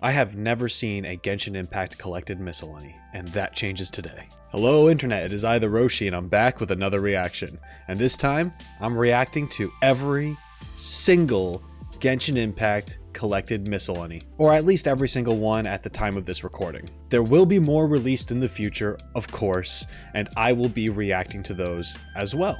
I have never seen a Genshin Impact collected Miscellany, and that changes today. Hello Internet, it is I, the Roshi, and I'm back with another reaction. And this time, I'm reacting to every single Genshin Impact collected Miscellany, or at least every single one at the time of this recording. There will be more released in the future, of course, and I will be reacting to those as well.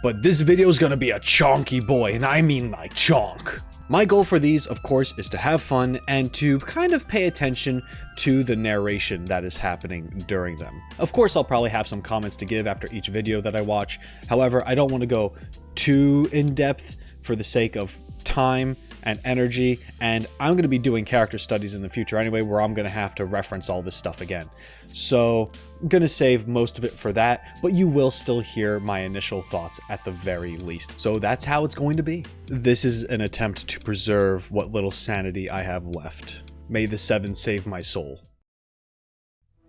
But this video is gonna be a chonky boy, and I mean like chonk. My goal for these, of course, is to have fun and to kind of pay attention to the narration that is happening during them. Of course, I'll probably have some comments to give after each video that I watch. However, I don't want to go too in-depth for the sake of time and energy, and I'm going to be doing character studies in the future anyway, where I'm going to have to reference all this stuff again. So I'm going to save most of it for that, but you will still hear my initial thoughts at the very least. So that's how it's going to be. This is an attempt to preserve what little sanity I have left. May the Seven save my soul.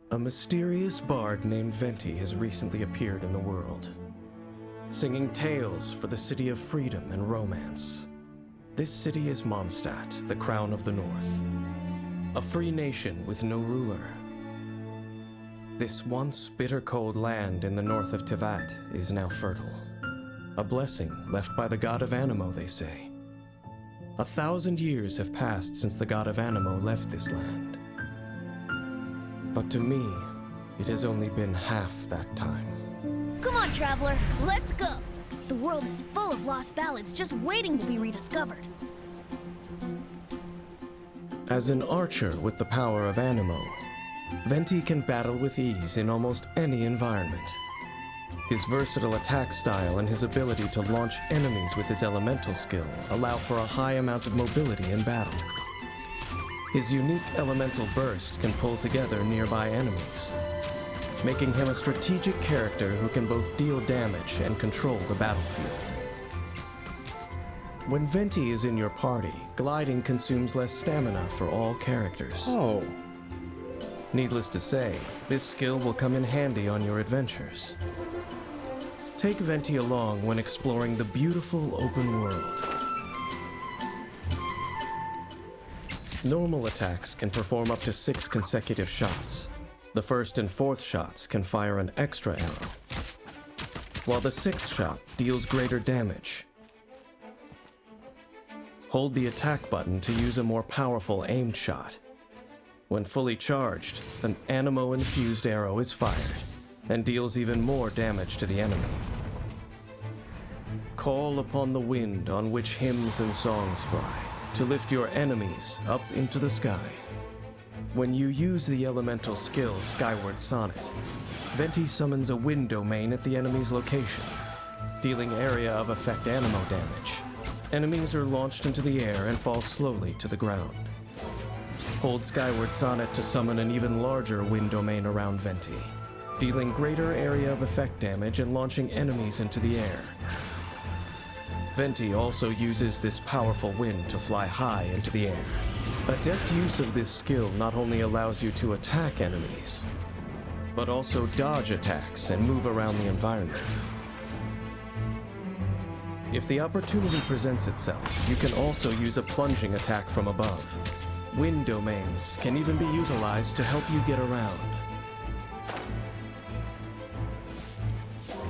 A mysterious bard named Venti has recently appeared in the world, singing tales for the city of freedom and romance. This city is Mondstadt, the crown of the north, a free nation with no ruler. This once bitter cold land in the north of Teyvat is now fertile, a blessing left by the god of Anemo, they say. 1,000 years have passed since the god of Anemo left this land. But to me, it has only been half that time. Come on, traveler, let's go! The world is full of lost ballads just waiting to be rediscovered. As an archer with the power of Anemo, Venti can battle with ease in almost any environment. His versatile attack style and his ability to launch enemies with his elemental skill allow for a high amount of mobility in battle. His unique elemental burst can pull together nearby enemies, making him a strategic character who can both deal damage and control the battlefield. When Venti is in your party, gliding consumes less stamina for all characters. Oh. Needless to say, this skill will come in handy on your adventures. Take Venti along when exploring the beautiful open world. Normal attacks can perform up to 6 consecutive shots. The first and fourth shots can fire an extra arrow, while the 6th shot deals greater damage. Hold the attack button to use a more powerful aimed shot. When fully charged, an Anemo-infused arrow is fired and deals even more damage to the enemy. Call upon the wind on which hymns and songs fly to lift your enemies up into the sky. When you use the elemental skill Skyward Sonnet, Venti summons a wind domain at the enemy's location, dealing area of effect Anemo damage. Enemies are launched into the air and fall slowly to the ground. Hold Skyward Sonnet to summon an even larger wind domain around Venti, dealing greater area of effect damage and launching enemies into the air. Venti also uses this powerful wind to fly high into the air. Adept use of this skill not only allows you to attack enemies, but also dodge attacks and move around the environment. If the opportunity presents itself, you can also use a plunging attack from above. Wind domains can even be utilized to help you get around.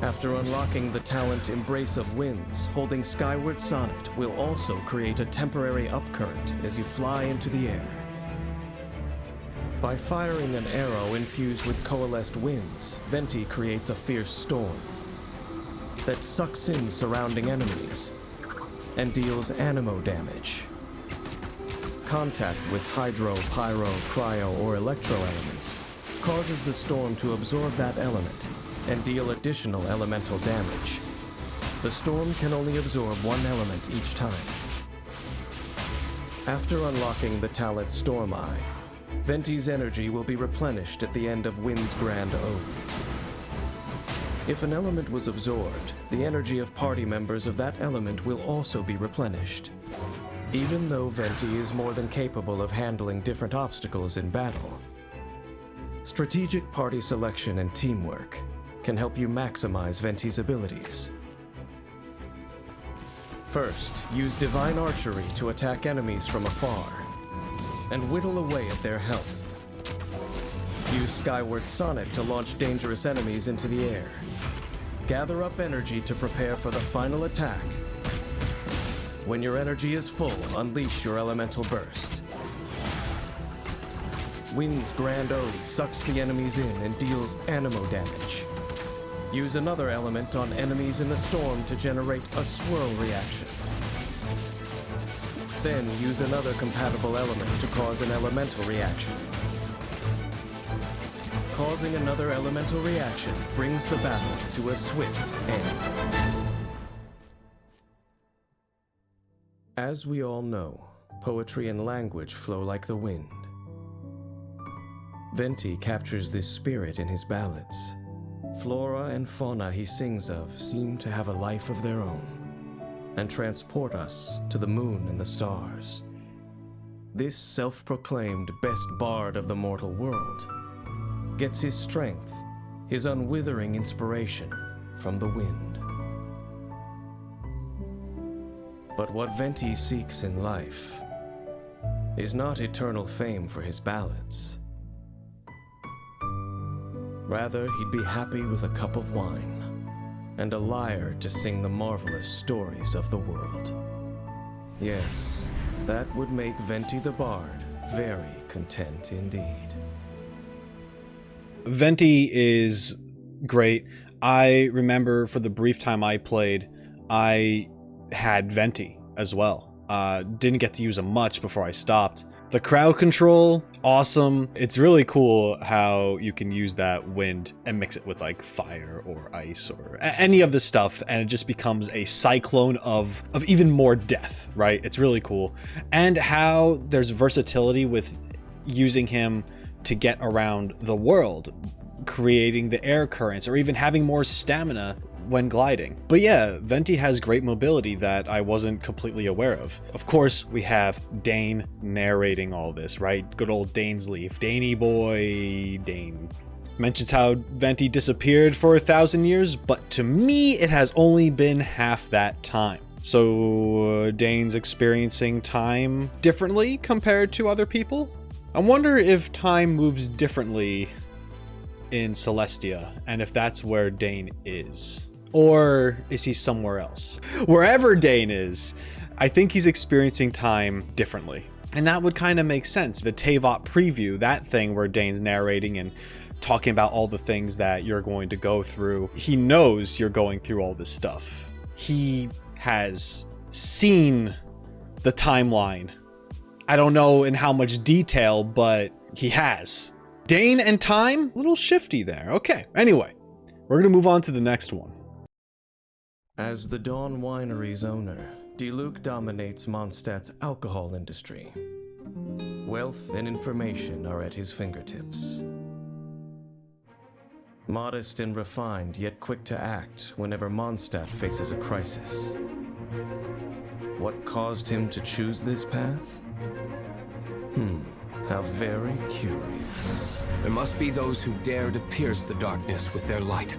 After unlocking the talent Embrace of Winds, holding Skyward Sonnet will also create a temporary upcurrent as you fly into the air. By firing an arrow infused with coalesced winds, Venti creates a fierce storm that sucks in surrounding enemies and deals Anemo damage. Contact with hydro, pyro, cryo, or electro elements causes the storm to absorb that element and deal additional elemental damage. The storm can only absorb one element each time. After unlocking the talent Storm Eye, Venti's energy will be replenished at the end of Wind's Grand Ode. If an element was absorbed, the energy of party members of that element will also be replenished. Even though Venti is more than capable of handling different obstacles in battle, strategic party selection and teamwork can help you maximize Venti's abilities. First, use Divine Archery to attack enemies from afar. and whittle away at their health. Use Skyward Sonic to launch dangerous enemies into the air. Gather up energy to prepare for the final attack. When your energy is full, unleash your elemental burst. Wind's Grand Ode sucks the enemies in and deals anemo damage. Use another element on enemies in the storm to generate a swirl reaction. Then use another compatible element to cause an elemental reaction. Causing another elemental reaction brings the battle to a swift end. As we all know, poetry and language flow like the wind. Venti captures this spirit in his ballads. Flora and fauna he sings of seem to have a life of their own, and transport us to the moon and the stars. This self-proclaimed best bard of the mortal world gets his strength, his unwithering inspiration from the wind. But what Venti seeks in life is not eternal fame for his ballads. Rather, he'd be happy with a cup of wine and a lyre to sing the marvelous stories of the world. Yes, that would make Venti the Bard very content indeed. Venti is great. I remember for the brief time I played, I had Venti as well. Didn't get to use him much before I stopped. The crowd control, awesome. It's really cool how you can use that wind and mix it with like fire or ice or any of this stuff, and it just becomes a cyclone of even more death, right? It's really cool. And how there's versatility with using him to get around the world, creating the air currents, or even having more stamina when gliding. But yeah, Venti has great mobility that I wasn't completely aware of. Of course, we have Dane narrating all this, right? Good old Dainsleif, Daney boy, Dane. Mentions how Venti disappeared for 1,000 years, but to me, it has only been half that time. So Dane's experiencing time differently compared to other people? I wonder if time moves differently in Celestia, and if that's where Dane is. Or is he somewhere else? Wherever Dane is, I think he's experiencing time differently. And that would kind of make sense. The Teyvat preview, that thing where Dane's narrating and talking about all the things that you're going to go through. He knows you're going through all this stuff. He has seen the timeline. I don't know in how much detail, but he has. Dane and time? A little shifty there. Okay, anyway, we're going to move on to the next one. As the Dawn Winery's owner, Diluc dominates Mondstadt's alcohol industry. Wealth and information are at his fingertips. Modest and refined, yet quick to act whenever Mondstadt faces a crisis. What caused him to choose this path? How very curious. There must be those who dare to pierce the darkness with their light.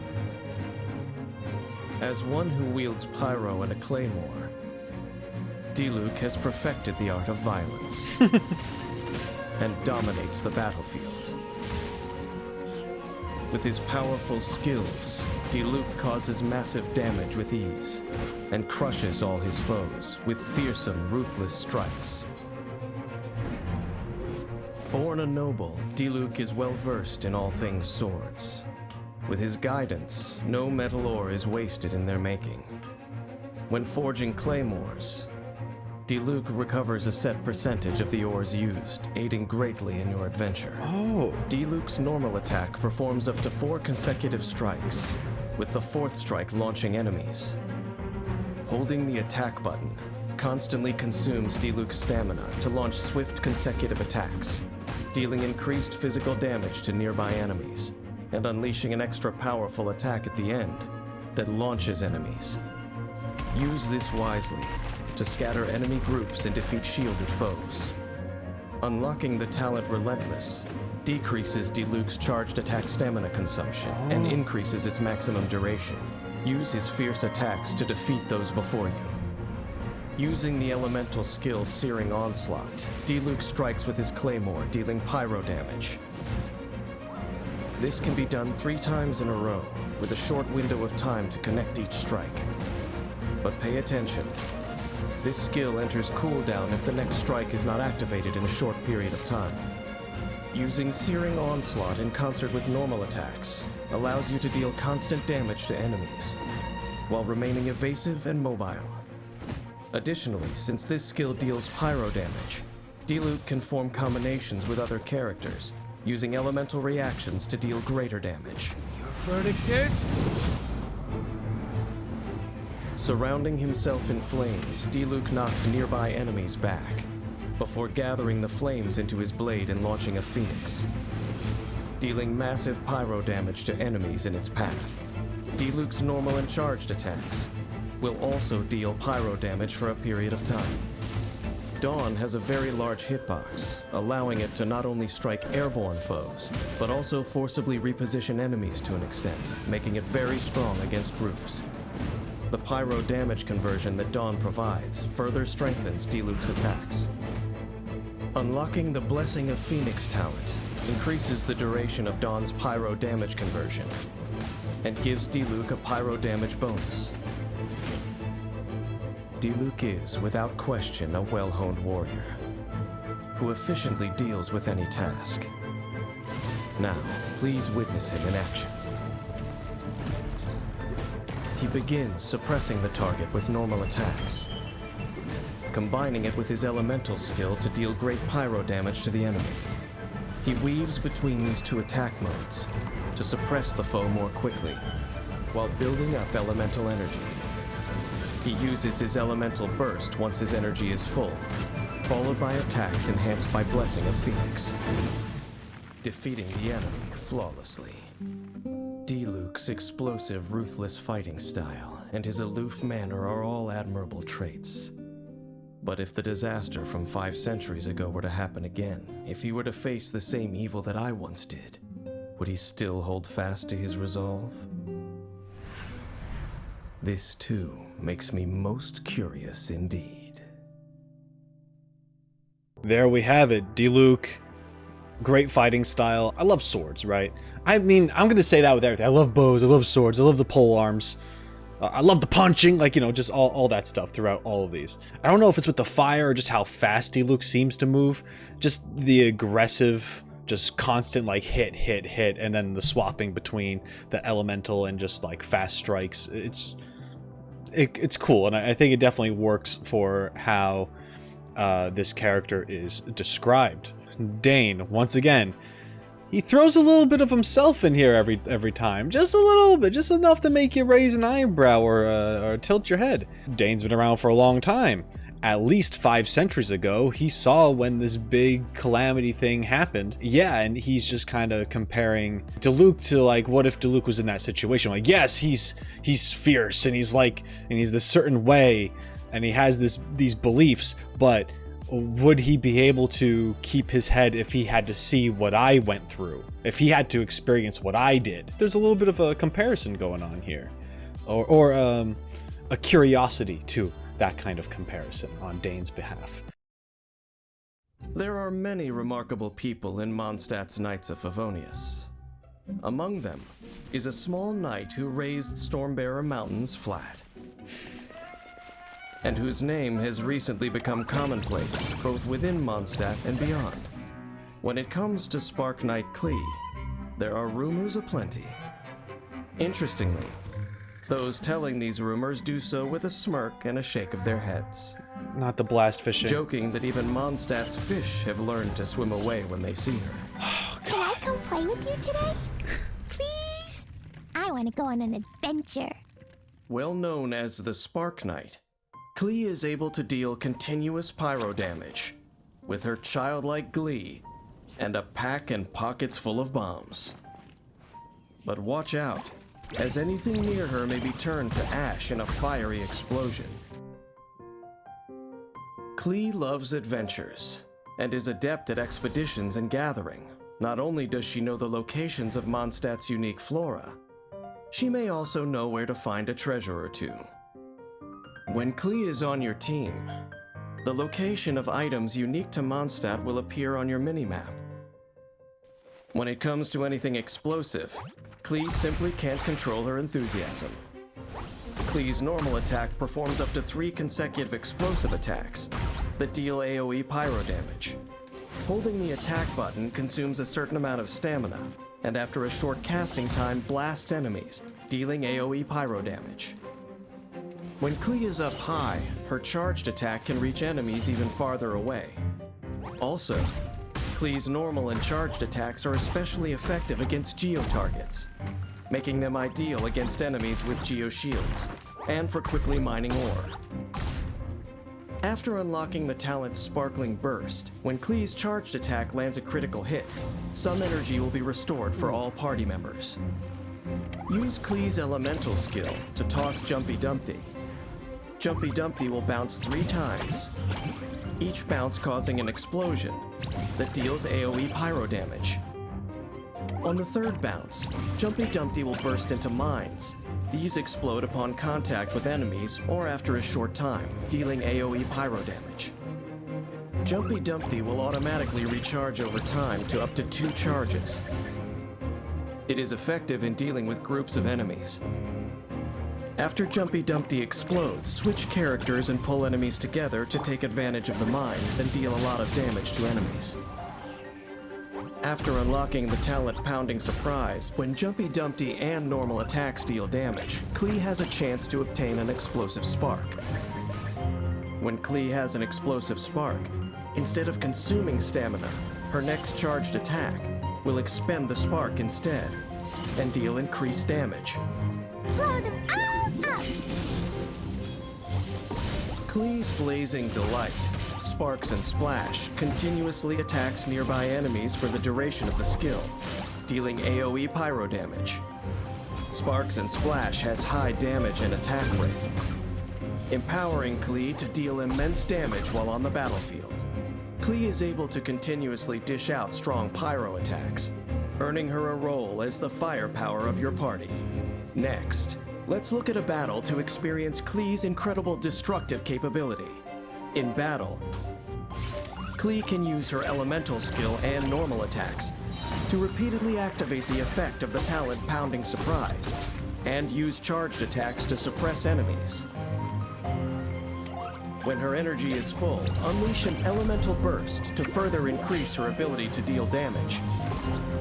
As one who wields pyro and a claymore, Diluc has perfected the art of violence and dominates the battlefield. With his powerful skills, Diluc causes massive damage with ease and crushes all his foes with fearsome, ruthless strikes. Born a noble, Diluc is well versed in all things swords. With his guidance, no metal ore is wasted in their making. When forging claymores, Diluc recovers a set percentage of the ores used, aiding greatly in your adventure. Diluc's normal attack performs up to 4 consecutive strikes, with the 4th strike launching enemies. Holding the attack button constantly consumes Diluc's stamina to launch swift consecutive attacks, dealing increased physical damage to nearby enemies, and unleashing an extra powerful attack at the end that launches enemies. Use this wisely to scatter enemy groups and defeat shielded foes. Unlocking the talent Relentless decreases Diluc's charged attack stamina consumption and increases its maximum duration. Use his fierce attacks to defeat those before you. Using the elemental skill Searing Onslaught, Diluc strikes with his claymore, dealing pyro damage. This can be done 3 times in a row, with a short window of time to connect each strike. But pay attention. This skill enters cooldown if the next strike is not activated in a short period of time. Using Searing Onslaught in concert with normal attacks allows you to deal constant damage to enemies, while remaining evasive and mobile. Additionally, since this skill deals pyro damage, Diluc can form combinations with other characters, using elemental reactions to deal greater damage. Your verdict is? Surrounding himself in flames, Diluc knocks nearby enemies back, before gathering the flames into his blade and launching a phoenix, dealing massive pyro damage to enemies in its path. Diluc's normal and charged attacks will also deal pyro damage for a period of time. Dawn has a very large hitbox, allowing it to not only strike airborne foes, but also forcibly reposition enemies to an extent, making it very strong against groups. The pyro damage conversion that Dawn provides further strengthens Diluc's attacks. Unlocking the Blessing of Phoenix talent increases the duration of Dawn's pyro damage conversion, and gives Diluc a pyro damage bonus. Diluc is, without question, a well-honed warrior, who efficiently deals with any task. Now, please witness him in action. He begins suppressing the target with normal attacks, combining it with his elemental skill to deal great pyro damage to the enemy. He weaves between these 2 attack modes to suppress the foe more quickly, while building up elemental energy. He uses his elemental burst once his energy is full, followed by attacks enhanced by Blessing of Phoenix, defeating the enemy flawlessly. Diluc's explosive, ruthless fighting style and his aloof manner are all admirable traits. But if the disaster from 5 centuries ago were to happen again, if he were to face the same evil that I once did, would he still hold fast to his resolve? This, too, makes me most curious indeed. There we have it. Diluc, great fighting style. I love swords, right? I mean, I'm going to say that with everything. I love bows, I love swords, I love the pole arms. I love the punching, like, you know, just all that stuff throughout all of these. I don't know if it's with the fire or just how fast Diluc seems to move. Just the aggressive, just constant, like, hit, and then the swapping between the elemental and just, like, fast strikes. It's cool, and I think it definitely works for how this character is described. Dane, once again, he throws a little bit of himself in here every time. Just a little bit, just enough to make you raise an eyebrow or tilt your head. Dane's been around for a long time. At least 5 centuries ago, he saw when this big calamity thing happened. Yeah, and he's just kind of comparing Diluc to, like, what if Diluc was in that situation? Like, yes, he's fierce, and he's this certain way, and he has these beliefs, but would he be able to keep his head if he had to see what I went through? If he had to experience what I did? There's a little bit of a comparison going on here. Or a curiosity, too. That kind of comparison on Dane's behalf. There are many remarkable people in Mondstadt's Knights of Favonius. Among them is a small knight who raised Stormbearer Mountains flat, and whose name has recently become commonplace both within Mondstadt and beyond. When it comes to Spark Knight Klee, there are rumors aplenty. Interestingly, those telling these rumors do so with a smirk and a shake of their heads. Not the blast fishing. Joking that even Mondstadt's fish have learned to swim away when they see her. Can I come play with you today? Please? I want to go on an adventure. Well known as the Spark Knight, Klee is able to deal continuous pyro damage with her childlike glee and a pack and pockets full of bombs. But watch out, as anything near her may be turned to ash in a fiery explosion. Klee loves adventures and is adept at expeditions and gathering. Not only does she know the locations of Mondstadt's unique flora, she may also know where to find a treasure or two. When Klee is on your team, the location of items unique to Mondstadt will appear on your minimap. When it comes to anything explosive, Klee simply can't control her enthusiasm. Klee's normal attack performs up to 3 consecutive explosive attacks that deal AoE pyro damage. Holding the attack button consumes a certain amount of stamina, and after a short casting time blasts enemies, dealing AoE pyro damage. When Klee is up high, her charged attack can reach enemies even farther away. Also, Klee's normal and charged attacks are especially effective against geo-targets, making them ideal against enemies with geo-shields, and for quickly mining ore. After unlocking the talent Sparkling Burst, when Klee's charged attack lands a critical hit, some energy will be restored for all party members. Use Klee's elemental skill to toss Jumpy Dumpty. Jumpy Dumpty will bounce 3 times, each bounce causing an explosion that deals AoE pyro damage. On the 3rd bounce, Jumpy Dumpty will burst into mines. These explode upon contact with enemies or after a short time, dealing AoE pyro damage. Jumpy Dumpty will automatically recharge over time to up to 2 charges. It is effective in dealing with groups of enemies. After Jumpy Dumpty explodes, switch characters and pull enemies together to take advantage of the mines and deal a lot of damage to enemies. After unlocking the talent Pounding Surprise, when Jumpy Dumpty and normal attacks deal damage, Klee has a chance to obtain an explosive spark. When Klee has an explosive spark, instead of consuming stamina, her next charged attack will expend the spark instead and deal increased damage. Klee's Blazing Delight, Sparks and Splash, continuously attacks nearby enemies for the duration of the skill, dealing AoE pyro damage. Sparks and Splash has high damage and attack rate, empowering Klee to deal immense damage while on the battlefield. Klee is able to continuously dish out strong pyro attacks, earning her a role as the firepower of your party. Next, let's look at a battle to experience Klee's incredible destructive capability. In battle, Klee can use her elemental skill and normal attacks to repeatedly activate the effect of the talent Pounding Surprise, and use charged attacks to suppress enemies. When her energy is full, unleash an elemental burst to further increase her ability to deal damage.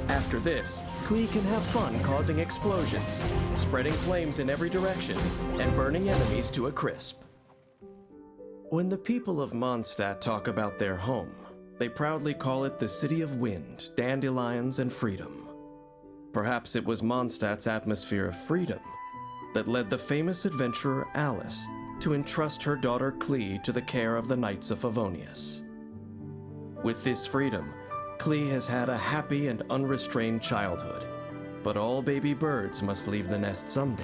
After this, Klee can have fun causing explosions, spreading flames in every direction, and burning enemies to a crisp. When the people of Mondstadt talk about their home, they proudly call it the City of Wind, Dandelions, and Freedom. Perhaps it was Mondstadt's atmosphere of freedom that led the famous adventurer Alice to entrust her daughter Klee to the care of the Knights of Favonius. With this freedom, Klee has had a happy and unrestrained childhood, but all baby birds must leave the nest someday.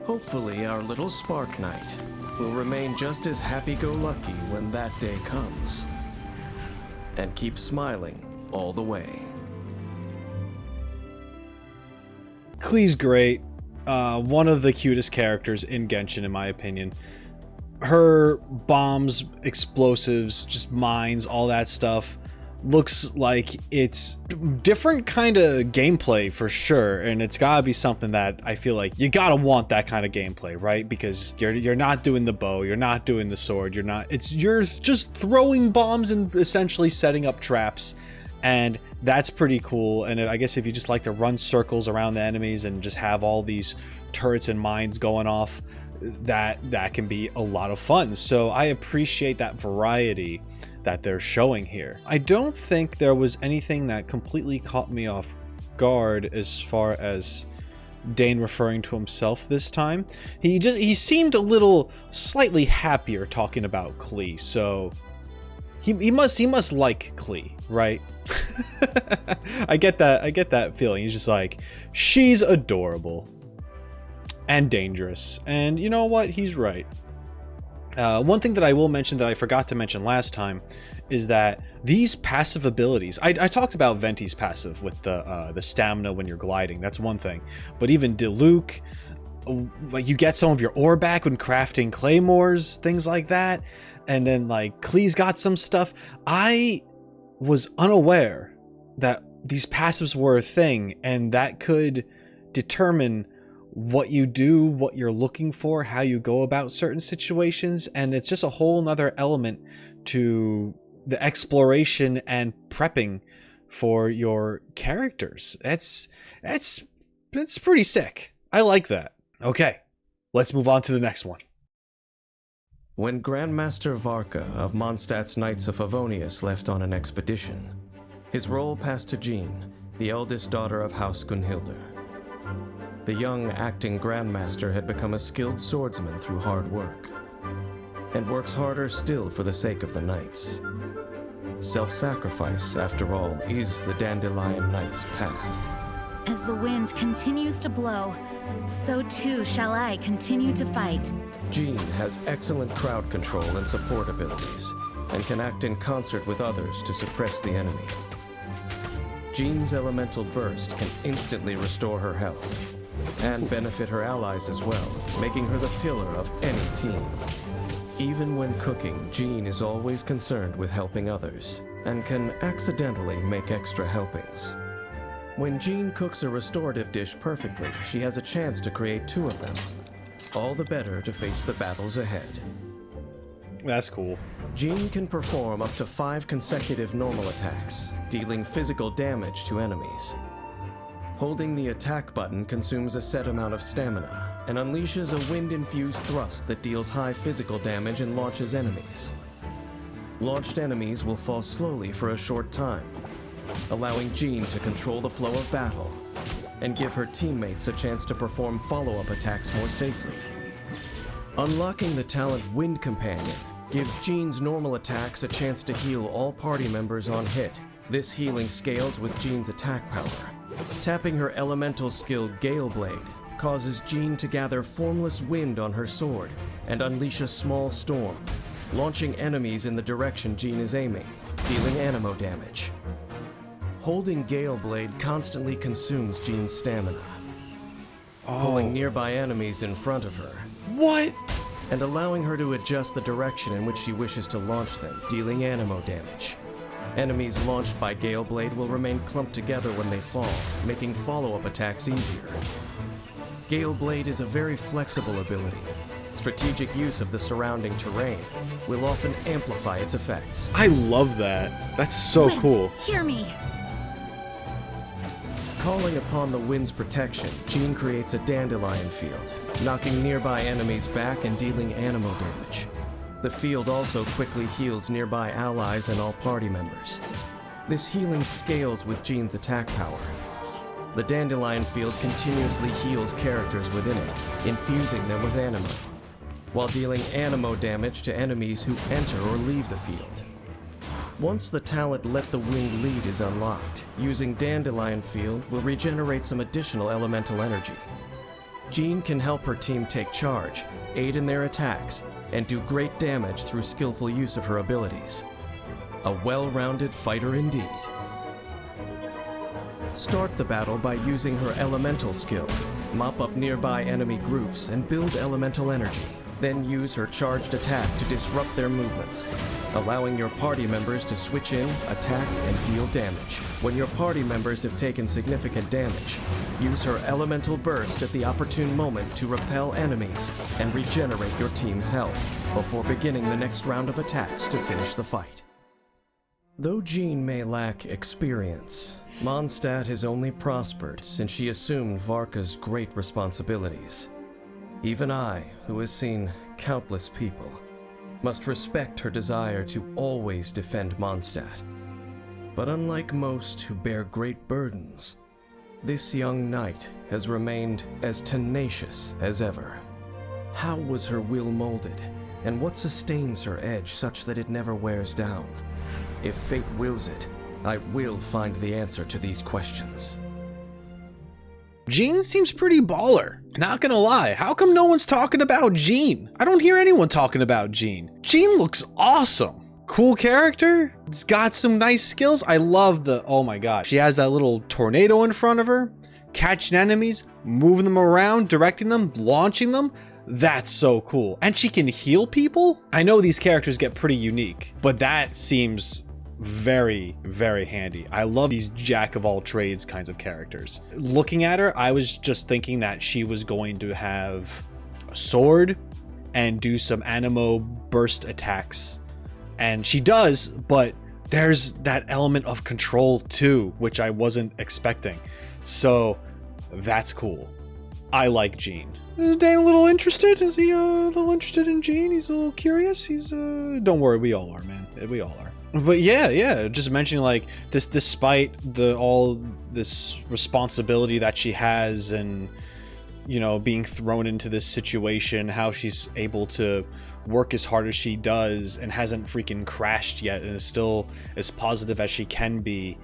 Hopefully, our little Spark Knight will remain just as happy-go-lucky when that day comes, and keep smiling all the way. Klee's great. One of the cutest characters in Genshin, in my opinion. Her bombs, explosives, just mines, all that stuff looks like it's different kind of gameplay for sure, and it's gotta be something that I feel like you gotta want that kind of gameplay, right? Because you're not doing the bow, you're not doing the sword, you're just throwing bombs and essentially setting up traps, and that's pretty cool. And I guess if you just like to run circles around the enemies and just have all these turrets and mines going off, that can be a lot of fun. So I appreciate that variety that they're showing here. I don't think there was anything that completely caught me off guard as far as Dane referring to himself this time. He seemed a little slightly happier talking about Klee, so he must like Klee, right? I get that feeling. He's just like, she's adorable and dangerous, and you know what, he's right. One thing that I will mention that I forgot to mention last time is that these passive abilities, I talked about Venti's passive with the stamina when you're gliding, that's one thing, but even Diluc, like you get some of your ore back when crafting claymores, things like that. And then like Klee's got some stuff. I was unaware that these passives were a thing, and that could determine what you do, what you're looking for, how you go about certain situations. And it's just a whole nother element to the exploration and prepping for your characters. That's pretty sick. I like that. Okay, let's move on to the next one. When Grandmaster Varka of Mondstadt's Knights of Favonius left on an expedition, his role passed to Jean, the eldest daughter of House Gunhildr. The young acting Grandmaster had become a skilled swordsman through hard work, and works harder still for the sake of the Knights. Self-sacrifice, after all, is the Dandelion Knight's path. As the wind continues to blow, so too shall I continue to fight. Jean has excellent crowd control and support abilities, and can act in concert with others to suppress the enemy. Jean's elemental burst can instantly restore her health, and benefit her allies as well, making her the pillar of any team. Even when cooking, Jean is always concerned with helping others, and can accidentally make extra helpings. When Jean cooks a restorative dish perfectly, she has a chance to create 2 of them. All the better to face the battles ahead. That's cool. Jean can perform up to 5 consecutive normal attacks, dealing physical damage to enemies. Holding the attack button consumes a set amount of stamina, and unleashes a wind-infused thrust that deals high physical damage and launches enemies. Launched enemies will fall slowly for a short time, allowing Jean to control the flow of battle, and give her teammates a chance to perform follow-up attacks more safely. Unlocking the talent Wind Companion gives Jean's normal attacks a chance to heal all party members on hit. This healing scales with Jean's attack power. Tapping her elemental skill Gale Blade causes Jean to gather formless wind on her sword and unleash a small storm, launching enemies in the direction Jean is aiming, dealing anemo damage. Holding Gale Blade constantly consumes Jean's stamina, pulling nearby enemies in front of her. What? And allowing her to adjust the direction in which she wishes to launch them, dealing anemo damage. Enemies launched by Gale Blade will remain clumped together when they fall, making follow-up attacks easier. Gale Blade is a very flexible ability. Strategic use of the surrounding terrain will often amplify its effects. I love that. That's so Wind, cool. hear me. Calling upon the wind's protection, Jean creates a dandelion field, knocking nearby enemies back and dealing anemo damage. The field also quickly heals nearby allies and all party members. This healing scales with Jean's attack power. The dandelion field continuously heals characters within it, infusing them with anemo, while dealing anemo damage to enemies who enter or leave the field. Once the talent Let the Wind Lead is unlocked, using Dandelion Field will regenerate some additional elemental energy. Jean can help her team take charge, aid in their attacks, and do great damage through skillful use of her abilities. A well-rounded fighter indeed. Start the battle by using her elemental skill, mop up nearby enemy groups, and build elemental energy. Then use her charged attack to disrupt their movements, allowing your party members to switch in, attack, and deal damage. When your party members have taken significant damage, use her elemental burst at the opportune moment to repel enemies and regenerate your team's health, before beginning the next round of attacks to finish the fight. Though Jean may lack experience, Mondstadt has only prospered since she assumed Varka's great responsibilities. Even I, who has seen countless people, must respect her desire to always defend Mondstadt. But unlike most who bear great burdens, this young knight has remained as tenacious as ever. How was her will molded, and what sustains her edge such that it never wears down? If fate wills it, I will find the answer to these questions. Jean seems pretty baller. Not gonna lie, how come no one's talking about Jean? I don't hear anyone talking about Jean. Jean looks awesome. Cool character. It's got some nice skills. I love the, oh my god. She has that little tornado in front of her. catching enemies, moving them around, directing them, launching them. That's so cool. And she can heal people? I know these characters get pretty unique, but that seems very, very handy. I love these jack of all trades kinds of characters. Looking at her, I was just thinking that she was going to have a sword and do some animo burst attacks. And she does, but there's that element of control too, which I wasn't expecting. So that's cool. I like Jean. Is Dane a little interested? Is he a little interested in Jean? He's a little curious. He's don't worry, we all are, man. We all are. But yeah, just mentioning like this, despite all this responsibility that she has, and you know, being thrown into this situation, how she's able to work as hard as she does and hasn't freaking crashed yet, and is still as positive as she can be.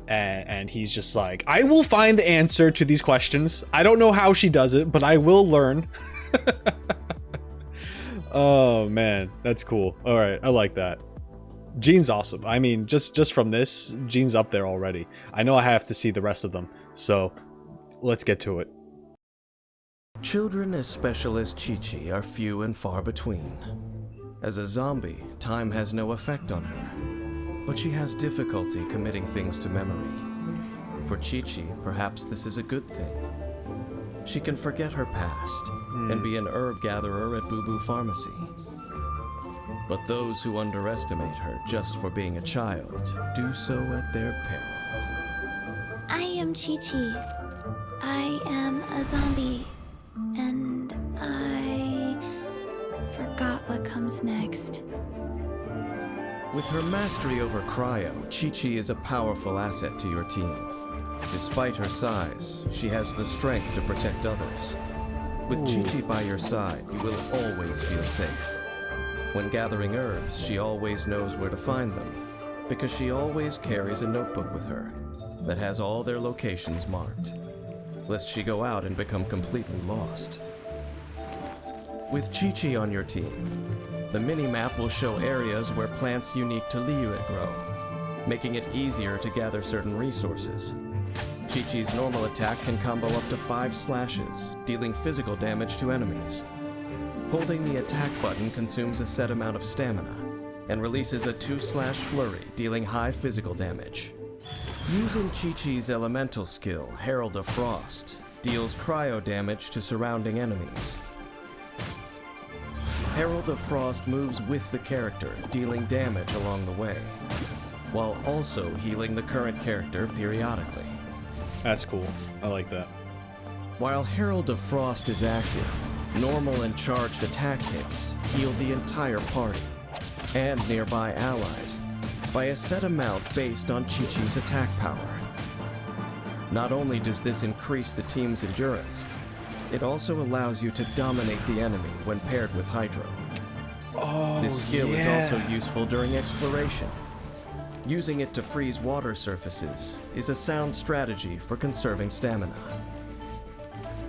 And he's just like, I will find the answer to these questions. I don't know how she does it, but I will learn. Oh man, that's cool. All right, I like that. Jean's awesome. I mean, just from this, Jean's up there already. I know I have to see the rest of them, so let's get to it. Children as special as Qiqi are few and far between. As a zombie, time has no effect on her, but she has difficulty committing things to memory. For Qiqi, perhaps this is a good thing. She can forget her past and be an herb gatherer at Boo Boo Pharmacy. But those who underestimate her just for being a child do so at their peril. I am Qiqi. I am a zombie. And I forgot what comes next. With her mastery over cryo, Qiqi is a powerful asset to your team. Despite her size, she has the strength to protect others. With Qiqi by your side, you will always feel safe. When gathering herbs, she always knows where to find them, because she always carries a notebook with her that has all their locations marked, lest she go out and become completely lost. With Qiqi on your team, the mini-map will show areas where plants unique to Liyue grow, making it easier to gather certain resources. Qiqi's normal attack can combo up to 5 slashes, dealing physical damage to enemies. Holding the attack button consumes a set amount of stamina, and releases a 2-slash flurry, dealing high physical damage. Using Qiqi's elemental skill, Herald of Frost, deals cryo damage to surrounding enemies. Herald of Frost moves with the character, dealing damage along the way, while also healing the current character periodically. That's cool. I like that. While Herald of Frost is active, normal and charged attack hits heal the entire party and nearby allies by a set amount based on Qiqi's attack power. Not only does this increase the team's endurance, it also allows you to dominate the enemy when paired with Hydro. This skill is also useful during exploration. Using it to freeze water surfaces is a sound strategy for conserving stamina.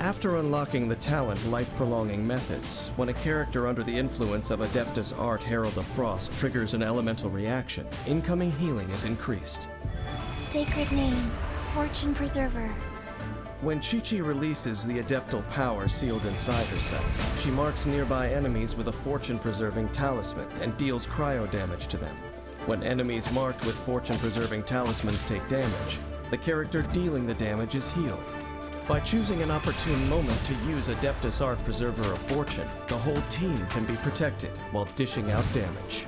After unlocking the talent Life-Prolonging Methods, when a character under the influence of Adeptus Art Herald of Frost triggers an elemental reaction, incoming healing is increased. Sacred name, Fortune Preserver. When Qiqi releases the adeptal power sealed inside herself, she marks nearby enemies with a fortune-preserving talisman and deals cryo damage to them. When enemies marked with fortune-preserving talismans take damage, the character dealing the damage is healed. By choosing an opportune moment to use Adeptus Art Preserver of Fortune, the whole team can be protected while dishing out damage.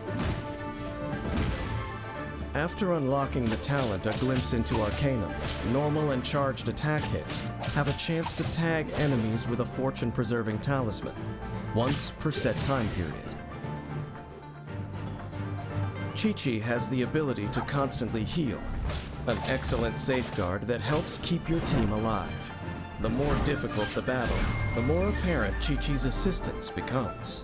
After unlocking the talent A Glimpse into Arcanum, normal and charged attack hits have a chance to tag enemies with a fortune-preserving talisman, once per set time period. Qiqi has the ability to constantly heal, an excellent safeguard that helps keep your team alive. The more difficult the battle, the more apparent Qiqi's assistance becomes.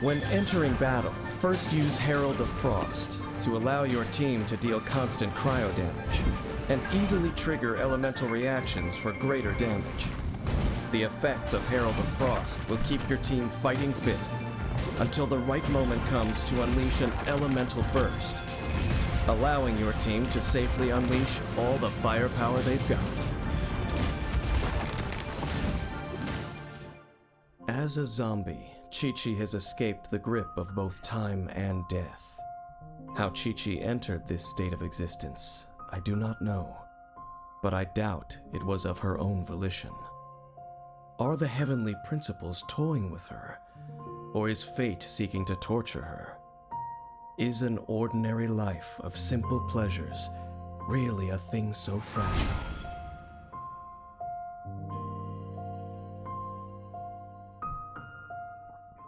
When entering battle, first use Herald of Frost to allow your team to deal constant cryo damage, and easily trigger elemental reactions for greater damage. The effects of Herald of Frost will keep your team fighting fit, until the right moment comes to unleash an elemental burst, allowing your team to safely unleash all the firepower they've got. As a zombie, Qiqi has escaped the grip of both time and death. How Qiqi entered this state of existence, I do not know, but I doubt it was of her own volition. Are the heavenly principles toying with her, or is fate seeking to torture her? Is an ordinary life of simple pleasures really a thing so fragile?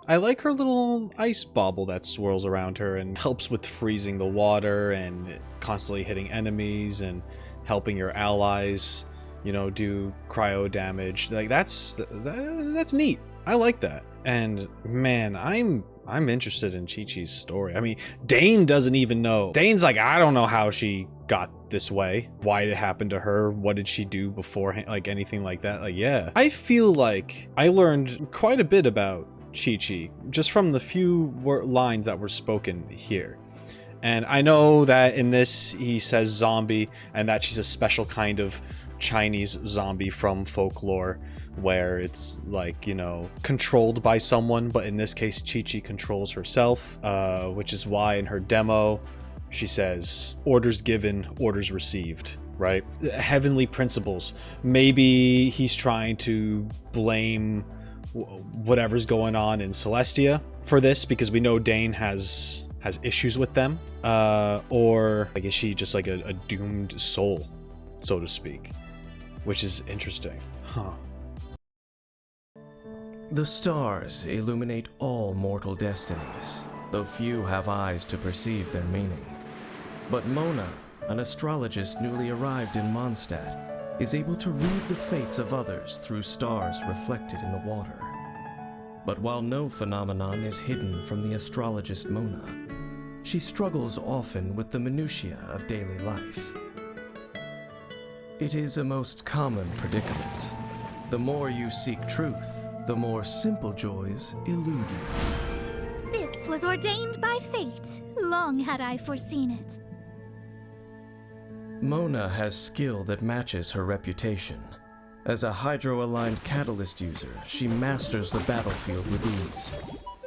I like her little ice bauble that swirls around her and helps with freezing the water and constantly hitting enemies and helping your allies, you know, do cryo damage. Like that's neat. I like that. And man, I'm interested in Qiqi's story. I mean, Dane doesn't even know. Dane's like, I don't know how she got this way. Why did it happen to her? What did she do beforehand? Like anything like that. Like, yeah. I feel like I learned quite a bit about Qiqi just from the few lines that were spoken here. And I know that in this he says zombie and that she's a special kind of Chinese zombie from folklore where it's like, you know, controlled by someone, but in this case Qiqi controls herself, which is why in her demo she says orders given, orders received, right? Heavenly principles. Maybe he's trying to blame whatever's going on in Celestia for this because we know Dane has issues with them, or like is she just like a doomed soul, so to speak, which is interesting. The stars illuminate all mortal destinies, though few have eyes to perceive their meaning. But Mona, an astrologist newly arrived in Mondstadt, is able to read the fates of others through stars reflected in the water. But while no phenomenon is hidden from the astrologist Mona, she struggles often with the minutiae of daily life. It is a most common predicament. The more you seek truth, the more simple joys elude you. This was ordained by fate. Long had I foreseen it. Mona has skill that matches her reputation. As a hydro-aligned catalyst user, she masters the battlefield with ease,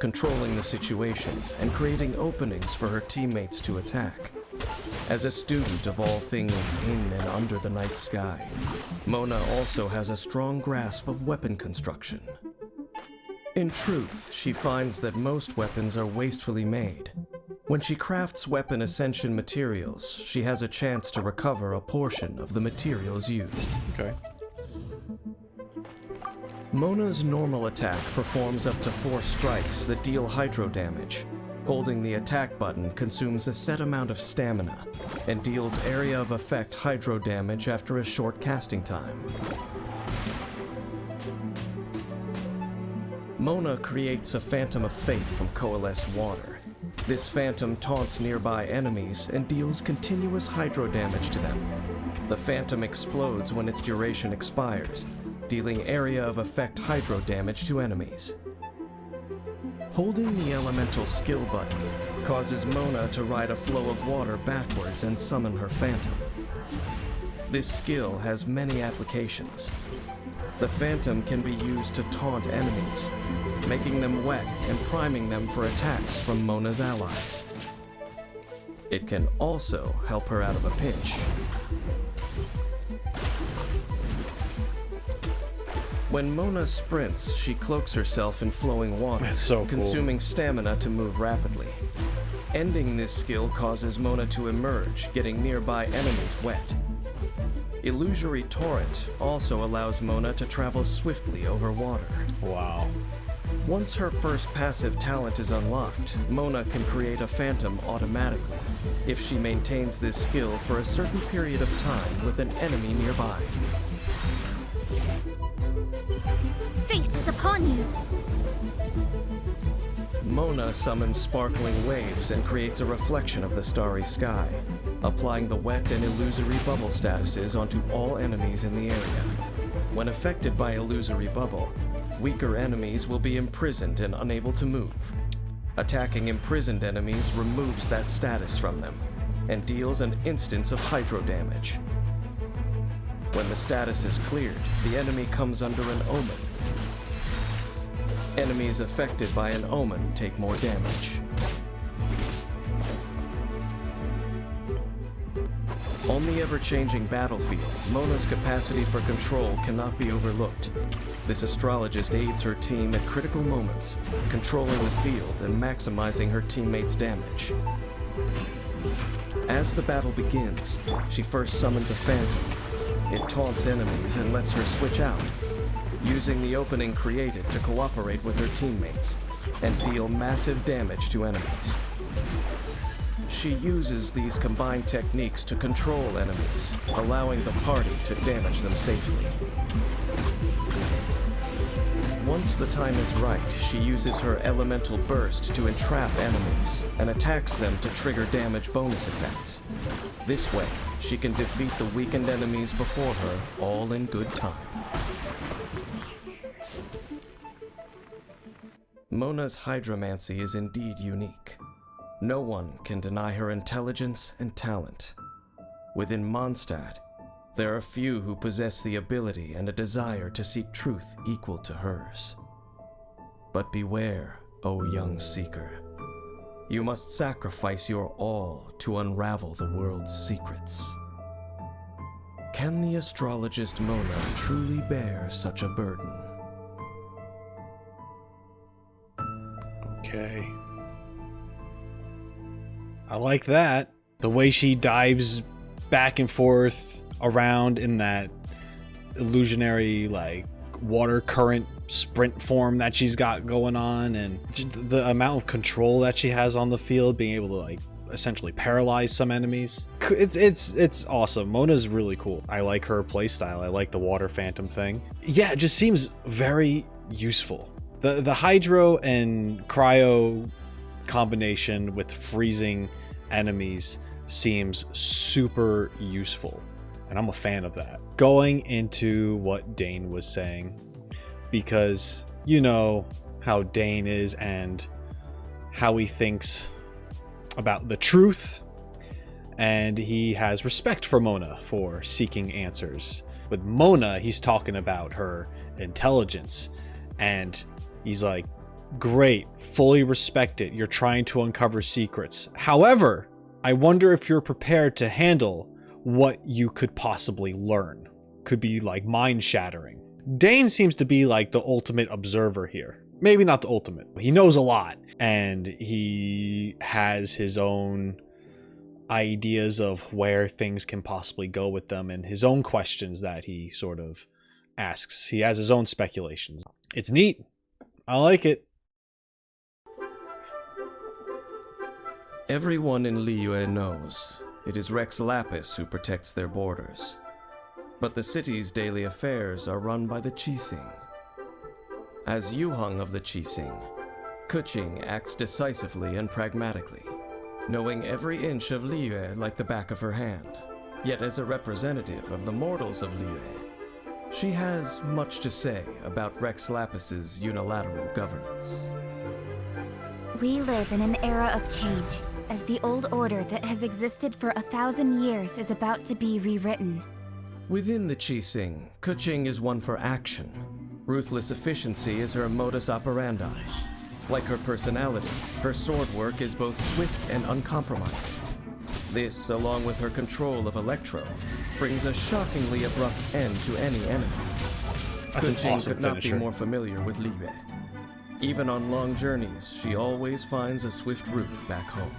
controlling the situation and creating openings for her teammates to attack. As a student of all things in and under the night sky, Mona also has a strong grasp of weapon construction. In truth, she finds that most weapons are wastefully made. When she crafts weapon ascension materials, she has a chance to recover a portion of the materials used. Okay. Mona's normal attack performs up to 4 strikes that deal hydro damage. Holding the attack button consumes a set amount of stamina and deals area of effect hydro damage after a short casting time. Mona creates a phantom of fate from coalesced water. This phantom taunts nearby enemies and deals continuous hydro damage to them. The phantom explodes when its duration expires, dealing area of effect hydro damage to enemies. Holding the elemental skill button causes Mona to ride a flow of water backwards and summon her phantom. This skill has many applications. The phantom can be used to taunt enemies, making them wet and priming them for attacks from Mona's allies. It can also help her out of a pinch. When Mona sprints, she cloaks herself in flowing water, That's so cool. consuming stamina to move rapidly. Ending this skill causes Mona to emerge, getting nearby enemies wet. Illusory Torrent also allows Mona to travel swiftly over water. Wow. Once her first passive talent is unlocked, Mona can create a phantom automatically, if she maintains this skill for a certain period of time with an enemy nearby. Fate is upon you. Mona summons sparkling waves and creates a reflection of the starry sky, applying the wet and illusory bubble statuses onto all enemies in the area. When affected by illusory bubble, weaker enemies will be imprisoned and unable to move. Attacking imprisoned enemies removes that status from them and deals an instance of hydro damage. When the status is cleared, the enemy comes under an omen. Enemies affected by an omen take more damage. On the ever-changing battlefield, Mona's capacity for control cannot be overlooked. This astrologist aids her team at critical moments, controlling the field and maximizing her teammates' damage. As the battle begins, she first summons a phantom. It taunts enemies and lets her switch out, using the opening created to cooperate with her teammates and deal massive damage to enemies. She uses these combined techniques to control enemies, allowing the party to damage them safely. Once the time is right, she uses her elemental burst to entrap enemies and attacks them to trigger damage bonus effects. This way, she can defeat the weakened enemies before her all in good time. Mona's hydromancy is indeed unique. No one can deny her intelligence and talent. Within Mondstadt, there are few who possess the ability and a desire to seek truth equal to hers. But beware, O young seeker. You must sacrifice your all to unravel the world's secrets. Can the astrologist Mona truly bear such a burden? Okay. I like that. The way she dives back and forth around in that illusionary, like, water current sprint form that she's got going on, and the amount of control that she has on the field, being able to, like, essentially paralyze some enemies. It's awesome. Mona's really cool. I like her playstyle. I like the water phantom thing. Yeah, it just seems very useful. The hydro and cryo combination with freezing enemies seems super useful, and I'm a fan of that. Going into what Dane was saying, because you know how Dane is and how he thinks about the truth, and he has respect for Mona for seeking answers. With Mona, he's talking about her intelligence, and he's like, great, fully respect it. You're trying to uncover secrets. However, I wonder if you're prepared to handle what you could possibly learn. Could be like mind-shattering. Dane seems to be like the ultimate observer here. Maybe not the ultimate. He knows a lot, and he has his own ideas of where things can possibly go with them, and his own questions that he sort of asks. He has his own speculations. It's neat. I like it. Everyone in Liyue knows it is Rex Lapis who protects their borders. But the city's daily affairs are run by the Keqing. As Yuheng of the Keqing, Keqing acts decisively and pragmatically, knowing every inch of Liyue like the back of her hand. Yet as a representative of the mortals of Liyue, she has much to say about Rex Lapis's unilateral governance. We live in an era of change, as the old order that has existed for 1,000 years is about to be rewritten. Within the Keqing, Keqing is one for action. Ruthless efficiency is her modus operandi. Like her personality, her sword work is both swift and uncompromising. This, along with her control of Electro, brings a shockingly abrupt end to any enemy. Keqing could not be more familiar with Liyue. Even on long journeys, she always finds a swift route back home.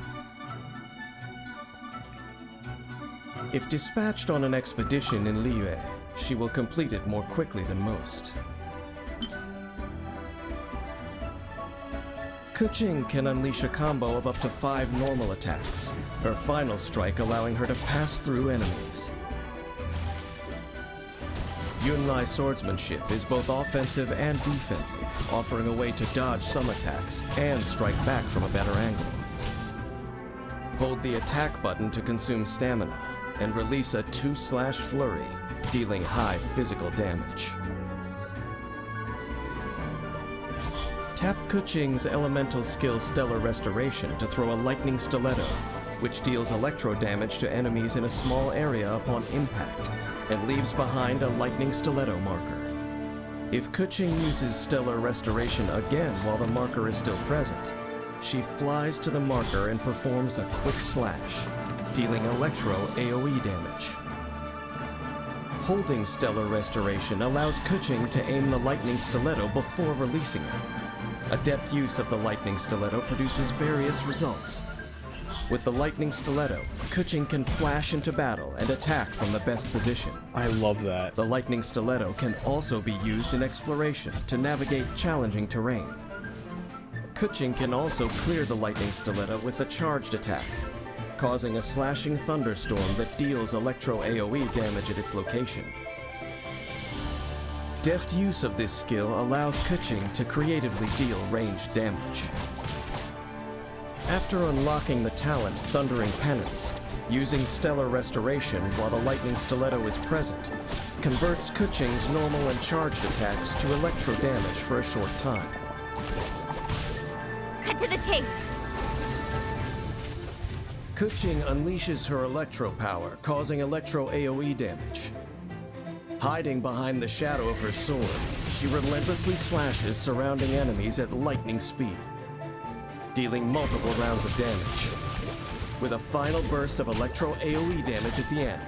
If dispatched on an expedition in Liyue, she will complete it more quickly than most. Keqing can unleash a combo of up to 5 normal attacks, her final strike allowing her to pass through enemies. Yunlai swordsmanship is both offensive and defensive, offering a way to dodge some attacks and strike back from a better angle. Hold the attack button to consume stamina, and release a 2/flurry, dealing high physical damage. Tap Keqing's elemental skill Stellar Restoration to throw a lightning stiletto, which deals electro damage to enemies in a small area upon impact, and leaves behind a lightning stiletto marker. If Keqing uses Stellar Restoration again while the marker is still present, she flies to the marker and performs a quick slash, dealing Electro AoE damage. Holding Stellar Restoration allows Keqing to aim the Lightning Stiletto before releasing it. Adept use of the Lightning Stiletto produces various results. With the Lightning Stiletto, Keqing can flash into battle and attack from the best position. I love that. The Lightning Stiletto can also be used in exploration to navigate challenging terrain. Keqing can also clear the Lightning Stiletto with a charged attack, causing a slashing thunderstorm that deals Electro AoE damage at its location. Deft use of this skill allows Keqing to creatively deal ranged damage. After unlocking the talent Thundering Penance, using Stellar Restoration while the Lightning Stiletto is present converts Keqing's normal and charged attacks to electro damage for a short time. Cut to the chase! Keqing unleashes her electro power, causing electro AoE damage. Hiding behind the shadow of her sword, she relentlessly slashes surrounding enemies at lightning speed, dealing multiple rounds of damage, with a final burst of electro AoE damage at the end.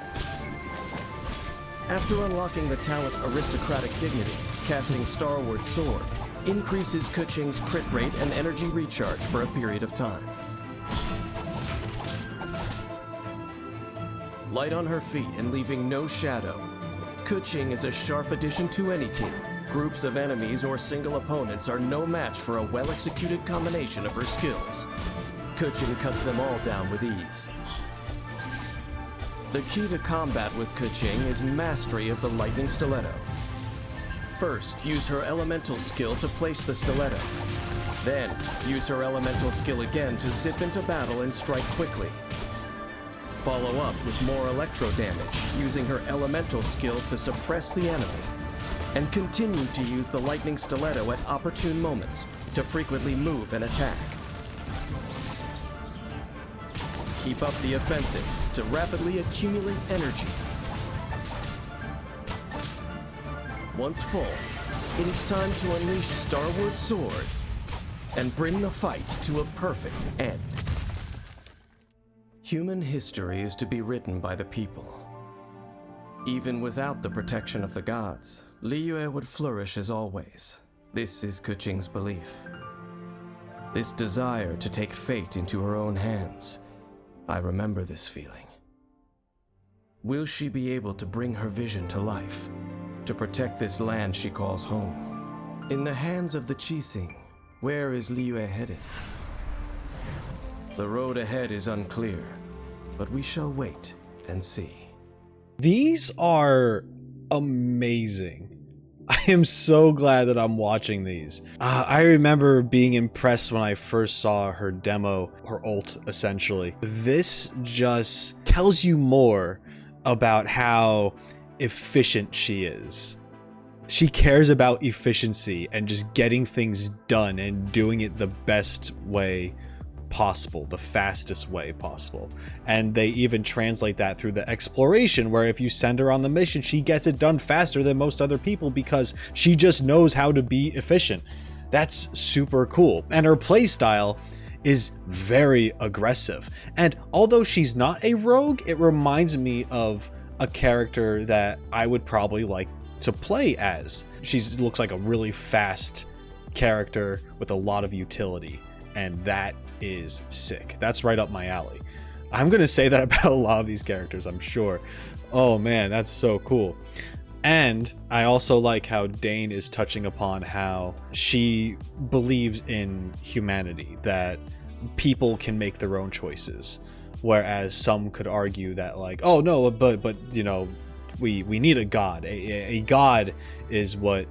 After unlocking the talent Aristocratic Dignity, casting Starward Sword increases Keqing's crit rate and energy recharge for a period of time. Light on her feet and leaving no shadow, Keqing is a sharp addition to any team. Groups of enemies or single opponents are no match for a well-executed combination of her skills. Keqing cuts them all down with ease. The key to combat with Keqing is mastery of the Lightning Stiletto. First, use her elemental skill to place the stiletto. Then, use her elemental skill again to zip into battle and strike quickly. Follow up with more electro damage, using her elemental skill to suppress the enemy, and continue to use the Lightning Stiletto at opportune moments to frequently move and attack. Keep up the offensive to rapidly accumulate energy. Once full, it is time to unleash Starward Sword and bring the fight to a perfect end. Human history is to be written by the people. Even without the protection of the gods, Liyue would flourish as always. This is Keqing's belief. This desire to take fate into her own hands. I remember this feeling. Will she be able to bring her vision to life, to protect this land she calls home? In the hands of the Qiqi, where is Liyue headed? The road ahead is unclear, but we shall wait and see. These are amazing. I am so glad that I'm watching these. I remember being impressed when I first saw her demo, her ult, essentially. This just tells you more about how efficient she is. She cares about efficiency and just getting things done and doing it the best way possible, the fastest way possible. And they even translate that through the exploration, where if you send her on the mission, she gets it done faster than most other people because she just knows how to be efficient. That's super cool. And her playstyle is very aggressive. And although she's not a rogue, it reminds me of a character that I would probably like to play as. She looks like a really fast character with a lot of utility, and that is sick. That's right up my alley. I'm gonna say that about a lot of these characters, I'm sure. Oh man, that's so cool. And I also like how Dane is touching upon how she believes in humanity, that people can make their own choices, whereas some could argue that, like, oh no, but you know, we need a god. A god is what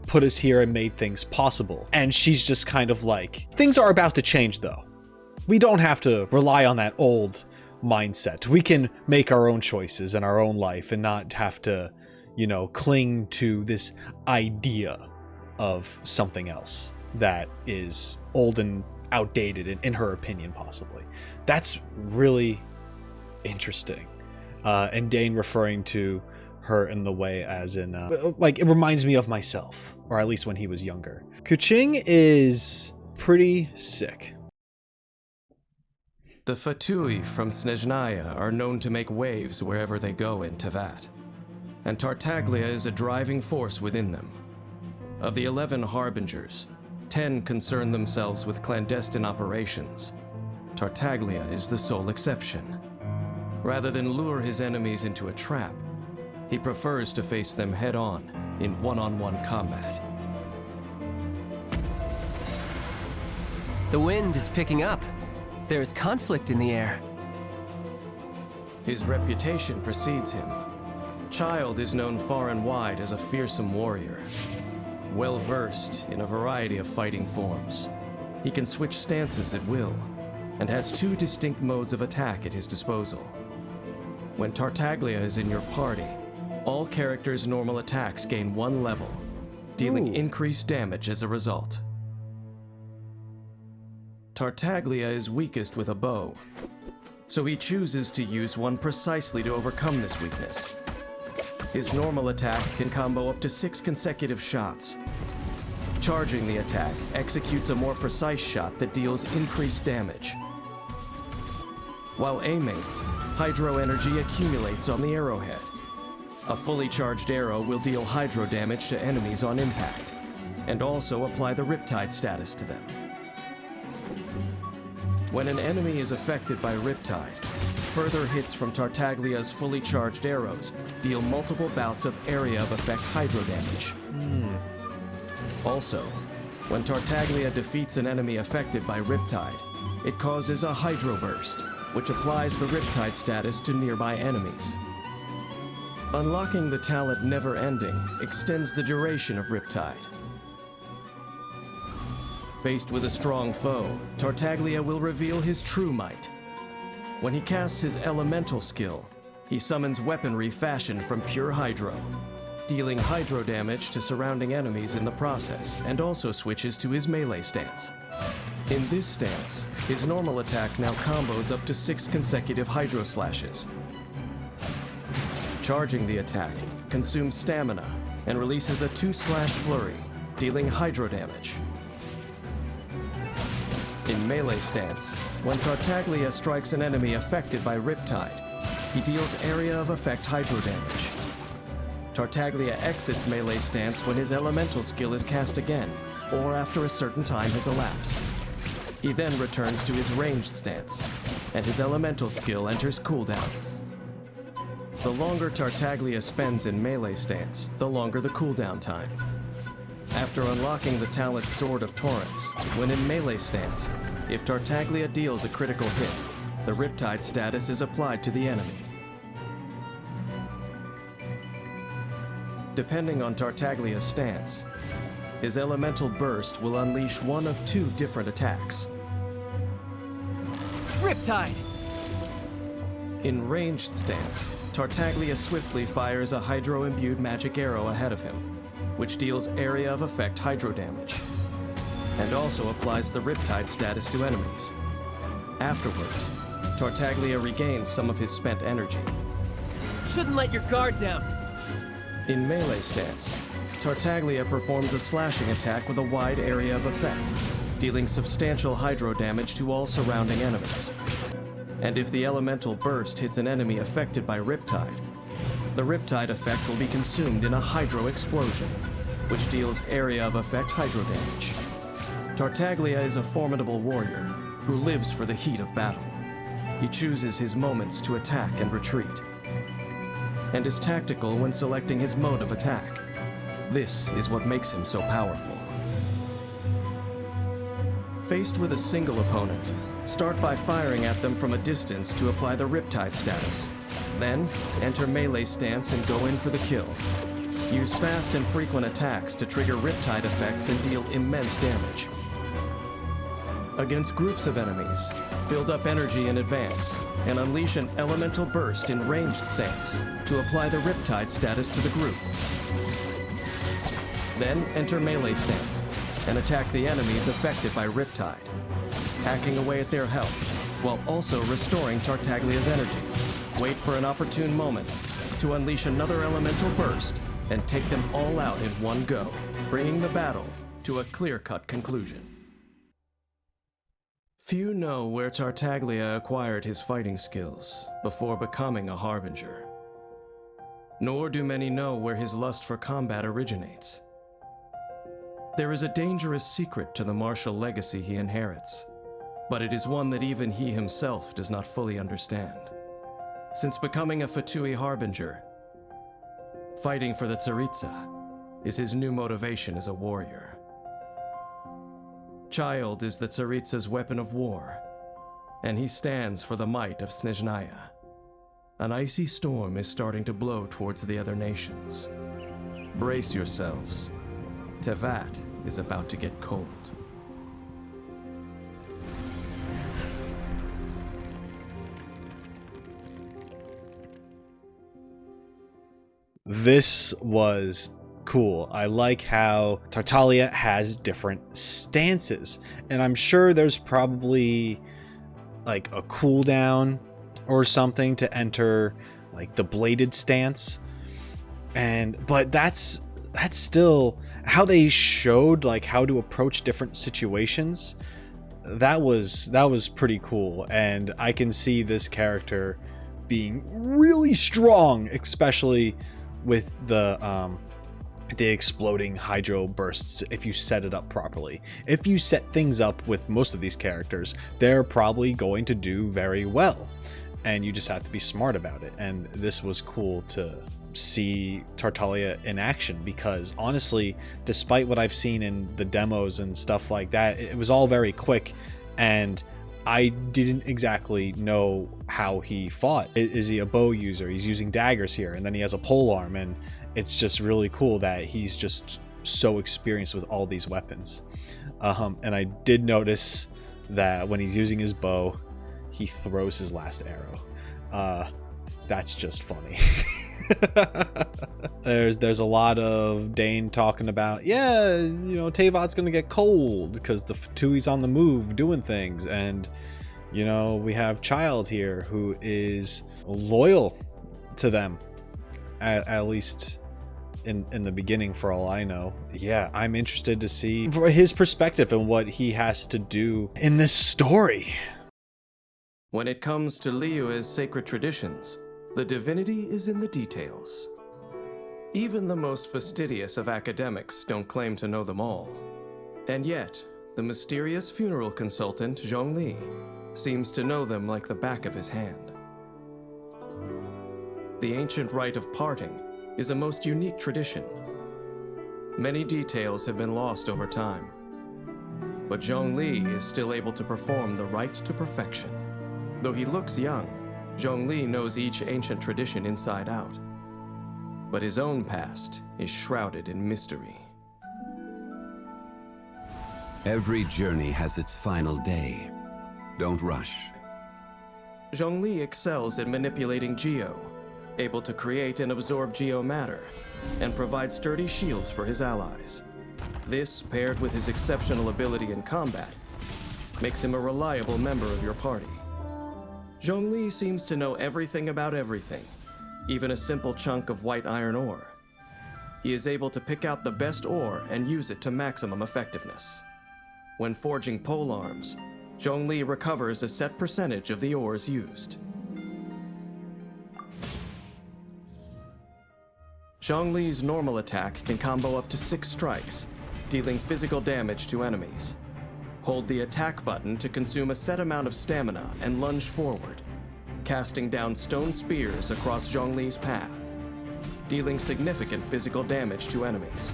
put us here and made things possible. And she's just kind of like, things are about to change though. We don't have to rely on that old mindset. We can make our own choices in our own life and not have to, you know, cling to this idea of something else that is old and outdated, in her opinion, possibly. That's really interesting. And Dane referring to her in the way as in, like, it reminds me of myself, or at least when he was younger. Keqing is pretty sick. The Fatui from Snezhnaya are known to make waves wherever they go in Tevat, and Tartaglia is a driving force within them. Of the 11 Harbingers, 10 concern themselves with clandestine operations. Tartaglia is the sole exception. Rather than lure his enemies into a trap, he prefers to face them head-on in one-on-one combat. The wind is picking up. There's conflict in the air. His reputation precedes him. Child is known far and wide as a fearsome warrior, well-versed in a variety of fighting forms. He can switch stances at will, and has 2 distinct modes of attack at his disposal. When Tartaglia is in your party, all characters' normal attacks gain 1 level, dealing increased damage as a result. Tartaglia is weakest with a bow, so he chooses to use one precisely to overcome this weakness. His normal attack can combo up to 6 consecutive shots. Charging the attack executes a more precise shot that deals increased damage. While aiming, hydro energy accumulates on the arrowhead. A fully charged arrow will deal hydro damage to enemies on impact, and also apply the Riptide status to them. When an enemy is affected by Riptide, further hits from Tartaglia's fully charged arrows deal multiple bouts of area of effect hydro damage. Also, when Tartaglia defeats an enemy affected by Riptide, it causes a hydro burst, which applies the Riptide status to nearby enemies. Unlocking the talent Never Ending extends the duration of Riptide. Faced with a strong foe, Tartaglia will reveal his true might. When he casts his elemental skill, he summons weaponry fashioned from pure hydro, dealing hydro damage to surrounding enemies in the process, and also switches to his melee stance. In this stance, his normal attack now combos up to 6 consecutive hydro slashes. Charging the attack consumes stamina and releases a 2-slash flurry, dealing hydro damage. In melee stance, when Tartaglia strikes an enemy affected by Riptide, he deals area of effect hydro damage. Tartaglia exits melee stance when his elemental skill is cast again, or after a certain time has elapsed. He then returns to his ranged stance, and his elemental skill enters cooldown. The longer Tartaglia spends in melee stance, the longer the cooldown time. After unlocking the talent Sword of Torrents, when in melee stance, if Tartaglia deals a critical hit, the Riptide status is applied to the enemy. Depending on Tartaglia's stance, his elemental burst will unleash one of 2 different attacks. Riptide! In ranged stance, Tartaglia swiftly fires a hydro-imbued magic arrow ahead of him, which deals area of effect hydro damage, and also applies the Riptide status to enemies. Afterwards, Tartaglia regains some of his spent energy. Shouldn't let your guard down. In melee stance, Tartaglia performs a slashing attack with a wide area of effect, dealing substantial hydro damage to all surrounding enemies. And if the elemental burst hits an enemy affected by Riptide, the Riptide effect will be consumed in a hydro explosion, which deals area of effect hydro damage. Tartaglia is a formidable warrior who lives for the heat of battle. He chooses his moments to attack and retreat, and is tactical when selecting his mode of attack. This is what makes him so powerful. Faced with a single opponent, start by firing at them from a distance to apply the Riptide status. Then, enter melee stance and go in for the kill. Use fast and frequent attacks to trigger Riptide effects and deal immense damage. Against groups of enemies, build up energy in advance, and unleash an elemental burst in ranged stance to apply the Riptide status to the group. Then enter melee stance, and attack the enemies affected by Riptide, hacking away at their health, while also restoring Tartaglia's energy. Wait for an opportune moment to unleash another elemental burst and take them all out in one go, bringing the battle to a clear-cut conclusion. Few know where Tartaglia acquired his fighting skills before becoming a Harbinger. Nor do many know where his lust for combat originates. There is a dangerous secret to the martial legacy he inherits, but it is one that even he himself does not fully understand. Since becoming a Fatui Harbinger, fighting for the Tsaritsa is his new motivation as a warrior. Child is the Tsaritsa's weapon of war, and he stands for the might of Snezhnaya. An icy storm is starting to blow towards the other nations. Brace yourselves. Tevat is about to get cold. This was cool. I like how Tartaglia has different stances, and I'm sure there's probably like a cooldown or something to enter like the bladed stance, but that's still how they showed like how to approach different situations. That was pretty cool, and I can see this character being really strong, especially with the exploding hydro bursts if you set it up properly. If you set things up with most of these characters, they're probably going to do very well, and you just have to be smart about it. And this was cool to see Tartaglia in action, because honestly, despite what I've seen in the demos and stuff like that, it was all very quick, and I didn't exactly know how he fought. Is he a bow user? He's using daggers here, and then he has a polearm, and it's just really cool that he's just so experienced with all these weapons. And I did notice that when he's using his bow, he throws his last arrow. That's just funny. There's a lot of Dane talking about, yeah, you know, Tevat's gonna get cold because the Fatui's on the move doing things, and you know, we have Child here who is loyal to them, at least in the beginning, for all I know. Yeah, I'm interested to see his perspective and what he has to do in this story. When it comes to Liyue's sacred traditions, the divinity is in the details. Even the most fastidious of academics don't claim to know them all. And yet, the mysterious funeral consultant, Zhongli, seems to know them like the back of his hand. The ancient rite of parting is a most unique tradition. Many details have been lost over time, but Zhongli is still able to perform the rite to perfection. Though he looks young, Zhongli knows each ancient tradition inside out, but his own past is shrouded in mystery. Every journey has its final day. Don't rush. Zhongli excels at manipulating Geo, able to create and absorb Geo matter, and provide sturdy shields for his allies. This, paired with his exceptional ability in combat, makes him a reliable member of your party. Zhongli seems to know everything about everything, even a simple chunk of white iron ore. He is able to pick out the best ore and use it to maximum effectiveness. When forging polearms, Zhongli recovers a set percentage of the ores used. Zhongli's normal attack can combo up to 6 strikes, dealing physical damage to enemies. Hold the attack button to consume a set amount of stamina and lunge forward, casting down stone spears across Zhongli's path, dealing significant physical damage to enemies.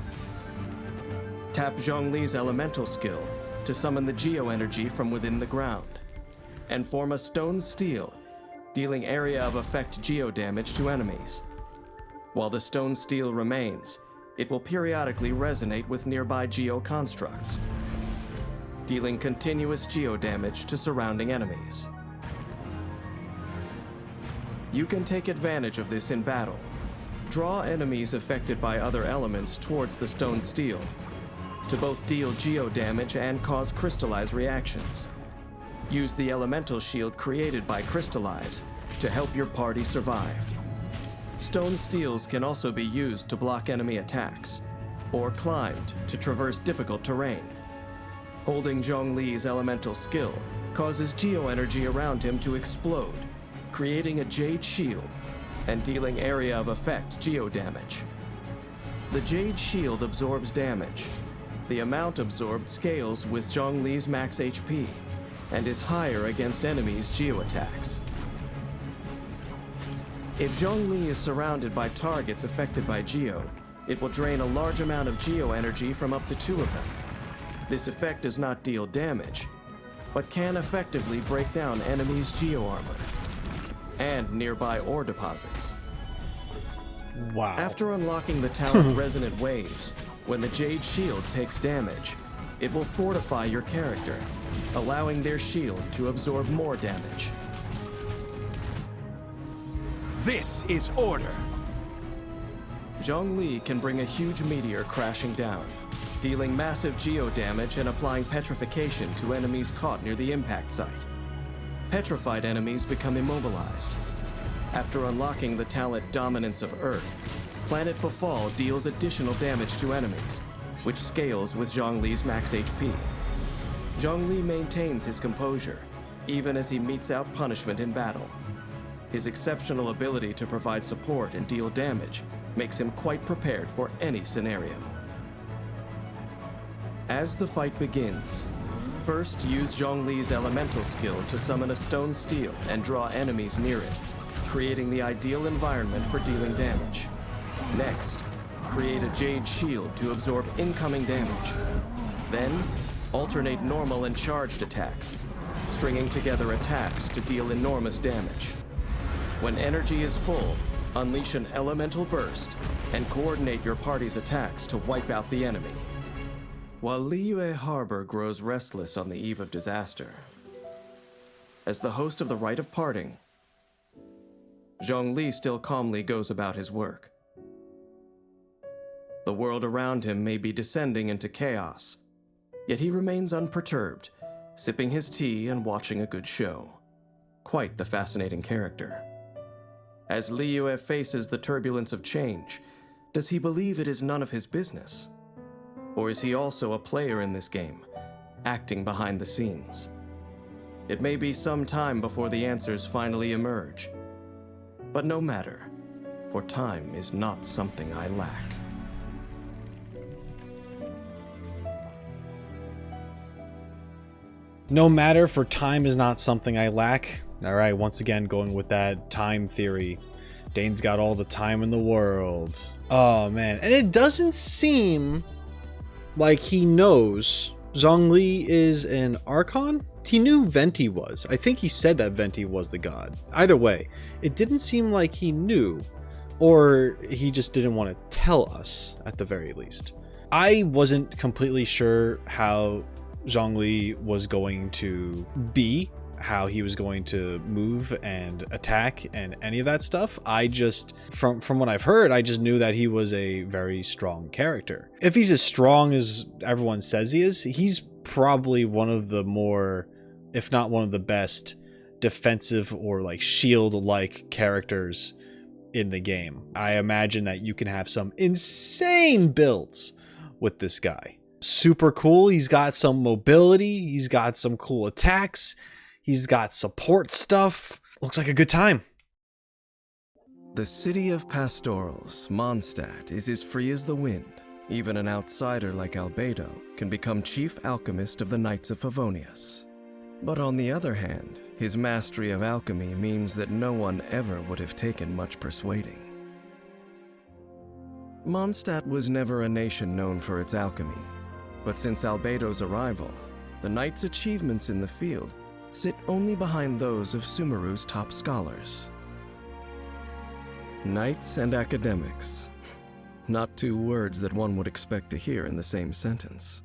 Tap Zhongli's elemental skill to summon the Geo energy from within the ground, and form a stone steel, dealing area of effect Geo damage to enemies. While the stone steel remains, it will periodically resonate with nearby Geo constructs, dealing continuous Geo damage to surrounding enemies. You can take advantage of this in battle. Draw enemies affected by other elements towards the stone steel to both deal Geo damage and cause crystallize reactions. Use the elemental shield created by Crystallize to help your party survive. Stone steels can also be used to block enemy attacks, or climbed to traverse difficult terrain. Holding Zhongli's elemental skill causes geoenergy around him to explode, creating a jade shield and dealing area of effect geo damage. The jade shield absorbs damage. The amount absorbed scales with Zhongli's max HP and is higher against enemies' geo attacks. If Zhongli is surrounded by targets affected by geo, it will drain a large amount of geo energy from up to 2 of them. This effect does not deal damage, but can effectively break down enemies' geo armor and nearby ore deposits. Wow. After unlocking the talent Resonant Waves, when the Jade Shield takes damage, it will fortify your character, allowing their shield to absorb more damage. This is order. Zhongli can bring a huge meteor crashing down, dealing massive geo damage and applying petrification to enemies caught near the impact site. Petrified enemies become immobilized. After unlocking the talent Dominance of Earth, Planet Befall deals additional damage to enemies, which scales with Zhongli's max HP. Zhongli maintains his composure, even as he metes out punishment in battle. His exceptional ability to provide support and deal damage makes him quite prepared for any scenario. As the fight begins, first use Zhongli's elemental skill to summon a stone steel and draw enemies near it, creating the ideal environment for dealing damage. Next, create a jade shield to absorb incoming damage. Then, alternate normal and charged attacks, stringing together attacks to deal enormous damage. When energy is full, unleash an elemental burst and coordinate your party's attacks to wipe out the enemy. While Liyue Harbor grows restless on the eve of disaster, as the host of the Rite of Parting, Zhongli still calmly goes about his work. The world around him may be descending into chaos, yet he remains unperturbed, sipping his tea and watching a good show. Quite the fascinating character. As Liyue faces the turbulence of change, does he believe it is none of his business? Or is he also a player in this game, acting behind the scenes? It may be some time before the answers finally emerge. But no matter, for time is not something I lack. No matter, for time is not something I lack. All right, once again, going with that time theory. Dane's got all the time in the world. Oh, man. And it doesn't seem like he knows Zhongli is an Archon. He knew Venti was. I think he said that Venti was the god. Either way, it didn't seem like he knew, or he just didn't want to tell us, at the very least. I wasn't completely sure how Zhongli was going to be, how he was going to move and attack and any of that stuff. I just, from what I've heard, I just knew that he was a very strong character. If he's as strong as everyone says he is, he's probably one of the more, if not one of the best, defensive or like shield-like characters in the game. I imagine that you can have some insane builds with this guy. Super cool. He's got some mobility. He's got some cool attacks. He's got support stuff. Looks like a good time. The city of pastorals, Mondstadt, is as free as the wind. Even an outsider like Albedo can become chief alchemist of the Knights of Favonius. But on the other hand, his mastery of alchemy means that no one ever would have taken much persuading. Mondstadt was never a nation known for its alchemy, but since Albedo's arrival, the Knights' achievements in the field sit only behind those of Sumeru's top scholars. Knights and academics. Not two words that one would expect to hear in the same sentence.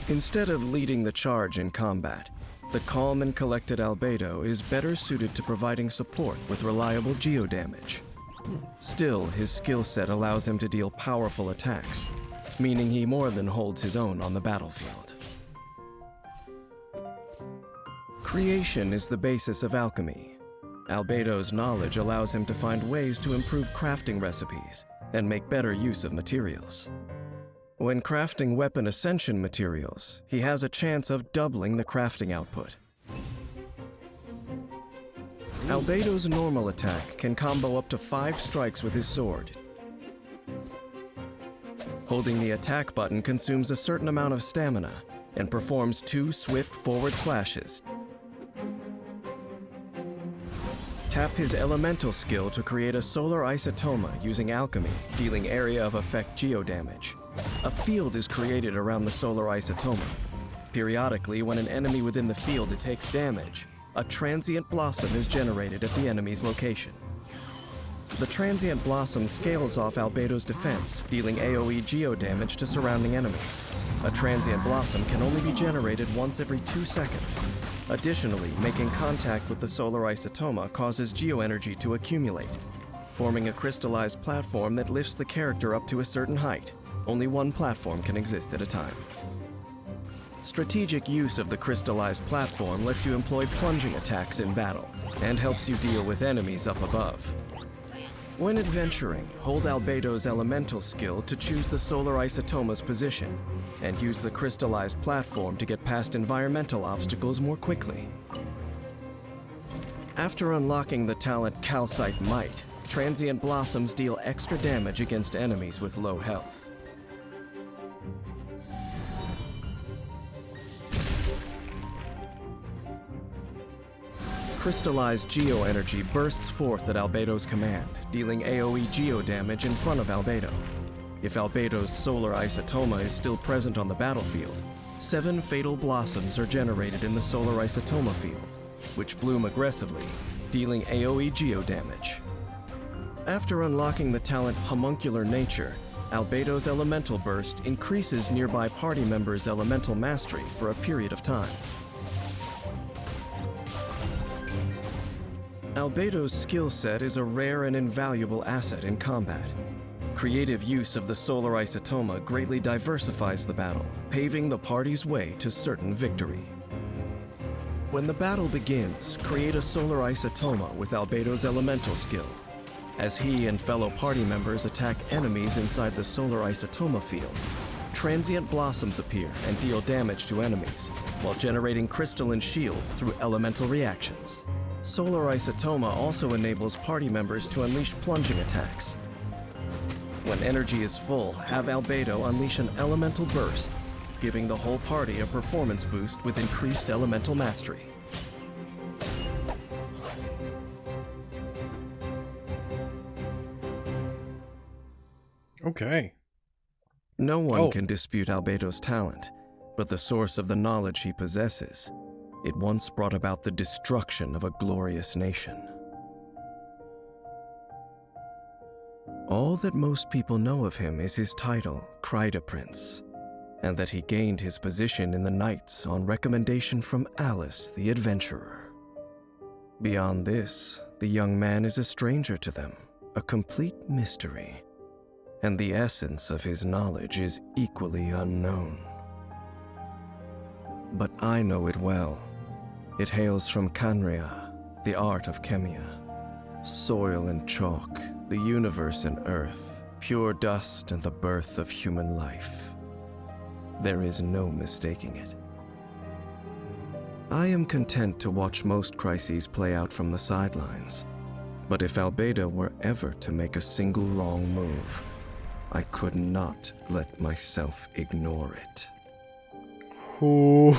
Instead of leading the charge in combat, the calm and collected Albedo is better suited to providing support with reliable geodamage. Still, his skill set allows him to deal powerful attacks, meaning he more than holds his own on the battlefield. Creation is the basis of alchemy. Albedo's knowledge allows him to find ways to improve crafting recipes and make better use of materials. When crafting weapon ascension materials, he has a chance of doubling the crafting output. Albedo's normal attack can combo up to 5 strikes with his sword. Holding the attack button consumes a certain amount of stamina and performs 2 swift forward slashes. Tap his elemental skill to create a solar isotoma using alchemy, dealing area of effect geodamage. A field is created around the solar isotoma. Periodically, when an enemy within the field takes damage, a transient blossom is generated at the enemy's location. The transient blossom scales off Albedo's defense, dealing AoE geodamage to surrounding enemies. A transient blossom can only be generated once every 2 seconds. Additionally, making contact with the solar isotoma causes geoenergy to accumulate, forming a crystallized platform that lifts the character up to a certain height. Only one platform can exist at a time. Strategic use of the crystallized platform lets you employ plunging attacks in battle, and helps you deal with enemies up above. When adventuring, hold Albedo's elemental skill to choose the solar isotoma's position, and use the crystallized platform to get past environmental obstacles more quickly. After unlocking the talent Calcite Might, transient blossoms deal extra damage against enemies with low health. Crystallized geoenergy bursts forth at Albedo's command, dealing AoE geodamage in front of Albedo. If Albedo's solar isotoma is still present on the battlefield, 7 fatal blossoms are generated in the solar isotoma field, which bloom aggressively, dealing AoE geodamage. After unlocking the talent Homuncular Nature, Albedo's elemental burst increases nearby party members' elemental mastery for a period of time. Albedo's skill set is a rare and invaluable asset in combat. Creative use of the solar isotoma greatly diversifies the battle, paving the party's way to certain victory. When the battle begins, create a solar isotoma with Albedo's elemental skill. As he and fellow party members attack enemies inside the solar isotoma field, transient blossoms appear and deal damage to enemies, while generating crystalline shields through elemental reactions. Solar isotoma also enables party members to unleash plunging attacks. When energy is full, have Albedo unleash an elemental burst, giving the whole party a performance boost with increased elemental mastery. Okay. No one can dispute Albedo's talent, but the source of the knowledge he possesses. It once brought about the destruction of a glorious nation. All that most people know of him is his title, Kryda Prince, and that he gained his position in the Knights on recommendation from Alice the Adventurer. Beyond this, the young man is a stranger to them, a complete mystery, and the essence of his knowledge is equally unknown. But I know it well. It hails from Khanria, the art of Kemia. Soil and chalk, the universe and earth, pure dust and the birth of human life. There is no mistaking it. I am content to watch most crises play out from the sidelines, but if Albedo were ever to make a single wrong move, I could not let myself ignore it. Ooh,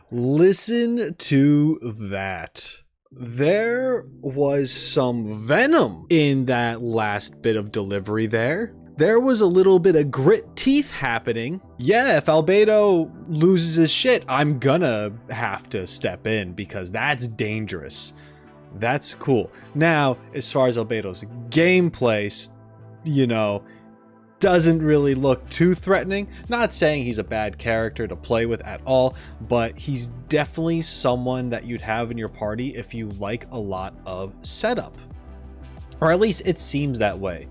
listen to that. There was some venom in that last bit of delivery there. There was a little bit of grit teeth happening. Yeah, if Albedo loses his shit, I'm gonna have to step in because that's dangerous. That's cool. Now, as far as Albedo's gameplay, doesn't really look too threatening. Not saying he's a bad character to play with at all, but he's definitely someone that you'd have in your party if you like a lot of setup. Or at least it seems that way.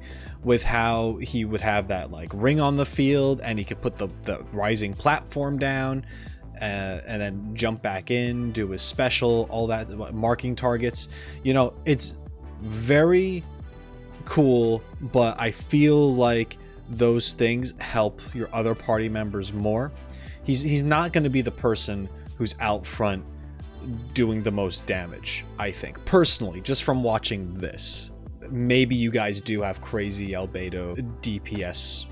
with how he would have that like ring on the field, and he could put the rising platform down, and then jump back in, do his special, all that, marking targets. You know, it's very cool, but I feel like those things help your other party members more. He's not going to be the person who's out front doing the most damage, I think, personally, just from watching this. Maybe you guys do have crazy Albedo DPS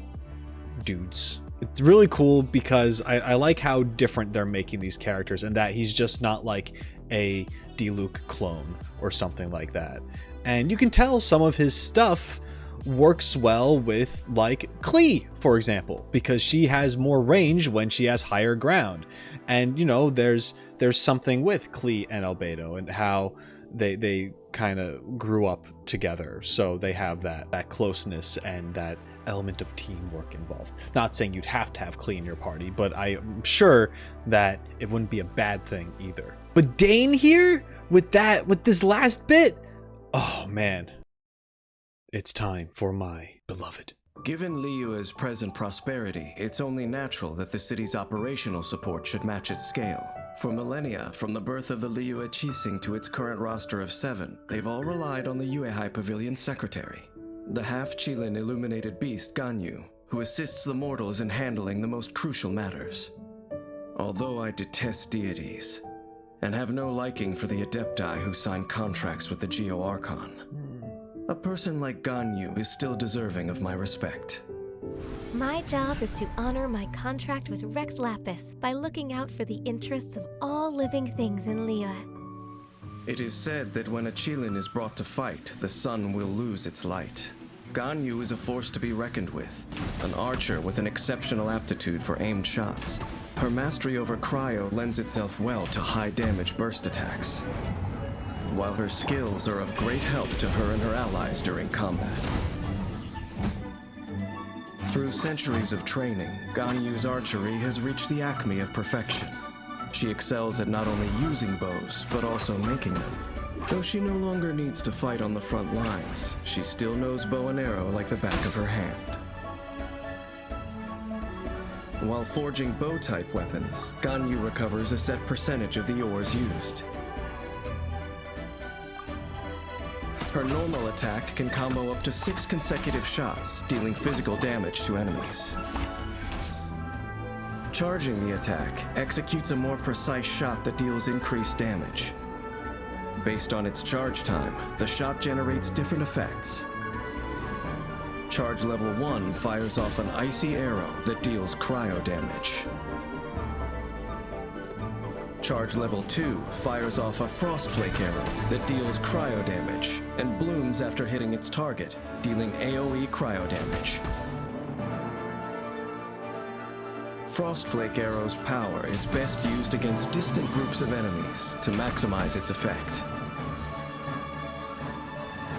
dudes. It's really cool because I like how different they're making these characters, and that he's just not like a Diluc clone or something like that. And you can tell some of his stuff works well with like Klee, for example, because she has more range when she has higher ground. And you know, there's something with Klee and Albedo and how they kind of grew up together, so they have that closeness and that element of teamwork involved. Not saying you'd have to have Klee in your party, but I'm sure that it wouldn't be a bad thing either. But Dane here with this last bit, oh man, it's time for my beloved. Given Liyue's present prosperity, it's only natural that the city's operational support should match its scale. For millennia, from the birth of the Liyue Keqing to its current roster of 7, they've all relied on the Yuehai Pavilion's secretary, the half-Qilin illuminated beast Ganyu, who assists the mortals in handling the most crucial matters. Although I detest deities, and have no liking for the Adepti who sign contracts with the Geo-Archon, a person like Ganyu is still deserving of my respect. My job is to honor my contract with Rex Lapis by looking out for the interests of all living things in Liyue. It is said that when a Qilin is brought to fight, the sun will lose its light. Ganyu is a force to be reckoned with, an archer with an exceptional aptitude for aimed shots. Her mastery over cryo lends itself well to high-damage burst attacks, while her skills are of great help to her and her allies during combat. Through centuries of training, Ganyu's archery has reached the acme of perfection. She excels at not only using bows, but also making them. Though she no longer needs to fight on the front lines, she still knows bow and arrow like the back of her hand. While forging bow-type weapons, Ganyu recovers a set percentage of the ores used. Her normal attack can combo up to 6 consecutive shots, dealing physical damage to enemies. Charging the attack executes a more precise shot that deals increased damage. Based on its charge time, the shot generates different effects. Charge level 1 fires off an icy arrow that deals cryo damage. Charge level 2 fires off a frost flake arrow that deals cryo damage and blooms after hitting its target, dealing AoE cryo damage. Frost flake arrow's power is best used against distant groups of enemies to maximize its effect.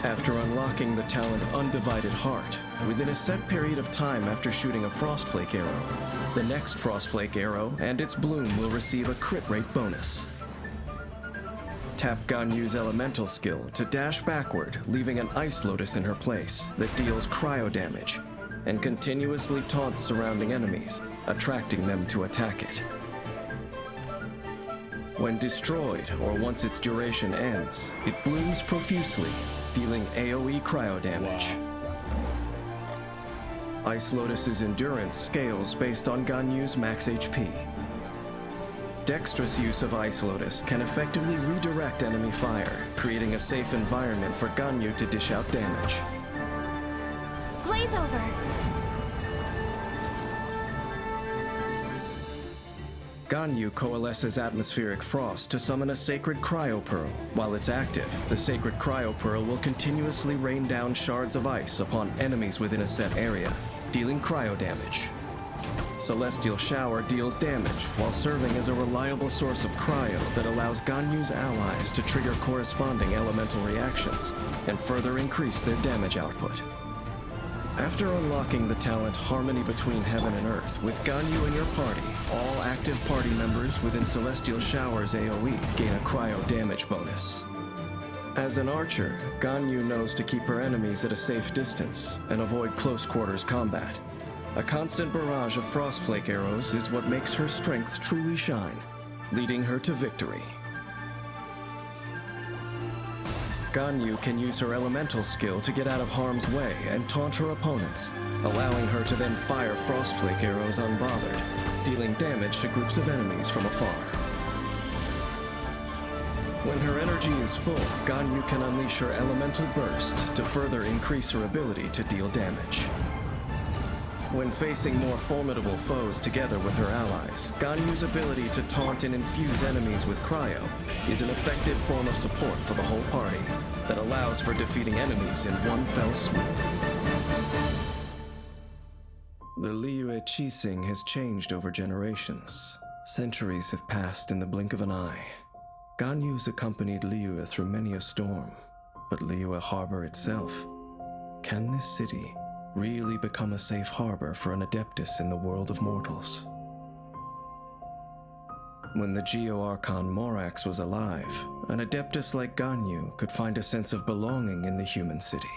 After unlocking the talent Undivided Heart, within a set period of time after shooting a frost flake arrow, the next frost flake arrow and its bloom will receive a crit rate bonus. Tap Ganyu's elemental skill to dash backward, leaving an ice lotus in her place that deals cryo damage and continuously taunts surrounding enemies, attracting them to attack it. When destroyed, or once its duration ends, it blooms profusely, dealing AoE cryo damage. Ice Lotus's endurance scales based on Ganyu's max HP. Dexterous use of Ice Lotus can effectively redirect enemy fire, creating a safe environment for Ganyu to dish out damage. Blaze over! Ganyu coalesces atmospheric frost to summon a sacred cryo pearl. While it's active, the sacred cryo pearl will continuously rain down shards of ice upon enemies within a set area, dealing cryo damage. Celestial Shower deals damage while serving as a reliable source of cryo that allows Ganyu's allies to trigger corresponding elemental reactions and further increase their damage output. After unlocking the talent Harmony Between Heaven and Earth with Ganyu in your party, all active party members within Celestial Shower's AoE gain a cryo damage bonus. As an archer, Ganyu knows to keep her enemies at a safe distance and avoid close quarters combat. A constant barrage of frostflake arrows is what makes her strengths truly shine, leading her to victory. Ganyu can use her elemental skill to get out of harm's way and taunt her opponents, allowing her to then fire frostflake arrows unbothered, dealing damage to groups of enemies from afar. When her energy is full, Ganyu can unleash her elemental burst to further increase her ability to deal damage. When facing more formidable foes together with her allies, Ganyu's ability to taunt and infuse enemies with cryo is an effective form of support for the whole party that allows for defeating enemies in one fell swoop. The Liyue Keqing has changed over generations. Centuries have passed in the blink of an eye. Ganyu's accompanied Liyue through many a storm, but Liyue Harbor itself, can this city really become a safe harbor for an Adeptus in the world of mortals? When the Geo-Archon Morax was alive, an Adeptus like Ganyu could find a sense of belonging in the human city.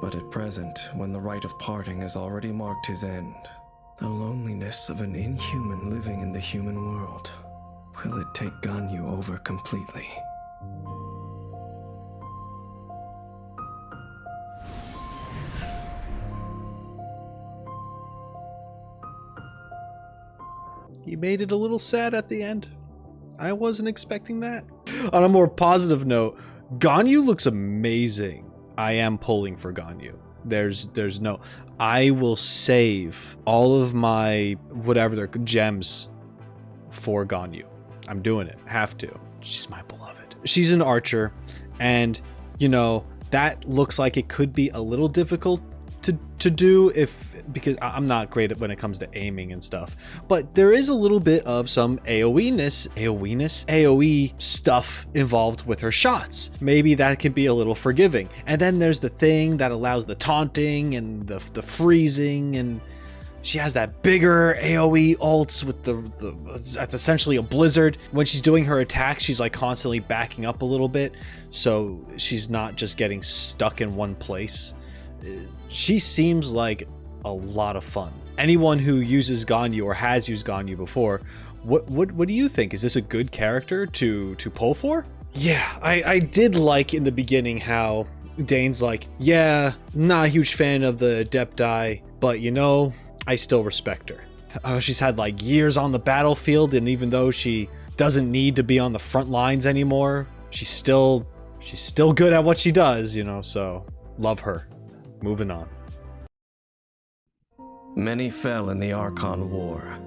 But at present, when the rite of parting has already marked his end, the loneliness of an inhuman living in the human world, will it take Ganyu over completely? He made it a little sad at the end. I wasn't expecting that. On a more positive note, Ganyu looks amazing. I am pulling for Ganyu. There's no... I will save all of my whatever they're gems for Ganyu. I'm doing it. Have to. She's my beloved. She's an archer, and you know that looks like it could be a little difficult to do because I'm not great at when it comes to aiming and stuff. But there is a little bit of some AoE stuff involved with her shots. Maybe that can be a little forgiving. And then there's the thing that allows the taunting and the freezing, and she has that bigger AoE ults with that's essentially a blizzard. When she's doing her attack, she's like constantly backing up a little bit, so she's not just getting stuck in one place. She seems like a lot of fun. Anyone who uses Ganyu or has used Ganyu before, what do you think? Is this a good character to pull for? Yeah, I did like in the beginning how Dane's like, yeah, not a huge fan of the Adepti, but you know, I still respect her. She's had like years on the battlefield, and even though she doesn't need to be on the front lines anymore, she's still good at what she does, you know, so love her. Moving on. Many fell in the Archon War,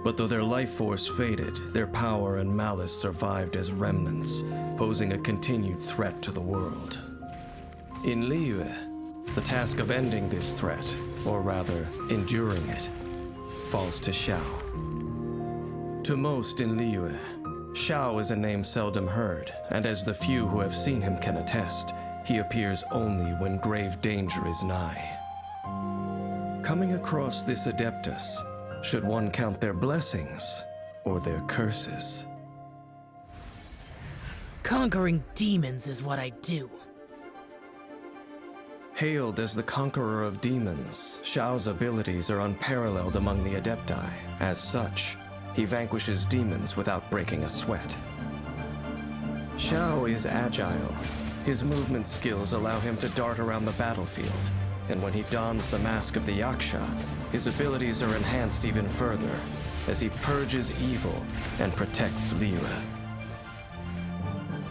but though their life force faded, their power and malice survived as remnants, posing a continued threat to the world. In Liyue, the task of ending this threat, or rather, enduring it, falls to Xiao. To most in Liyue, Xiao is a name seldom heard, and as the few who have seen him can attest, he appears only when grave danger is nigh. Coming across this Adeptus, should one count their blessings or their curses? Conquering demons is what I do. Hailed as the conqueror of demons, Xiao's abilities are unparalleled among the Adepti. As such, he vanquishes demons without breaking a sweat. Xiao is agile. His movement skills allow him to dart around the battlefield, and when he dons the mask of the Yaksha, his abilities are enhanced even further as he purges evil and protects Liyue.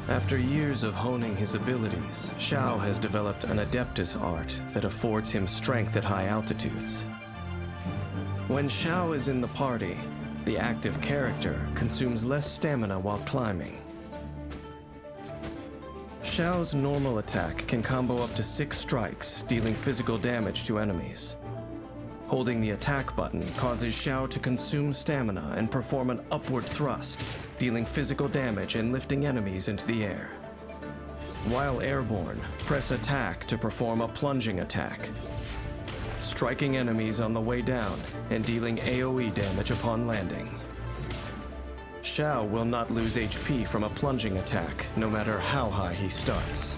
After years of honing his abilities, Xiao has developed an Adeptus art that affords him strength at high altitudes. When Xiao is in the party, the active character consumes less stamina while climbing. Xiao's normal attack can combo up to 6 strikes, dealing physical damage to enemies. Holding the attack button causes Xiao to consume stamina and perform an upward thrust, dealing physical damage and lifting enemies into the air. While airborne, press attack to perform a plunging attack, striking enemies on the way down and dealing AoE damage upon landing. Xiao will not lose HP from a plunging attack, no matter how high he starts.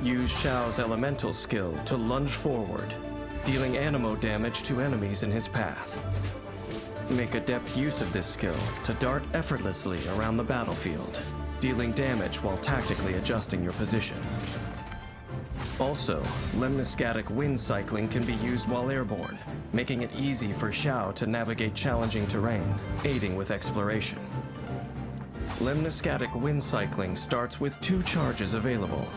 Use Xiao's elemental skill to lunge forward, dealing anemo damage to enemies in his path. Make adept use of this skill to dart effortlessly around the battlefield, dealing damage while tactically adjusting your position. Also, lemniscatic wind cycling can be used while airborne, making it easy for Xiao to navigate challenging terrain, aiding with exploration. Lemniscatic wind cycling starts with 2 charges available.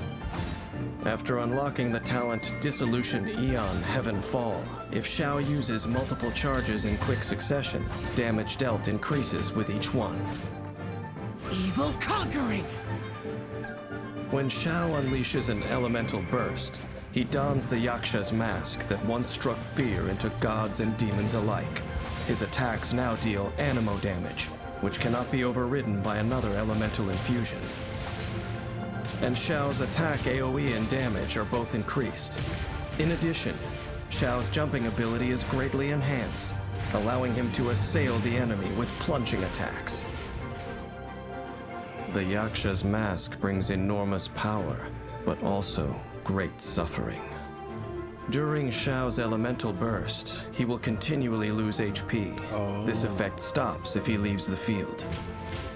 After unlocking the talent Dissolution Eon Heaven Fall, if Xiao uses multiple charges in quick succession, damage dealt increases with each one. Evil conquering! When Xiao unleashes an elemental burst, he dons the Yaksha's mask that once struck fear into gods and demons alike. His attacks now deal anemo damage, which cannot be overridden by another elemental infusion. And Xiao's attack AoE and damage are both increased. In addition, Xiao's jumping ability is greatly enhanced, allowing him to assail the enemy with plunging attacks. The Yaksha's mask brings enormous power, but also great suffering. During Xiao's elemental burst, he will continually lose HP. This effect stops if he leaves the field.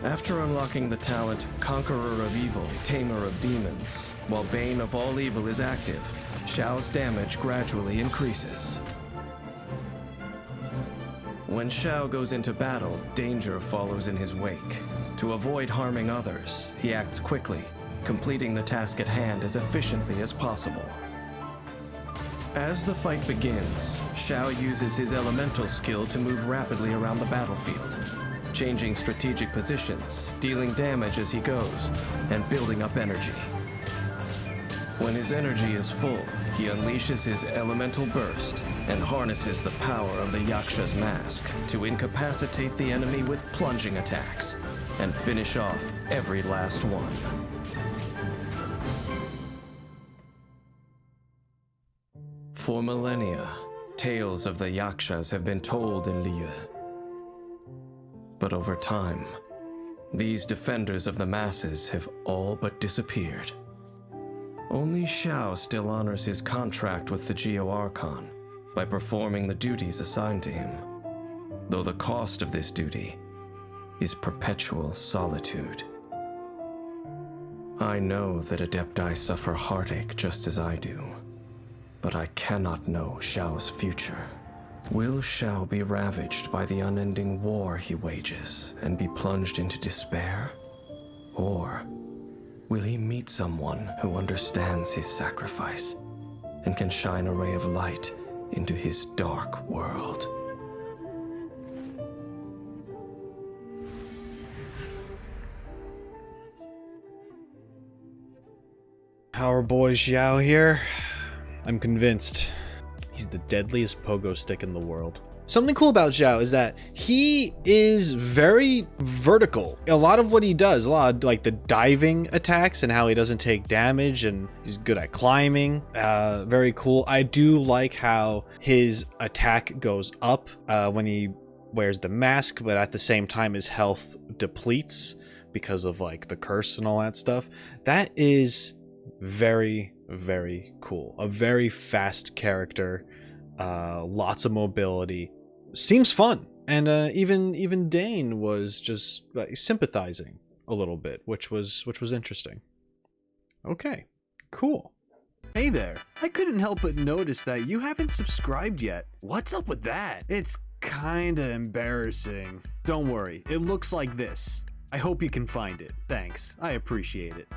After unlocking the talent Conqueror of Evil, Tamer of Demons, while Bane of All Evil is active, Xiao's damage gradually increases. When Xiao goes into battle, danger follows in his wake. To avoid harming others, he acts quickly, completing the task at hand as efficiently as possible. As the fight begins, Xiao uses his elemental skill to move rapidly around the battlefield, changing strategic positions, dealing damage as he goes, and building up energy. When his energy is full, he unleashes his elemental burst and harnesses the power of the Yaksha's mask to incapacitate the enemy with plunging attacks and finish off every last one. For millennia, tales of the Yakshas have been told in Liyue. But over time, these defenders of the masses have all but disappeared. Only Xiao still honors his contract with the Geo Archon by performing the duties assigned to him, though the cost of this duty is perpetual solitude. I know that Adepti suffer heartache just as I do, but I cannot know Xiao's future. Will Xiao be ravaged by the unending war he wages and be plunged into despair? Or will he meet someone who understands his sacrifice and can shine a ray of light into his dark world? Our boy Xiao here. I'm convinced he's the deadliest pogo stick in the world. Something cool about Xiao is that he is very vertical. A lot of what he does, a lot of like the diving attacks and how he doesn't take damage, and he's good at climbing. Very cool. I do like how his attack goes up when he wears the mask, but at the same time his health depletes because of like the curse and all that stuff. That is very, very cool. A very fast character, lots of mobility. Seems fun, and even Dane was just like sympathizing a little bit, which was interesting. Okay, cool. Hey there, I couldn't help but notice that you haven't subscribed yet. What's up with that? It's kinda embarrassing. Don't worry, it looks like this. I hope you can find it. Thanks, I appreciate it.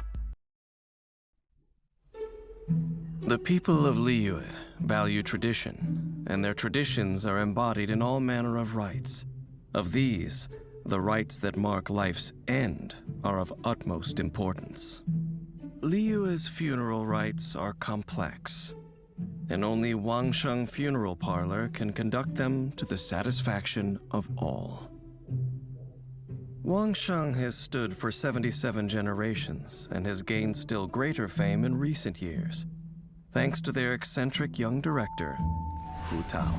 The people of Liyue value tradition, and their traditions are embodied in all manner of rites. Of these, the rites that mark life's end are of utmost importance. Liyue's funeral rites are complex, and only Wangsheng Funeral Parlor can conduct them to the satisfaction of all. Wangsheng has stood for 77 generations and has gained still greater fame in recent years, thanks to their eccentric young director, Hu Tao.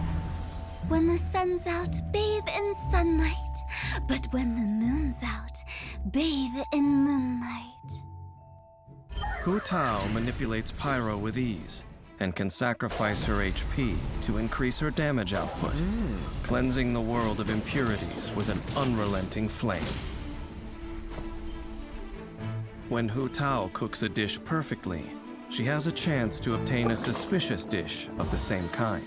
When the sun's out, bathe in sunlight. But when the moon's out, bathe in moonlight. Hu Tao manipulates Pyro with ease and can sacrifice her HP to increase her damage output, cleansing the world of impurities with an unrelenting flame. When Hu Tao cooks a dish perfectly, she has a chance to obtain a suspicious dish of the same kind.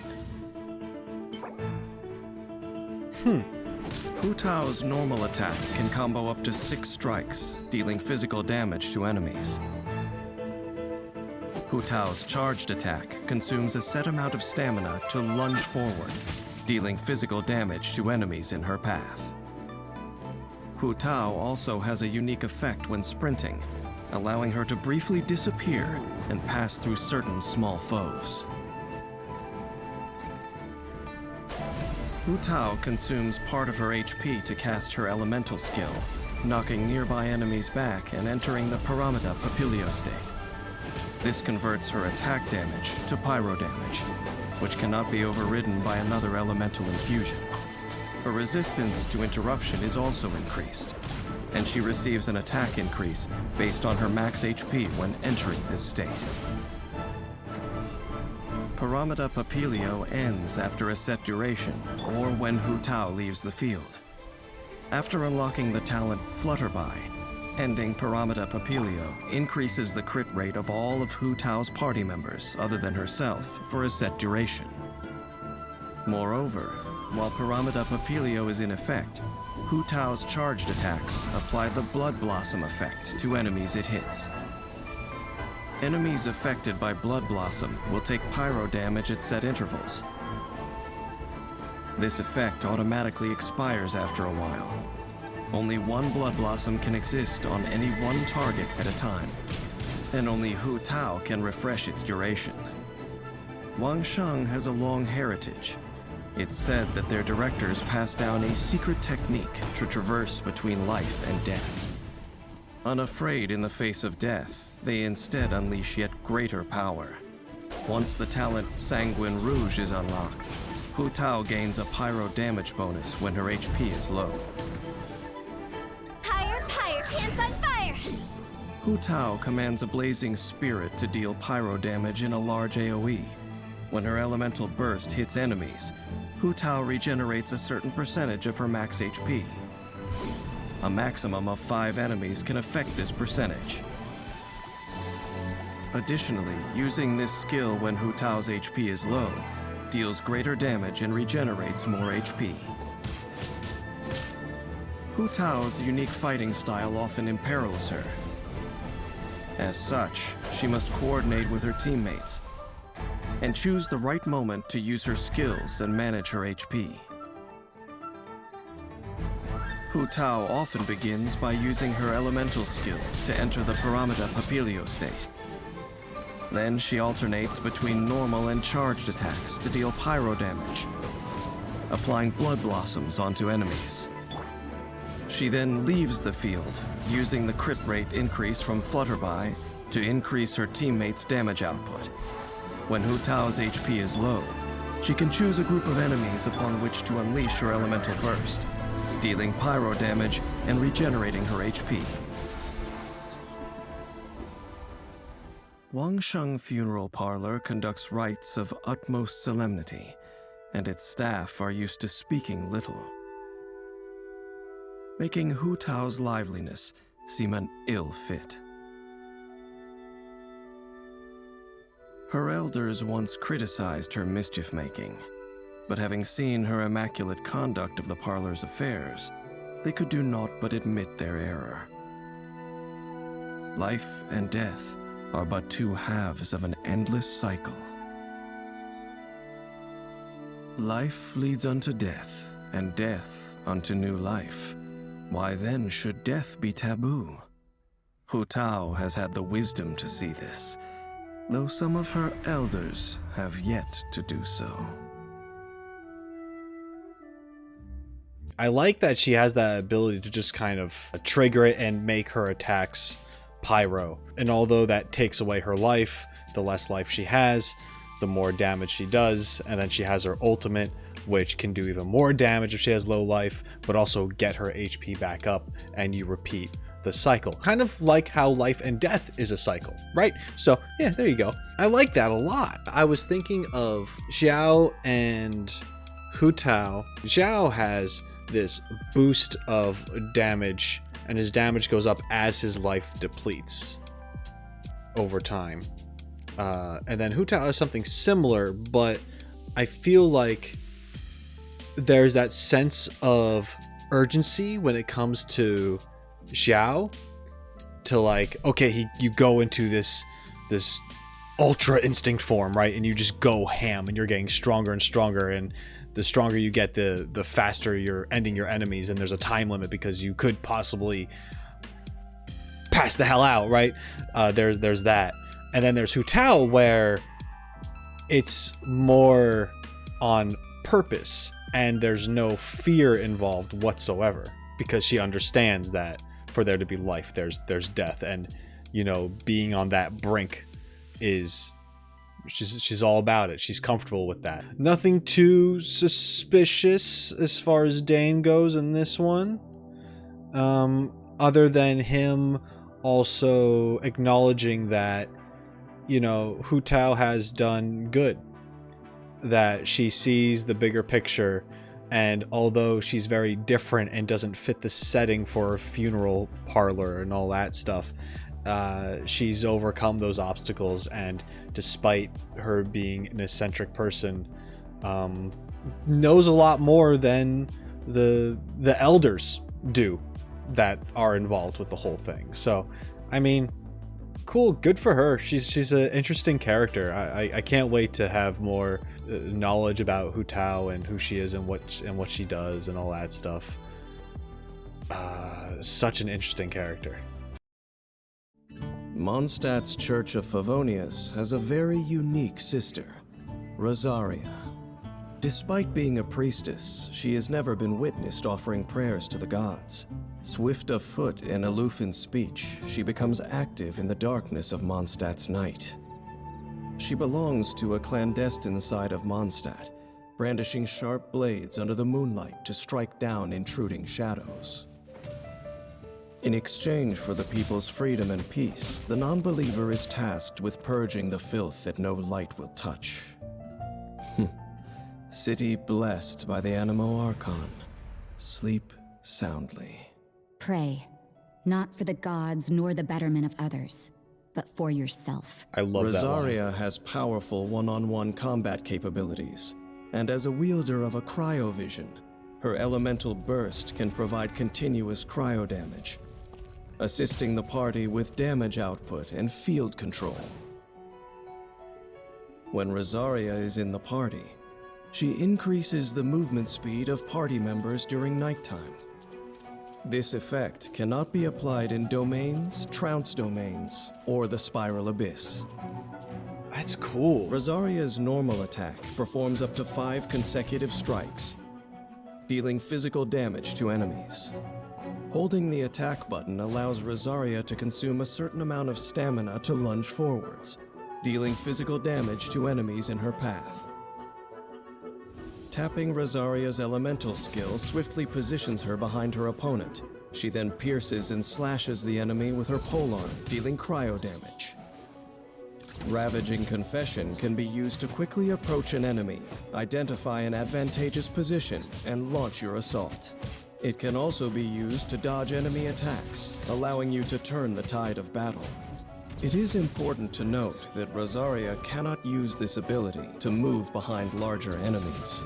Hu Tao's normal attack can combo up to 6 strikes, dealing physical damage to enemies. Hu Tao's charged attack consumes a set amount of stamina to lunge forward, dealing physical damage to enemies in her path. Hu Tao also has a unique effect when sprinting, allowing her to briefly disappear and pass through certain small foes. Hu Tao consumes part of her HP to cast her elemental skill, knocking nearby enemies back and entering the Paramita Papilio state. This converts her attack damage to pyro damage, which cannot be overridden by another elemental infusion. Her resistance to interruption is also increased, and she receives an attack increase based on her max HP when entering this state. Paramita Papilio ends after a set duration, or when Hu Tao leaves the field. After unlocking the talent Flutterby, ending Paramita Papilio increases the crit rate of all of Hu Tao's party members other than herself for a set duration. Moreover, while Paramita Papilio is in effect, Hu Tao's charged attacks apply the Blood Blossom effect to enemies it hits. Enemies affected by Blood Blossom will take pyro damage at set intervals. This effect automatically expires after a while. Only one Blood Blossom can exist on any one target at a time, and only Hu Tao can refresh its duration. Wang Sheng has a long heritage. It's said that their directors passed down a secret technique to traverse between life and death. Unafraid in the face of death, they instead unleash yet greater power. Once the talent Sanguine Rouge is unlocked, Hu Tao gains a pyro damage bonus when her HP is low. Pants on fire! Hu Tao commands a blazing spirit to deal pyro damage in a large AoE. When her elemental burst hits enemies, Hu Tao regenerates a certain percentage of her max HP. A maximum of 5 enemies can affect this percentage. Additionally, using this skill when Hu Tao's HP is low deals greater damage and regenerates more HP. Hu Tao's unique fighting style often imperils her. As such, she must coordinate with her teammates and choose the right moment to use her skills and manage her HP. Hu Tao often begins by using her elemental skill to enter the Paramita Papilio state. Then she alternates between normal and charged attacks to deal pyro damage, applying Blood Blossoms onto enemies. She then leaves the field, using the crit rate increase from Flutterby to increase her teammates' damage output. When Hu Tao's HP is low, she can choose a group of enemies upon which to unleash her elemental burst, dealing pyro damage and regenerating her HP. Wang Sheng Funeral Parlor conducts rites of utmost solemnity, and its staff are used to speaking little, making Hu Tao's liveliness seem an ill fit. Her elders once criticized her mischief-making, but having seen her immaculate conduct of the parlor's affairs, they could do naught but admit their error. Life and death are but 2 halves of an endless cycle. Life leads unto death, and death unto new life. Why then should death be taboo? Hu Tao has had the wisdom to see this, though some of her elders have yet to do so. I like that she has that ability to just kind of trigger it and make her attacks pyro. And although that takes away her life, the less life she has, the more damage she does. And then she has her ultimate, which can do even more damage if she has low life, but also get her HP back up, and you repeat the cycle. Kind of like how life and death is a cycle, right? So yeah, there you go. I like that a lot. I was thinking of Xiao and Hu Tao. Xiao has this boost of damage, and his damage goes up as his life depletes over time. And then Hu Tao has something similar, but I feel like there's that sense of urgency when it comes to Xiao, to like, okay, you go into this ultra instinct form, right? And you just go ham, and you're getting stronger and stronger, and the stronger you get, the faster you're ending your enemies, and there's a time limit because you could possibly pass the hell out, right? There's that. And then there's Hu Tao, where it's more on purpose, and there's no fear involved whatsoever, because she understands that for there to be life, there's death, and you know, being on that brink is, she's all about it. She's comfortable with that. Nothing too suspicious as far as Dane goes in this one, other than him also acknowledging that, you know, Hu Tao has done good, that she sees the bigger picture, and although she's very different and doesn't fit the setting for a funeral parlor and all that stuff, she's overcome those obstacles, and despite her being an eccentric person, knows a lot more than the elders do that are involved with the whole thing. So I mean, cool, good for her. She's an interesting character. I can't wait to have more knowledge about Hu Tao and who she is and what she does and all that stuff. Such an interesting character. Mondstadt's Church of Favonius has a very unique sister, Rosaria. Despite being a priestess, she has never been witnessed offering prayers to the gods. Swift of foot and aloof in speech, she becomes active in the darkness of Mondstadt's night. She belongs to a clandestine side of Mondstadt, brandishing sharp blades under the moonlight to strike down intruding shadows. In exchange for the people's freedom and peace, the non-believer is tasked with purging the filth that no light will touch. City blessed by the Animo Archon. Sleep soundly. Pray, not for the gods nor the betterment of others, but for yourself. I love that line. Rosaria has powerful one-on-one combat capabilities, and as a wielder of a cryovision, her elemental burst can provide continuous cryo damage, assisting the party with damage output and field control. When Rosaria is in the party, she increases the movement speed of party members during nighttime. This effect cannot be applied in domains, trounce domains, or the Spiral Abyss. That's cool. Rosaria's normal attack performs up to 5 consecutive strikes, dealing physical damage to enemies. Holding the attack button allows Rosaria to consume a certain amount of stamina to lunge forwards, dealing physical damage to enemies in her path. Tapping Rosaria's elemental skill swiftly positions her behind her opponent. She then pierces and slashes the enemy with her polearm, dealing cryo damage. Ravaging Confession can be used to quickly approach an enemy, identify an advantageous position, and launch your assault. It can also be used to dodge enemy attacks, allowing you to turn the tide of battle. It is important to note that Rosaria cannot use this ability to move behind larger enemies.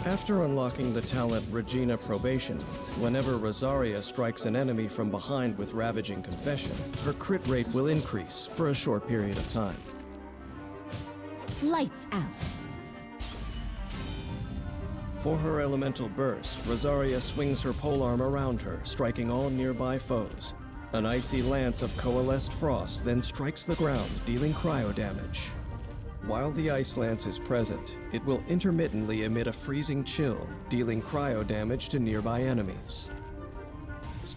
After unlocking the talent Regina Probation, whenever Rosaria strikes an enemy from behind with Ravaging Confession, her crit rate will increase for a short period of time. Lights out. For her elemental burst, Rosaria swings her polearm around her, striking all nearby foes. An icy lance of coalesced frost then strikes the ground, dealing cryo damage. While the ice lance is present, it will intermittently emit a freezing chill, dealing cryo damage to nearby enemies.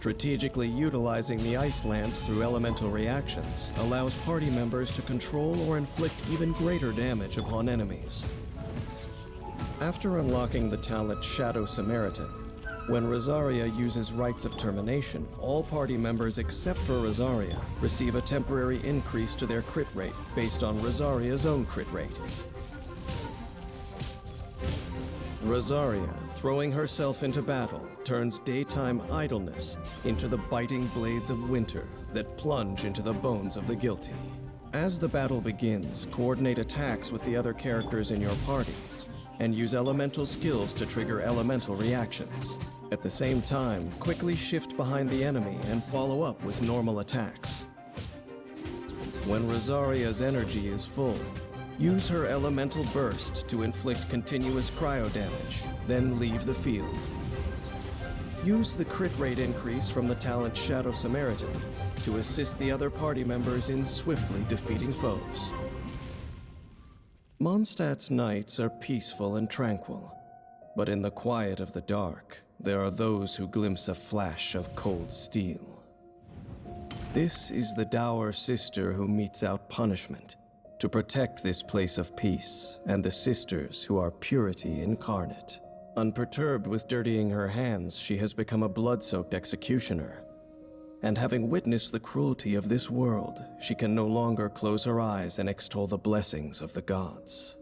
Strategically utilizing the ice lance through elemental reactions allows party members to control or inflict even greater damage upon enemies. After unlocking the talent Shadow Samaritan, when Rosaria uses Rites of Termination, all party members except for Rosaria receive a temporary increase to their crit rate based on Rosaria's own crit rate. Rosaria, throwing herself into battle, turns daytime idleness into the biting blades of winter that plunge into the bones of the guilty. As the battle begins, coordinate attacks with the other characters in your party, and use elemental skills to trigger elemental reactions. At the same time, quickly shift behind the enemy and follow up with normal attacks. When Rosaria's energy is full, use her elemental burst to inflict continuous cryo damage, then leave the field. Use the crit rate increase from the talent Shadow Samaritan to assist the other party members in swiftly defeating foes. Mondstadt's nights are peaceful and tranquil, but in the quiet of the dark, there are those who glimpse a flash of cold steel. This is the dour sister who metes out punishment to protect this place of peace and the sisters who are purity incarnate. Unperturbed with dirtying her hands, she has become a blood-soaked executioner. And having witnessed the cruelty of this world, she can no longer close her eyes and extol the blessings of the gods.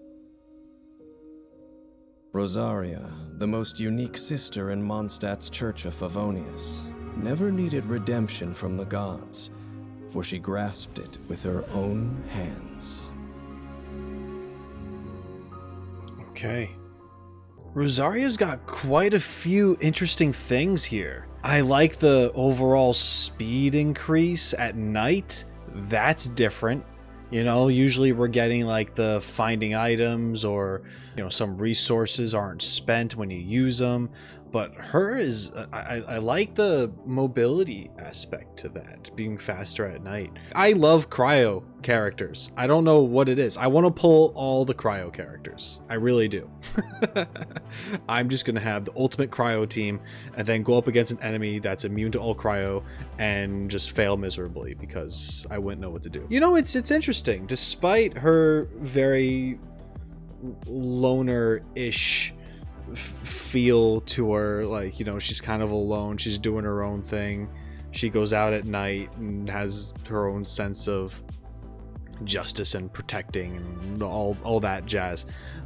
Rosaria, the most unique sister in Mondstadt's Church of Favonius, never needed redemption from the gods, for she grasped it with her own hands. Okay. Rosaria's got quite a few interesting things here. I like the overall speed increase at night. That's different. You know, usually we're getting like the finding items or, you know, some resources aren't spent when you use them. But her is, I like the mobility aspect to that, being faster at night. I love cryo characters. I don't know what it is. I want to pull all the cryo characters. I really do. I'm just going to have the ultimate cryo team and then go up against an enemy that's immune to all cryo and just fail miserably because I wouldn't know what to do. You know, it's interesting. Despite her very loner-ish feel to her, like, you know, she's kind of alone, she's doing her own thing, she goes out at night and has her own sense of justice and protecting and all that jazz,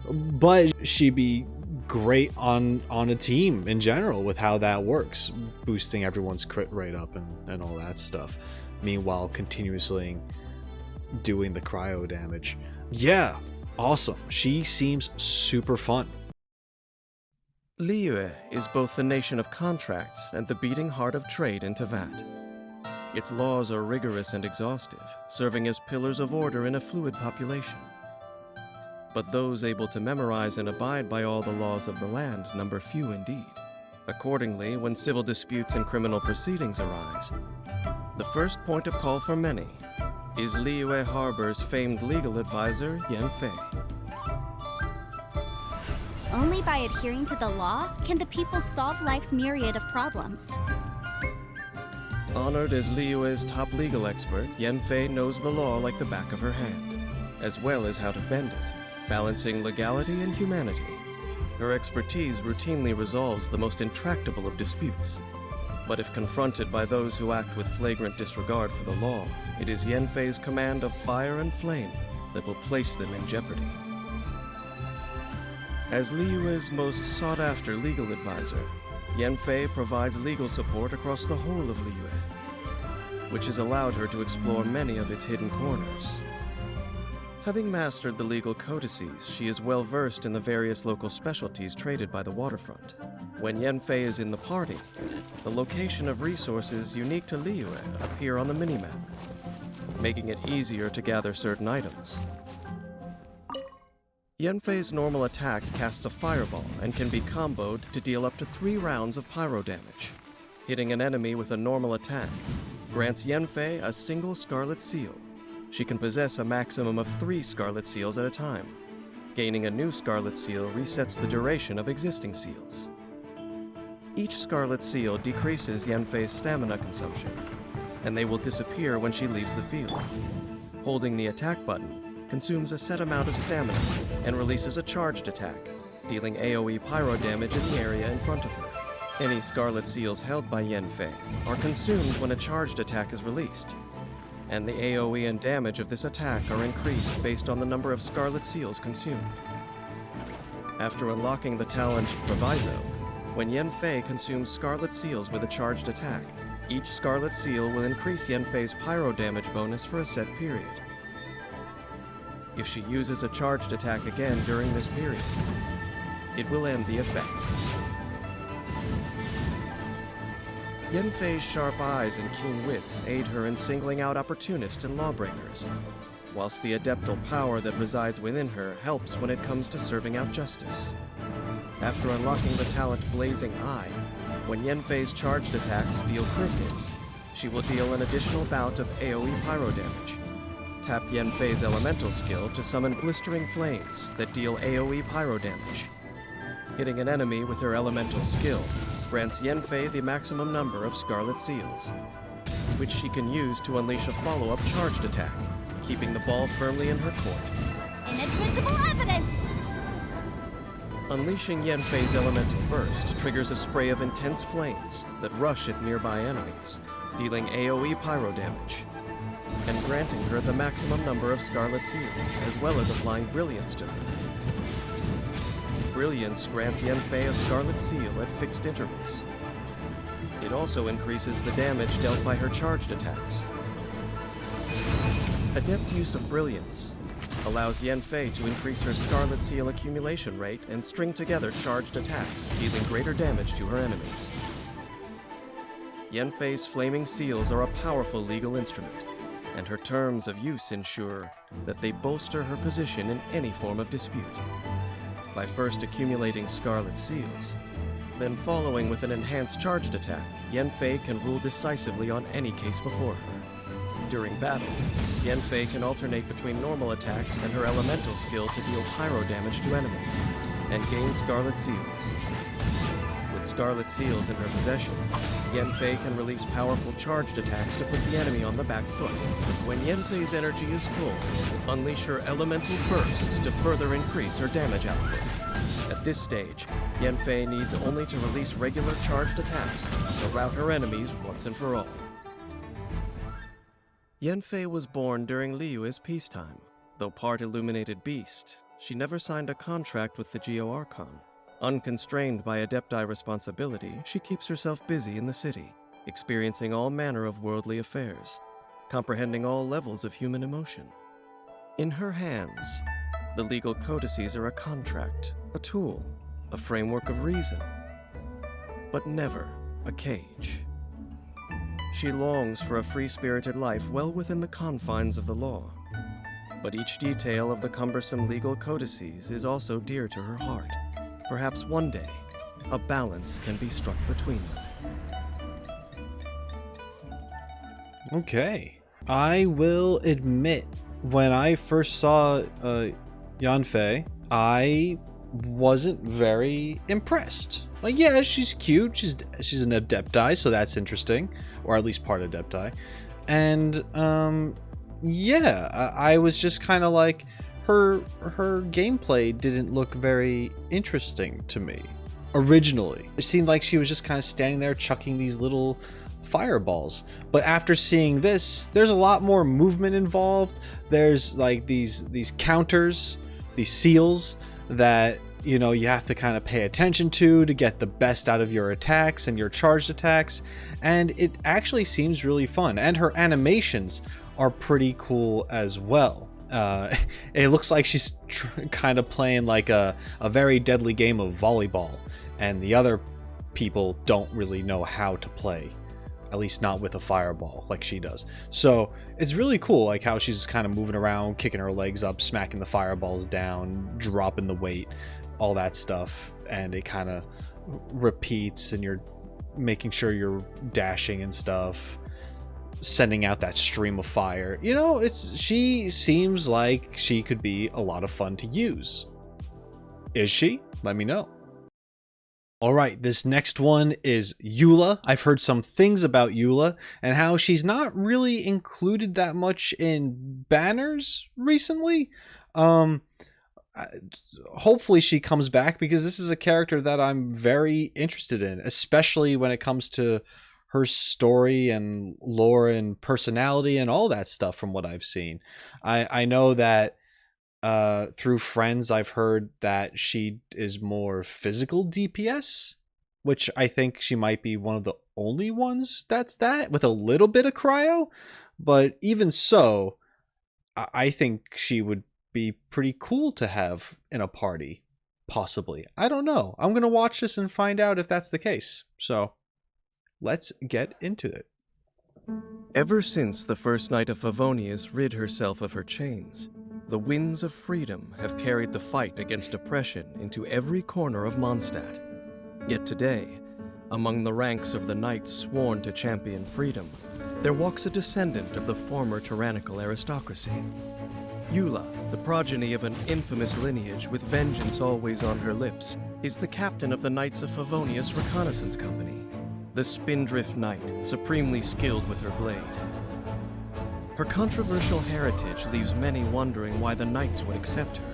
but she'd be great on a team in general with how that works, boosting everyone's crit rate up and all that stuff, meanwhile continuously doing the cryo damage. Yeah, awesome. She seems super fun. Liyue is both the nation of contracts and the beating heart of trade in Teyvat. Its laws are rigorous and exhaustive, serving as pillars of order in a fluid population. But those able to memorize and abide by all the laws of the land number few indeed. Accordingly, when civil disputes and criminal proceedings arise, the first point of call for many is Liyue Harbor's famed legal advisor, Yanfei. Only by adhering to the law can the people solve life's myriad of problems. Honored as Liyue's top legal expert, Yanfei knows the law like the back of her hand, as well as how to bend it, balancing legality and humanity. Her expertise routinely resolves the most intractable of disputes. But if confronted by those who act with flagrant disregard for the law, it is Yanfei's command of fire and flame that will place them in jeopardy. As Liyue's most sought-after legal advisor, Yanfei provides legal support across the whole of Liyue, which has allowed her to explore many of its hidden corners. Having mastered the legal codices, she is well versed in the various local specialties traded by the waterfront. When Yanfei is in the party, the location of resources unique to Liyue appear on the minimap, making it easier to gather certain items. Yanfei's normal attack casts a fireball and can be comboed to deal up to 3 rounds of pyro damage. Hitting an enemy with a normal attack grants Yanfei a single Scarlet Seal. She can possess a maximum of 3 Scarlet Seals at a time. Gaining a new Scarlet Seal resets the duration of existing seals. Each Scarlet Seal decreases Yanfei's stamina consumption, and they will disappear when she leaves the field. Holding the attack button consumes a set amount of stamina and releases a charged attack, dealing AoE pyro damage in the area in front of her. Any Scarlet Seals held by Yanfei are consumed when a charged attack is released, and the AoE and damage of this attack are increased based on the number of Scarlet Seals consumed. After unlocking the talent Proviso, when Yanfei consumes Scarlet Seals with a charged attack, each Scarlet Seal will increase Yanfei's pyro damage bonus for a set period. If she uses a charged attack again during this period, it will end the effect. Yanfei's sharp eyes and keen wits aid her in singling out opportunists and lawbreakers, whilst the adeptal power that resides within her helps when it comes to serving out justice. After unlocking the talent Blazing Eye, when Yanfei's charged attacks deal crit hits, she will deal an additional bout of AoE pyro damage. Tap Yanfei's elemental skill to summon Blistering Flames that deal AoE pyro damage. Hitting an enemy with her elemental skill grants Yanfei the maximum number of Scarlet Seals, which she can use to unleash a follow-up charged attack, keeping the ball firmly in her court. Inadmissible evidence! Unleashing Yanfei's elemental burst triggers a spray of intense flames that rush at nearby enemies, dealing AoE pyro damage, and granting her the maximum number of Scarlet Seals, as well as applying Brilliance to her. Brilliance grants Yanfei a Scarlet Seal at fixed intervals. It also increases the damage dealt by her charged attacks. Adept use of Brilliance allows Yanfei to increase her Scarlet Seal accumulation rate and string together charged attacks, dealing greater damage to her enemies. Yanfei's Flaming Seals are a powerful legal instrument, and her terms of use ensure that they bolster her position in any form of dispute. By first accumulating Scarlet Seals, then following with an enhanced charged attack, Yanfei can rule decisively on any case before her. During battle, Yanfei can alternate between normal attacks and her elemental skill to deal pyro damage to enemies, and gain Scarlet Seals. With Scarlet Seals in her possession, Yanfei can release powerful charged attacks to put the enemy on the back foot. When Yanfei's energy is full, unleash her Elemental Burst to further increase her damage output. At this stage, Yanfei needs only to release regular charged attacks to rout her enemies once and for all. Yanfei was born during Liyue's peacetime. Though part illuminated beast, she never signed a contract with the Geo Archon. Unconstrained by Adepti responsibility, she keeps herself busy in the city, experiencing all manner of worldly affairs, comprehending all levels of human emotion. In her hands, the legal codices are a contract, a tool, a framework of reason, but never a cage. She longs for a free-spirited life well within the confines of the law, but each detail of the cumbersome legal codices is also dear to her heart. Perhaps one day, a balance can be struck between them. Okay. I will admit, when I first saw Yanfei, I wasn't very impressed. Like, yeah, she's cute. She's an Adepti, so that's interesting, or at least part Adepti. And yeah, I was just kind of like, her gameplay didn't look very interesting to me originally. It seemed like she was just kind of standing there chucking these little fireballs. But after seeing this, there's a lot more movement involved. There's like these counters, these seals that, you know, you have to kind of pay attention to get the best out of your attacks and your charged attacks. And it actually seems really fun. And her animations are pretty cool as well. It looks like she's kind of playing like a very deadly game of volleyball, and the other people don't really know how to play, at least not with a fireball like she does. So it's really cool, like how she's kind of moving around, kicking her legs up, smacking the fireballs down, dropping the weight, all that stuff, and it kind of repeats, and you're making sure you're dashing and stuff, sending out that stream of fire. You know, she seems like she could be a lot of fun to use. Is she? Let me know. All right, this next one is Eula. I've heard some things about Eula and how she's not really included that much in banners recently. Hopefully she comes back, because this is a character that I'm very interested in, especially when it comes to her story and lore and personality and all that stuff from what I've seen. I know that through friends I've heard that she is more physical DPS, which I think she might be one of the only ones that's that, with a little bit of cryo. But even so, I think she would be pretty cool to have in a party, possibly. I don't know. I'm gonna watch this and find out if that's the case. So let's get into it. Ever since the first night of Favonius rid herself of her chains, the winds of freedom have carried the fight against oppression into every corner of Mondstadt. Yet today, among the ranks of the knights sworn to champion freedom, there walks a descendant of the former tyrannical aristocracy. Eula, the progeny of an infamous lineage with vengeance always on her lips, is the captain of the Knights of Favonius Reconnaissance Company, the Spindrift Knight, supremely skilled with her blade. Her controversial heritage leaves many wondering why the Knights would accept her.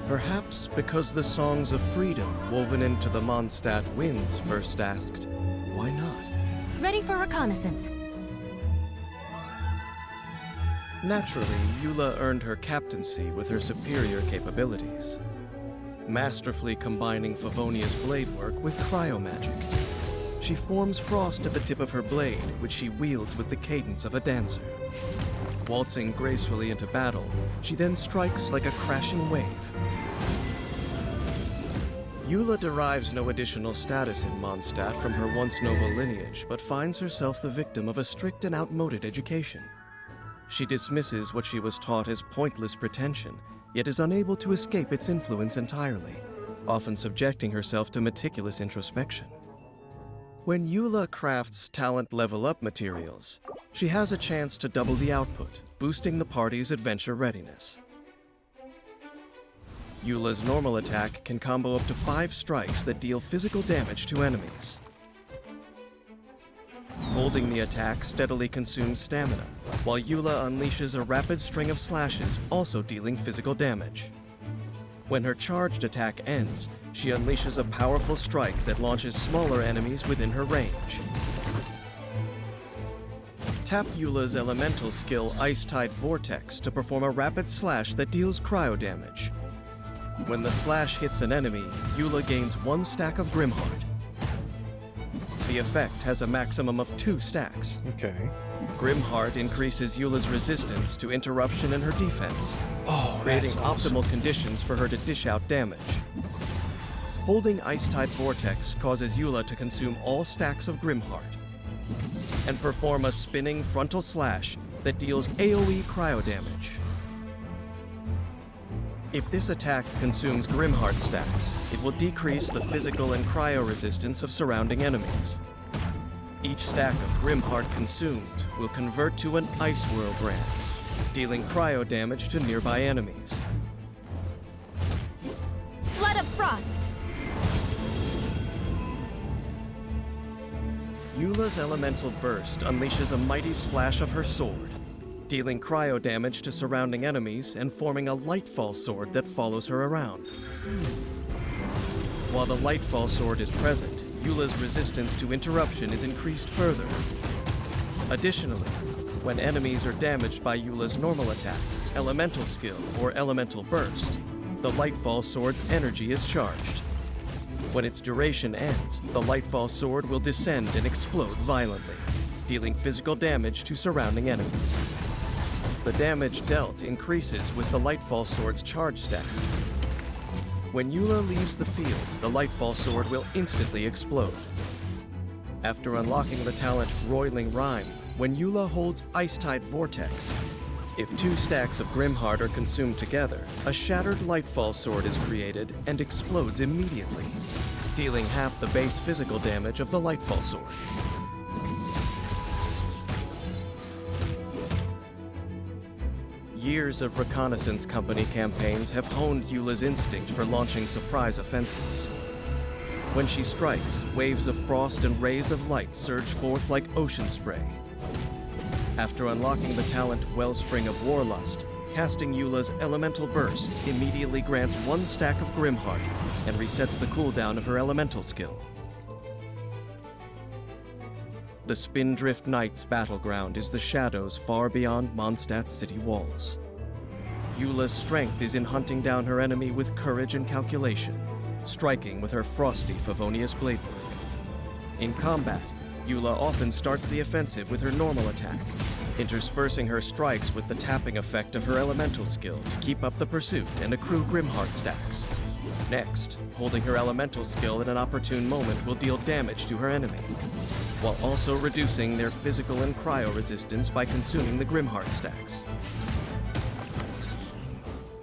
Perhaps because the songs of freedom woven into the Mondstadt winds first asked, why not? Ready for reconnaissance. Naturally, Eula earned her captaincy with her superior capabilities, masterfully combining Favonia's blade work with cryomagic. She forms frost at the tip of her blade, which she wields with the cadence of a dancer. Waltzing gracefully into battle, she then strikes like a crashing wave. Eula derives no additional status in Mondstadt from her once noble lineage, but finds herself the victim of a strict and outmoded education. She dismisses what she was taught as pointless pretension, yet is unable to escape its influence entirely, often subjecting herself to meticulous introspection. When Eula crafts talent level-up materials, she has a chance to double the output, boosting the party's adventure readiness. Eula's normal attack can combo up to 5 strikes that deal physical damage to enemies. Holding the attack steadily consumes stamina, while Eula unleashes a rapid string of slashes, also dealing physical damage. When her charged attack ends, she unleashes a powerful strike that launches smaller enemies within her range. Tap Eula's elemental skill Ice-Tide Vortex to perform a rapid slash that deals cryo damage. When the slash hits an enemy, Eula gains 1 stack of Grimheart. The effect has a maximum of 2 stacks. Okay. Grimheart increases Eula's resistance to interruption in her defense, creating awesome. optimal conditions for her to dish out damage. Holding Ice-Tide Vortex causes Eula to consume all stacks of Grimheart and perform a spinning frontal slash that deals AoE cryo damage. If this attack consumes Grimheart stacks, it will decrease the physical and cryo resistance of surrounding enemies. Each stack of Grimheart consumed will convert to an Ice Whirl brand, dealing cryo damage to nearby enemies. Flood of Frost! Eula's elemental burst unleashes a mighty slash of her sword, dealing cryo damage to surrounding enemies and forming a Lightfall sword that follows her around. While the Lightfall sword is present, Eula's resistance to interruption is increased further. Additionally, when enemies are damaged by Eula's normal attack, elemental skill, or elemental burst, the Lightfall sword's energy is charged. When its duration ends, the Lightfall sword will descend and explode violently, dealing physical damage to surrounding enemies. The damage dealt increases with the Lightfall sword's charge stack. When Eula leaves the field, the Lightfall sword will instantly explode. After unlocking the talent Roiling Rhyme, when Eula holds Ice-Tide Vortex, if 2 stacks of Grimheart are consumed together, a shattered Lightfall sword is created and explodes immediately, dealing half the base physical damage of the Lightfall sword. Years of Reconnaissance Company campaigns have honed Eula's instinct for launching surprise offensives. When she strikes, waves of frost and rays of light surge forth like ocean spray. After unlocking the talent Wellspring of Warlust, casting Eula's Elemental Burst immediately grants 1 stack of Grimheart and resets the cooldown of her elemental skill. The Spindrift Knight's battleground is the shadows far beyond Mondstadt's city walls. Eula's strength is in hunting down her enemy with courage and calculation, striking with her frosty Favonius Bladework. In combat, Eula often starts the offensive with her normal attack, interspersing her strikes with the tapping effect of her elemental skill to keep up the pursuit and accrue Grimheart stacks. Next, holding her elemental skill at an opportune moment will deal damage to her enemy, while also reducing their physical and cryo resistance by consuming the Grimheart stacks.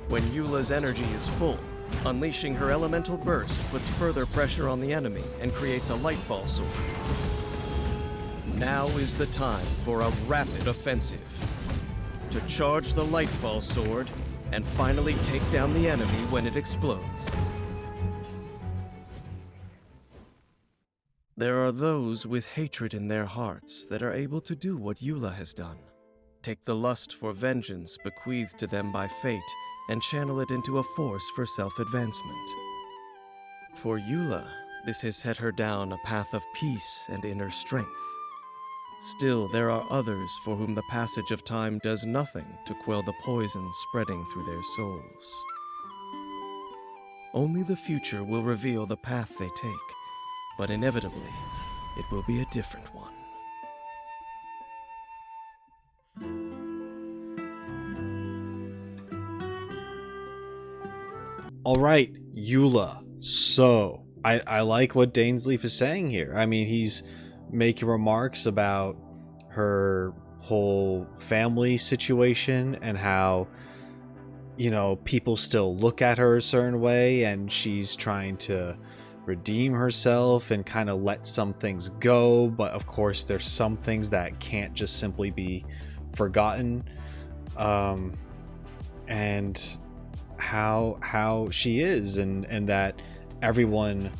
When Eula's energy is full, unleashing her elemental burst puts further pressure on the enemy and creates a Lightfall sword. Now is the time for a rapid offensive. To charge the Lightfall sword and finally take down the enemy when it explodes. There are those with hatred in their hearts that are able to do what Eula has done. Take the lust for vengeance bequeathed to them by fate and channel it into a force for self-advancement. For Eula, this has set her down a path of peace and inner strength. Still, there are others for whom the passage of time does nothing to quell the poison spreading through their souls. Only the future will reveal the path they take, but inevitably, it will be a different one. All right, Eula. So, I like what Dainsleif is saying here. I mean, he's making remarks about her whole family situation and how, you know, people still look at her a certain way, and she's trying to redeem herself and kind of let some things go. But of course, there's some things that can't just simply be forgotten. And how she is, and that everyone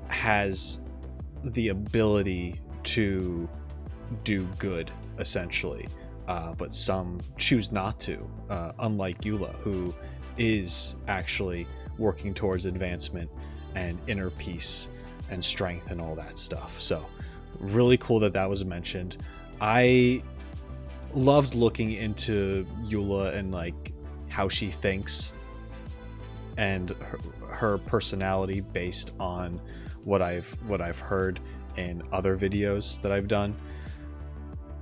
has the ability to do good, essentially, but some choose not to, unlike Eula, who is actually working towards advancement and inner peace and strength and all that stuff. So really cool that that was mentioned. I loved looking into Eula and like how she thinks and her personality based on what I've heard in other videos that I've done.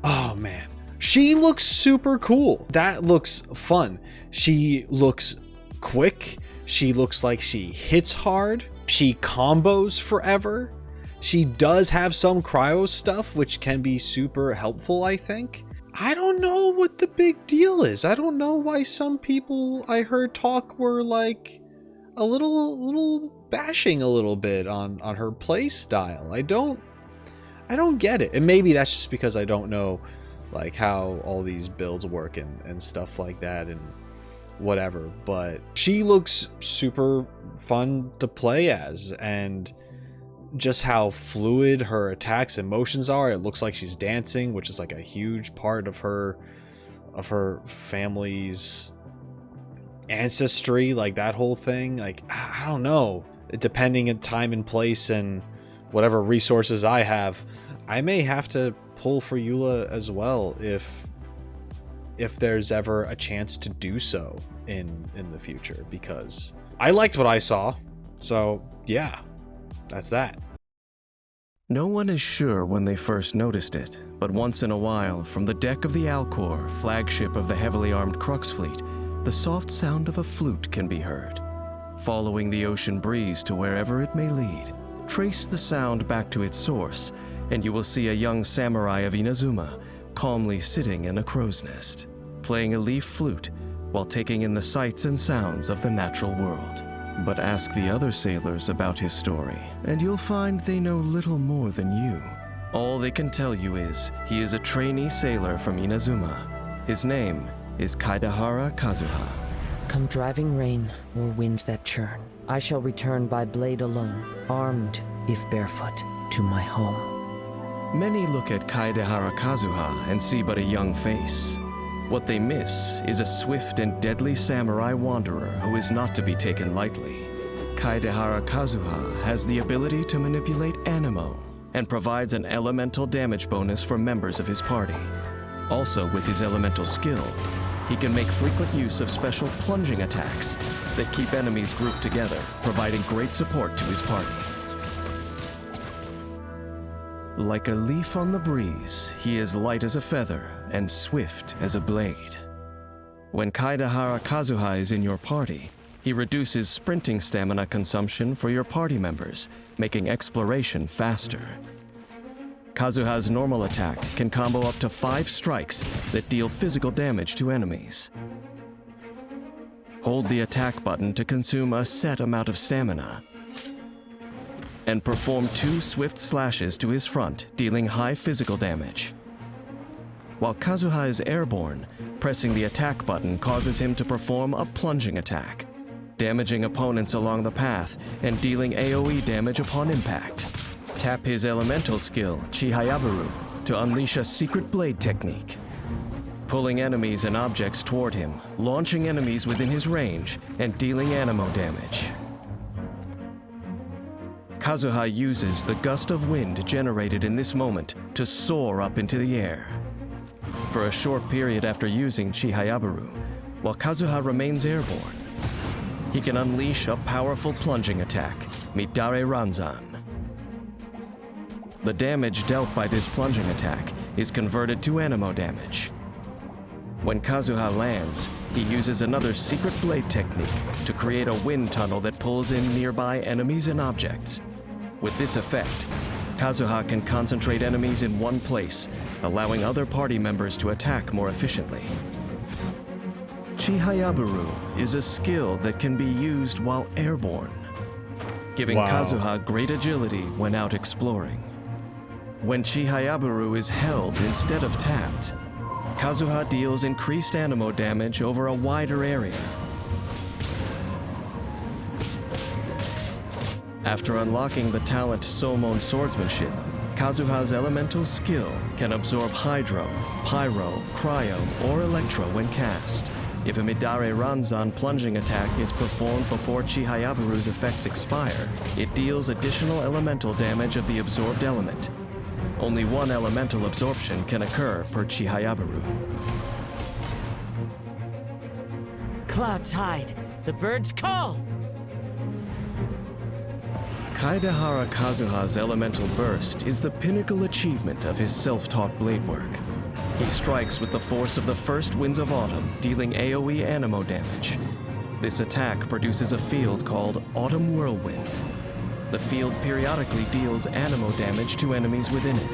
Oh man, she looks super cool. That looks fun. She looks quick. She looks like she hits hard. She combos forever. She does have some cryo stuff, which can be super helpful, I think. I don't know what the big deal is. I don't know why some people I heard talk were like a little bashing a little bit on her play style. I don't get it. And maybe that's just because I don't know like how all these builds work and stuff like that and whatever. But she looks super fun to play as, and just how fluid her attacks and motions are. It looks like she's dancing, which is like a huge part of her family's ancestry, like that whole thing. Like, I don't know, depending on time and place and whatever resources I have, I may have to pull for Eula as well if there's ever a chance to do so in the future, because I liked what I saw. So yeah, that's that. No one is sure when they first noticed it, but once in a while, from the deck of the Alcor, flagship of the heavily armed Crux fleet, the soft sound of a flute can be heard. Following the ocean breeze to wherever it may lead, trace the sound back to its source, and you will see a young samurai of Inazuma calmly sitting in a crow's nest, playing a leaf flute while taking in the sights and sounds of the natural world. But ask the other sailors about his story, and you'll find they know little more than you. All they can tell you is he is a trainee sailor from Inazuma. His name is Kaidahara Kazuha. Come driving rain or winds that churn, I shall return by blade alone, armed, if barefoot, to my home. Many look at Kaedehara Kazuha and see but a young face. What they miss is a swift and deadly samurai wanderer who is not to be taken lightly. Kaedehara Kazuha has the ability to manipulate Anemo and provides an elemental damage bonus for members of his party. Also, with his elemental skill, he can make frequent use of special plunging attacks that keep enemies grouped together, providing great support to his party. Like a leaf on the breeze, he is light as a feather and swift as a blade. When Kaedehara Kazuha is in your party, he reduces sprinting stamina consumption for your party members, making exploration faster. Kazuha's normal attack can combo up to 5 strikes that deal physical damage to enemies. Hold the attack button to consume a set amount of stamina, and perform 2 swift slashes to his front, dealing high physical damage. While Kazuha is airborne, pressing the attack button causes him to perform a plunging attack, damaging opponents along the path and dealing AoE damage upon impact. Tap his elemental skill, Chihayabaru, to unleash a secret blade technique, pulling enemies and objects toward him, launching enemies within his range, and dealing Anemo damage. Kazuha uses the gust of wind generated in this moment to soar up into the air. For a short period after using Chihayabaru, while Kazuha remains airborne, he can unleash a powerful plunging attack, Midare Ranzan. The damage dealt by this plunging attack is converted to Anemo damage. When Kazuha lands, he uses another secret blade technique to create a wind tunnel that pulls in nearby enemies and objects. With this effect, Kazuha can concentrate enemies in one place, allowing other party members to attack more efficiently. Chihayabaru is a skill that can be used while airborne, giving Kazuha great agility when out exploring. When Chihayabaru is held instead of tapped, Kazuha deals increased Anemo damage over a wider area. After unlocking the talent Somon Swordsmanship, Kazuha's elemental skill can absorb Hydro, Pyro, Cryo, or Electro when cast. If a Midare Ranzan plunging attack is performed before Chihayabaru's effects expire, it deals additional elemental damage of the absorbed element. Only one elemental absorption can occur per Chihayabaru. Clouds hide. The birds call. Kaedehara Kazuha's elemental burst is the pinnacle achievement of his self-taught blade work. He strikes with the force of the first winds of autumn, dealing AoE Anemo damage. This attack produces a field called Autumn Whirlwind. The field periodically deals Anemo damage to enemies within it.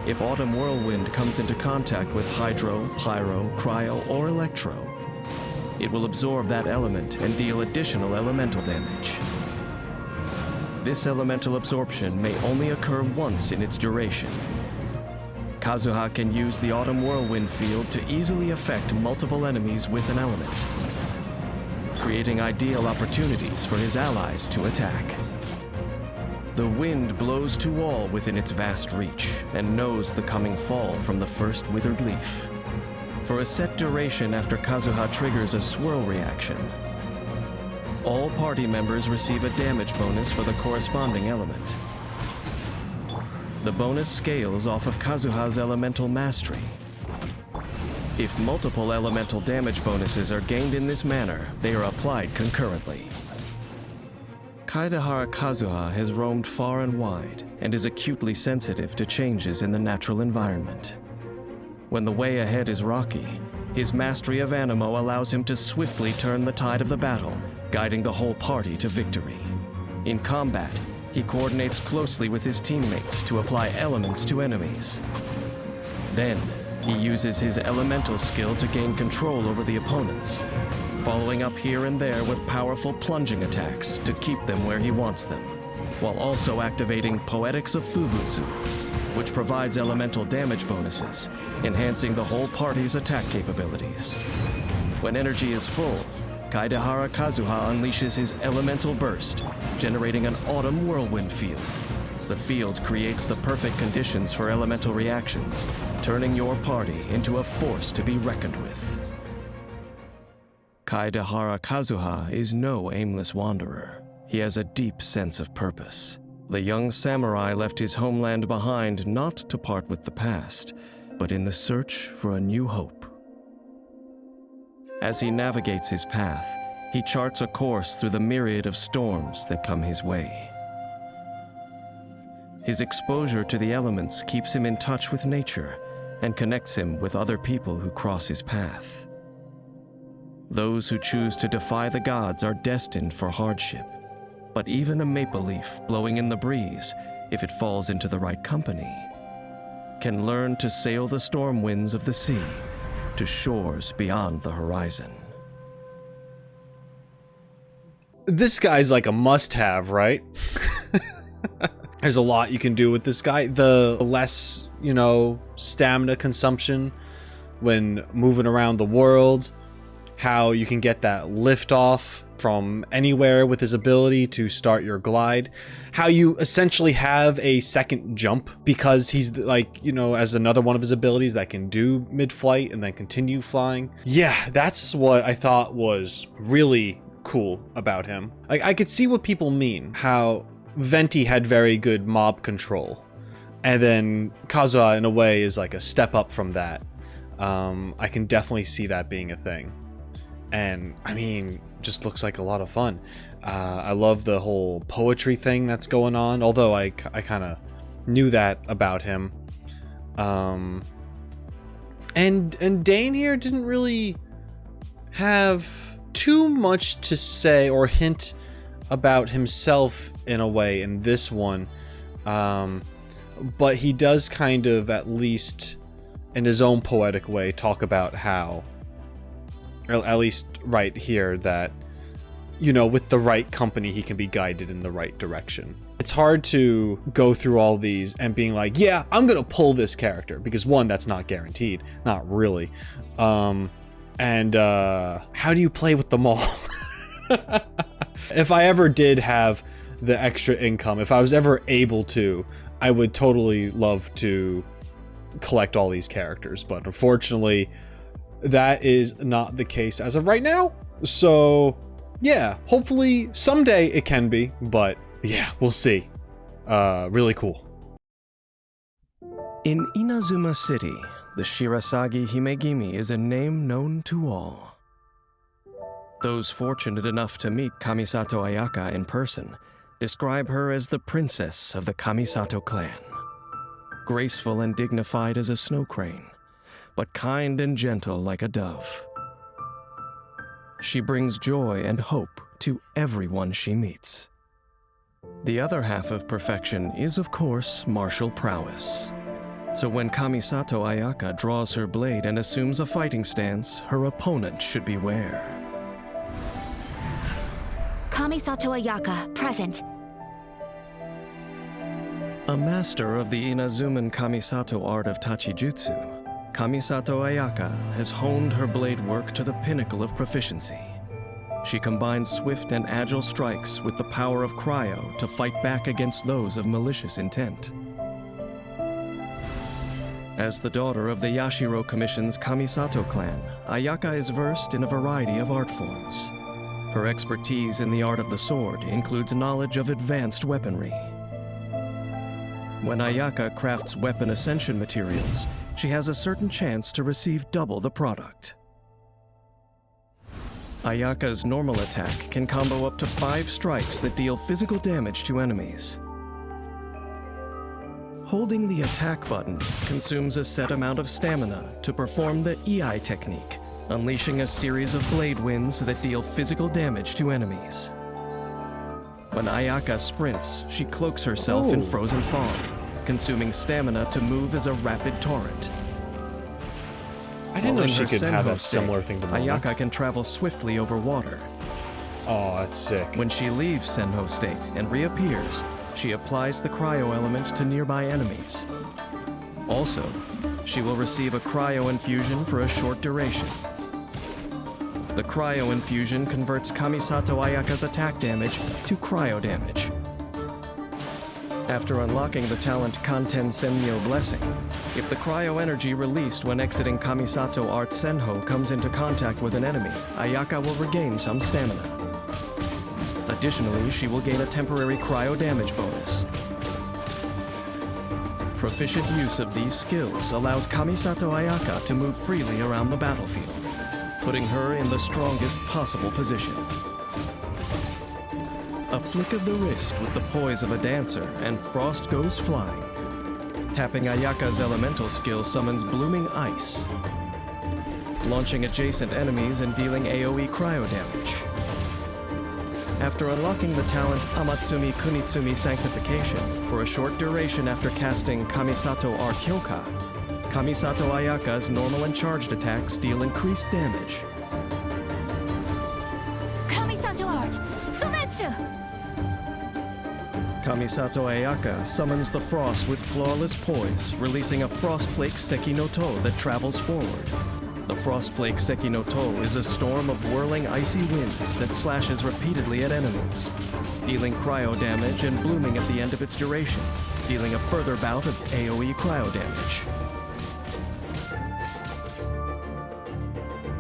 If Autumn Whirlwind comes into contact with Hydro, Pyro, Cryo, or Electro, it will absorb that element and deal additional elemental damage. This elemental absorption may only occur once in its duration. Kazuha can use the Autumn Whirlwind field to easily affect multiple enemies with an element, creating ideal opportunities for his allies to attack. The wind blows to all within its vast reach and knows the coming fall from the first withered leaf. For a set duration after Kazuha triggers a swirl reaction, all party members receive a damage bonus for the corresponding element. The bonus scales off of Kazuha's elemental mastery. If multiple elemental damage bonuses are gained in this manner, they are applied concurrently. Kaedehara Kazuha has roamed far and wide and is acutely sensitive to changes in the natural environment. When the way ahead is rocky, his mastery of Anemo allows him to swiftly turn the tide of the battle, guiding the whole party to victory. In combat, he coordinates closely with his teammates to apply elements to enemies. Then, he uses his elemental skill to gain control over the opponents, following up here and there with powerful plunging attacks to keep them where he wants them, while also activating Poetics of Fubutsu, which provides elemental damage bonuses, enhancing the whole party's attack capabilities. When energy is full, Kaedehara Kazuha unleashes his elemental burst, generating an autumn whirlwind field. The field creates the perfect conditions for elemental reactions, turning your party into a force to be reckoned with. Kaedehara Kazuha is no aimless wanderer. He has a deep sense of purpose. The young samurai left his homeland behind not to part with the past, but in the search for a new hope. As he navigates his path, he charts a course through the myriad of storms that come his way. His exposure to the elements keeps him in touch with nature and connects him with other people who cross his path. Those who choose to defy the gods are destined for hardship, but even a maple leaf blowing in the breeze, if it falls into the right company, can learn to sail the storm winds of the sea to shores beyond the horizon. This guy's like a must-have, right? There's a lot you can do with this guy. The less, stamina consumption when moving around the world, how you can get that lift off from anywhere with his ability to start your glide, how you essentially have a second jump because he's like, as another one of his abilities that can do mid-flight and then continue flying. Yeah, that's what I thought was really cool about him. Like, I could see what people mean, how Venti had very good mob control, and then Kazuha in a way is like a step up from that. I can definitely see that being a thing. And I mean, just looks like a lot of fun. I love the whole poetry thing that's going on, although I kind of knew that about him. And Dane here didn't really have too much to say or hint about himself in a way in this one. But he does kind of, at least in his own poetic way, talk about how, or at least right here, that, with the right company, he can be guided in the right direction. It's hard to go through all these and being like, yeah, I'm gonna pull this character, because one, that's not guaranteed, not really. And how do you play with them all? If I ever did have the extra income, if I was ever able to, I would totally love to collect all these characters, but unfortunately, that is not the case as of right now. So yeah, hopefully someday it can be, but yeah, we'll see. Really cool. In Inazuma City, the Shirasagi Himegimi is a name known to all. Those fortunate enough to meet Kamisato Ayaka in person describe her as the princess of the Kamisato clan. Graceful and dignified as a snow crane, but kind and gentle like a dove. She brings joy and hope to everyone she meets. The other half of perfection is, of course, martial prowess. So when Kamisato Ayaka draws her blade and assumes a fighting stance, her opponent should beware. Kamisato Ayaka, present. A master of the Inazuman Kamisato art of Tachijutsu, Kamisato Ayaka has honed her blade work to the pinnacle of proficiency. She combines swift and agile strikes with the power of cryo to fight back against those of malicious intent. As the daughter of the Yashiro Commission's Kamisato clan, Ayaka is versed in a variety of art forms. Her expertise in the art of the sword includes knowledge of advanced weaponry. When Ayaka crafts weapon ascension materials, she has a certain chance to receive double the product. Ayaka's normal attack can combo up to 5 strikes that deal physical damage to enemies. Holding the attack button consumes a set amount of stamina to perform the Ei technique, unleashing a series of blade winds that deal physical damage to enemies. When Ayaka sprints, she cloaks herself in frozen fog, consuming stamina to move as a rapid torrent. I didn't know she could have a similar thing to Mona. Ayaka can travel swiftly over water. Oh, that's sick. When she leaves Senho state and reappears, she applies the cryo element to nearby enemies. Also, she will receive a cryo infusion for a short duration. The cryo infusion converts Kamisato Ayaka's attack damage to cryo damage. After unlocking the talent Kanten Senmyo Blessing, if the cryo energy released when exiting Kamisato Art Senho comes into contact with an enemy, Ayaka will regain some stamina. Additionally, she will gain a temporary cryo damage bonus. Proficient use of these skills allows Kamisato Ayaka to move freely around the battlefield, putting her in the strongest possible position. A flick of the wrist with the poise of a dancer, and frost goes flying. Tapping Ayaka's elemental skill summons blooming ice, launching adjacent enemies and dealing AoE cryo damage. After unlocking the talent Amatsumi Kunitsumi Sanctification for a short duration after casting Kamisato Art Hyoka, Kamisato Ayaka's normal and charged attacks deal increased damage. Kamisato Art! Sumetsu! Kamisato Ayaka summons the frost with flawless poise, releasing a Frostflake Seki no To that travels forward. The Frostflake Seki no To is a storm of whirling icy winds that slashes repeatedly at enemies, dealing cryo damage and blooming at the end of its duration, dealing a further bout of AoE cryo damage.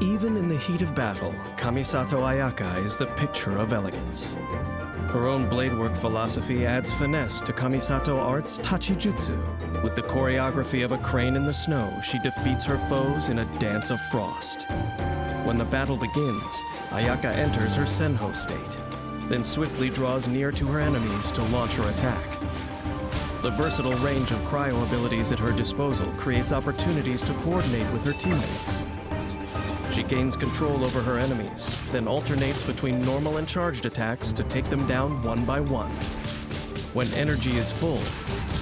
Even in the heat of battle, Kamisato Ayaka is the picture of elegance. Her own bladework philosophy adds finesse to Kamisato Art's Tachijutsu. With the choreography of a crane in the snow, she defeats her foes in a dance of frost. When the battle begins, Ayaka enters her Senho state, then swiftly draws near to her enemies to launch her attack. The versatile range of cryo abilities at her disposal creates opportunities to coordinate with her teammates. She gains control over her enemies, then alternates between normal and charged attacks to take them down one by one. When energy is full,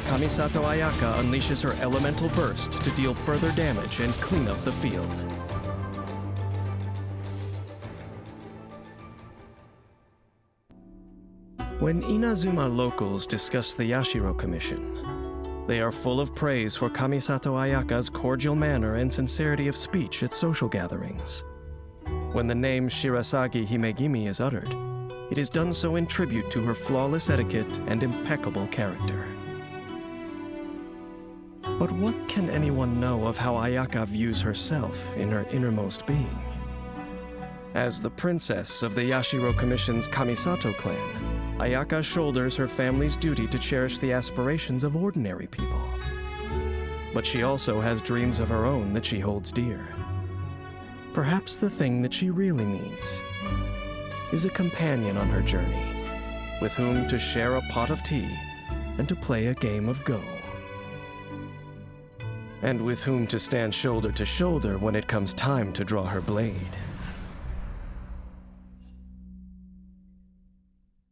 Kamisato Ayaka unleashes her elemental burst to deal further damage and clean up the field. When Inazuma locals discuss the Yashiro Commission, they are full of praise for Kamisato Ayaka's cordial manner and sincerity of speech at social gatherings. When the name Shirasagi Himegimi is uttered, it is done so in tribute to her flawless etiquette and impeccable character. But what can anyone know of how Ayaka views herself in her innermost being? As the princess of the Yashiro Commission's Kamisato clan, Ayaka shoulders her family's duty to cherish the aspirations of ordinary people. But she also has dreams of her own that she holds dear. Perhaps the thing that she really needs is a companion on her journey, with whom to share a pot of tea and to play a game of Go. And with whom to stand shoulder to shoulder when it comes time to draw her blade.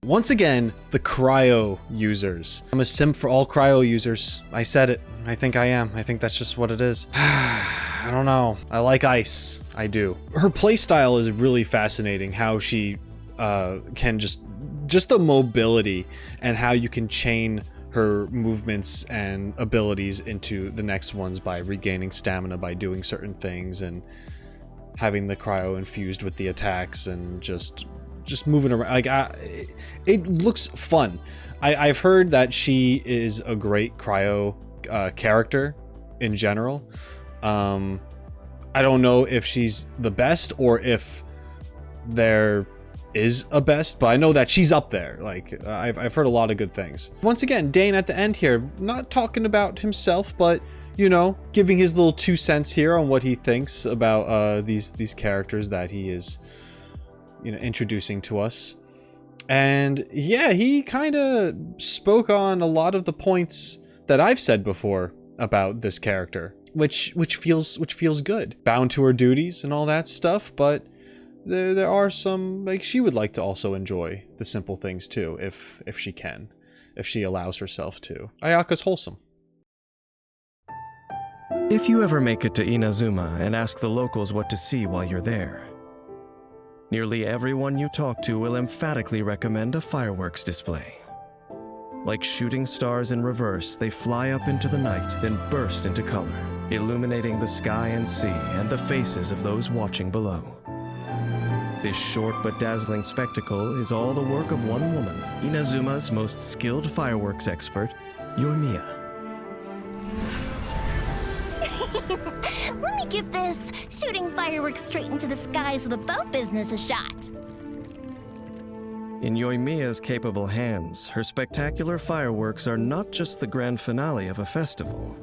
Once again, the cryo users. I'm a simp for all cryo users. I said it. I think I am. I think that's just what it is. I don't know. I like ice. I do. Her playstyle is really fascinating. How she can just the mobility and how you can chain her movements and abilities into the next ones by regaining stamina by doing certain things and having the cryo infused with the attacks and just moving around. Like it looks fun. I've heard that she is a great cryo character in general. I don't know if she's the best or if there is a best, but I know that she's up there. Like I've heard a lot of good things. Once again, Dane at the end here, not talking about himself, but you know, giving his little 2 cents here on what he thinks about these characters that he is, you know, introducing to us. And yeah, he kind of spoke on a lot of the points that I've said before about this character, which feels good. Bound to her duties and all that stuff, but there are some, like, she would like to also enjoy the simple things too, if she can, if she allows herself to. Ayaka's wholesome. If you ever make it to Inazuma and ask the locals what to see while you're there, nearly everyone you talk to will emphatically recommend a fireworks display. Like shooting stars in reverse, they fly up into the night, then burst into color, illuminating the sky and sea and the faces of those watching below. This short but dazzling spectacle is all the work of one woman, Inazuma's most skilled fireworks expert, Yoimiya. Let me give this shooting fireworks straight into the skies with a bow business a shot. In Yoimiya's capable hands, her spectacular fireworks are not just the grand finale of a festival.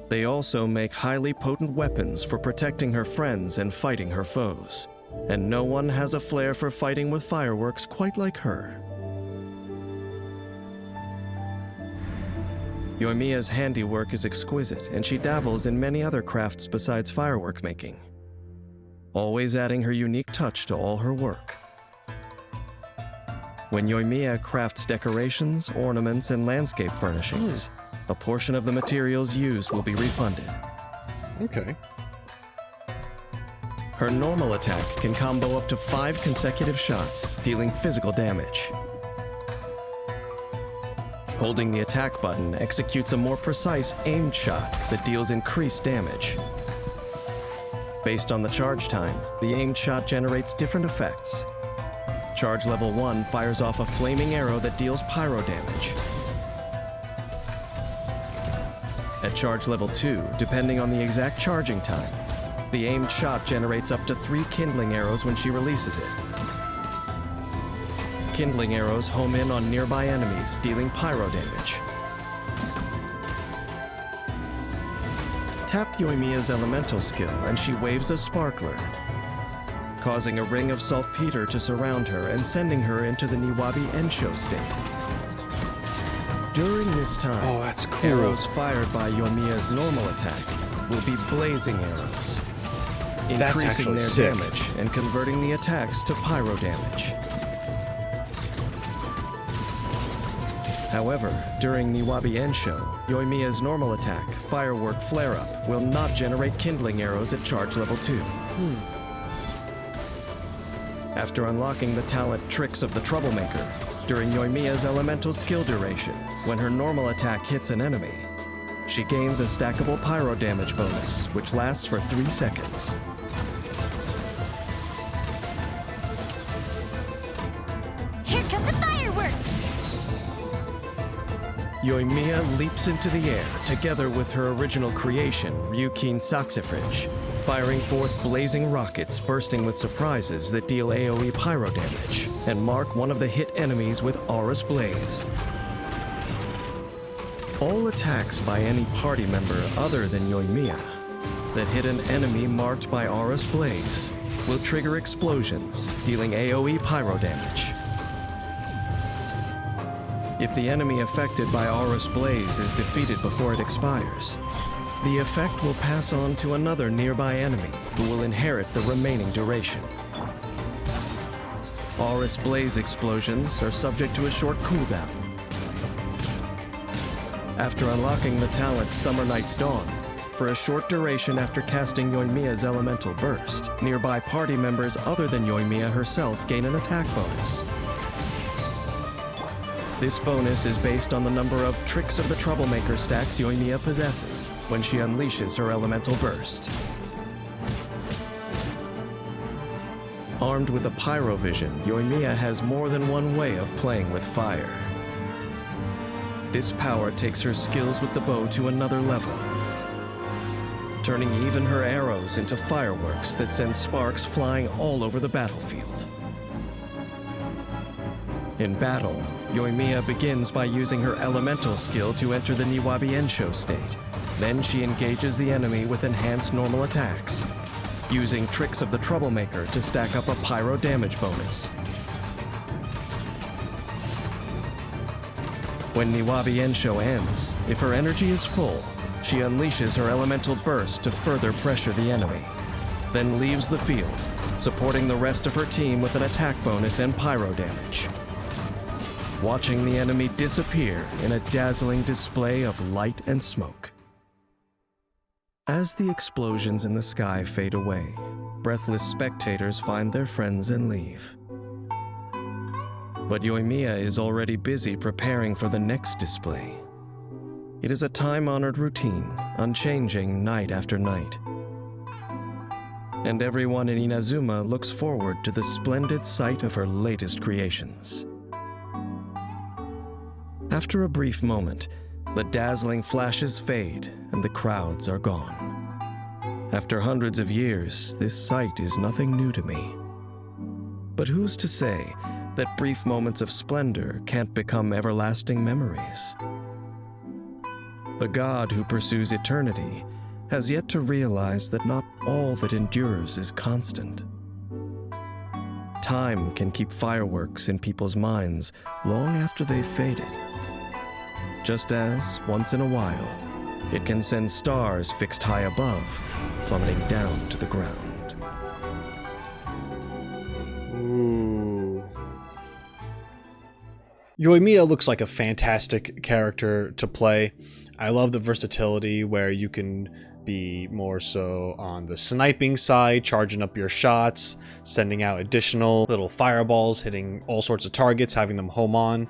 They also make highly potent weapons for protecting her friends and fighting her foes. And no one has a flair for fighting with fireworks quite like her. Yoimiya's handiwork is exquisite, and she dabbles in many other crafts besides firework making, always adding her unique touch to all her work. When Yoimiya crafts decorations, ornaments, and landscape furnishings, a portion of the materials used will be refunded. Okay. Her normal attack can combo up to 5 consecutive shots, dealing physical damage. Holding the attack button executes a more precise aimed shot that deals increased damage. Based on the charge time, the aimed shot generates different effects. Charge level 1 fires off a flaming arrow that deals pyro damage. At charge level 2, depending on the exact charging time, the aimed shot generates up to 3 kindling arrows when she releases it. Kindling arrows home in on nearby enemies, dealing pyro damage. Tap Yoimiya's elemental skill and she waves a sparkler, causing a ring of saltpeter to surround her and sending her into the Niwabi Ensho state. During this time, that's cool. Arrows fired by Yoimiya's normal attack will be blazing arrows, increasing their sick. damage and converting the attacks to pyro damage. However, during Niwabi Ensho, Yoimiya's normal attack, Firework Flare-Up, will not generate kindling arrows at charge level 2. After unlocking the talent Tricks of the Troublemaker, during Yoimiya's elemental skill duration, when her normal attack hits an enemy, she gains a stackable pyro damage bonus, which lasts for 3 seconds. Here come the fireworks! Yoimiya leaps into the air, together with her original creation, Ryukin Saxifrage, firing forth blazing rockets bursting with surprises that deal AoE pyro damage, and mark one of the hit enemies with Aurous Blaze. All attacks by any party member other than Yoimiya that hit an enemy marked by Aurous Blaze will trigger explosions, dealing AoE pyro damage. If the enemy affected by Aurous Blaze is defeated before it expires, the effect will pass on to another nearby enemy who will inherit the remaining duration. Aurous Blaze explosions are subject to a short cooldown. After unlocking the talent Summer Night's Dawn, for a short duration after casting Yoimiya's Elemental Burst, nearby party members other than Yoimiya herself gain an attack bonus. This bonus is based on the number of Tricks of the Troublemaker stacks Yoimiya possesses when she unleashes her Elemental Burst. Armed with a Pyro Vision, Yoimiya has more than one way of playing with fire. This power takes her skills with the bow to another level, turning even her arrows into fireworks that send sparks flying all over the battlefield. In battle, Yoimiya begins by using her elemental skill to enter the Niwabi Ensho state. Then she engages the enemy with enhanced normal attacks, using Tricks of the Troublemaker to stack up a pyro damage bonus. When Niwabi Ensho ends, if her energy is full, she unleashes her elemental burst to further pressure the enemy, then leaves the field, supporting the rest of her team with an attack bonus and pyro damage, watching the enemy disappear in a dazzling display of light and smoke. As the explosions in the sky fade away, breathless spectators find their friends and leave. But Yoimiya is already busy preparing for the next display. It is a time-honored routine, unchanging night after night. and everyone in Inazuma looks forward to the splendid sight of her latest creations. After a brief moment, the dazzling flashes fade and the crowds are gone. After hundreds of years, this sight is nothing new to me. But who's to say that brief moments of splendor can't become everlasting memories? The god who pursues eternity has yet to realize that not all that endures is constant. Time can keep fireworks in people's minds long after they've faded. Just as, once in a while, it can send stars fixed high above, plummeting down to the ground. Ooh. Yoimiya looks like a fantastic character to play. I love the versatility where you can be more so on the sniping side, charging up your shots, sending out additional little fireballs, hitting all sorts of targets, having them home on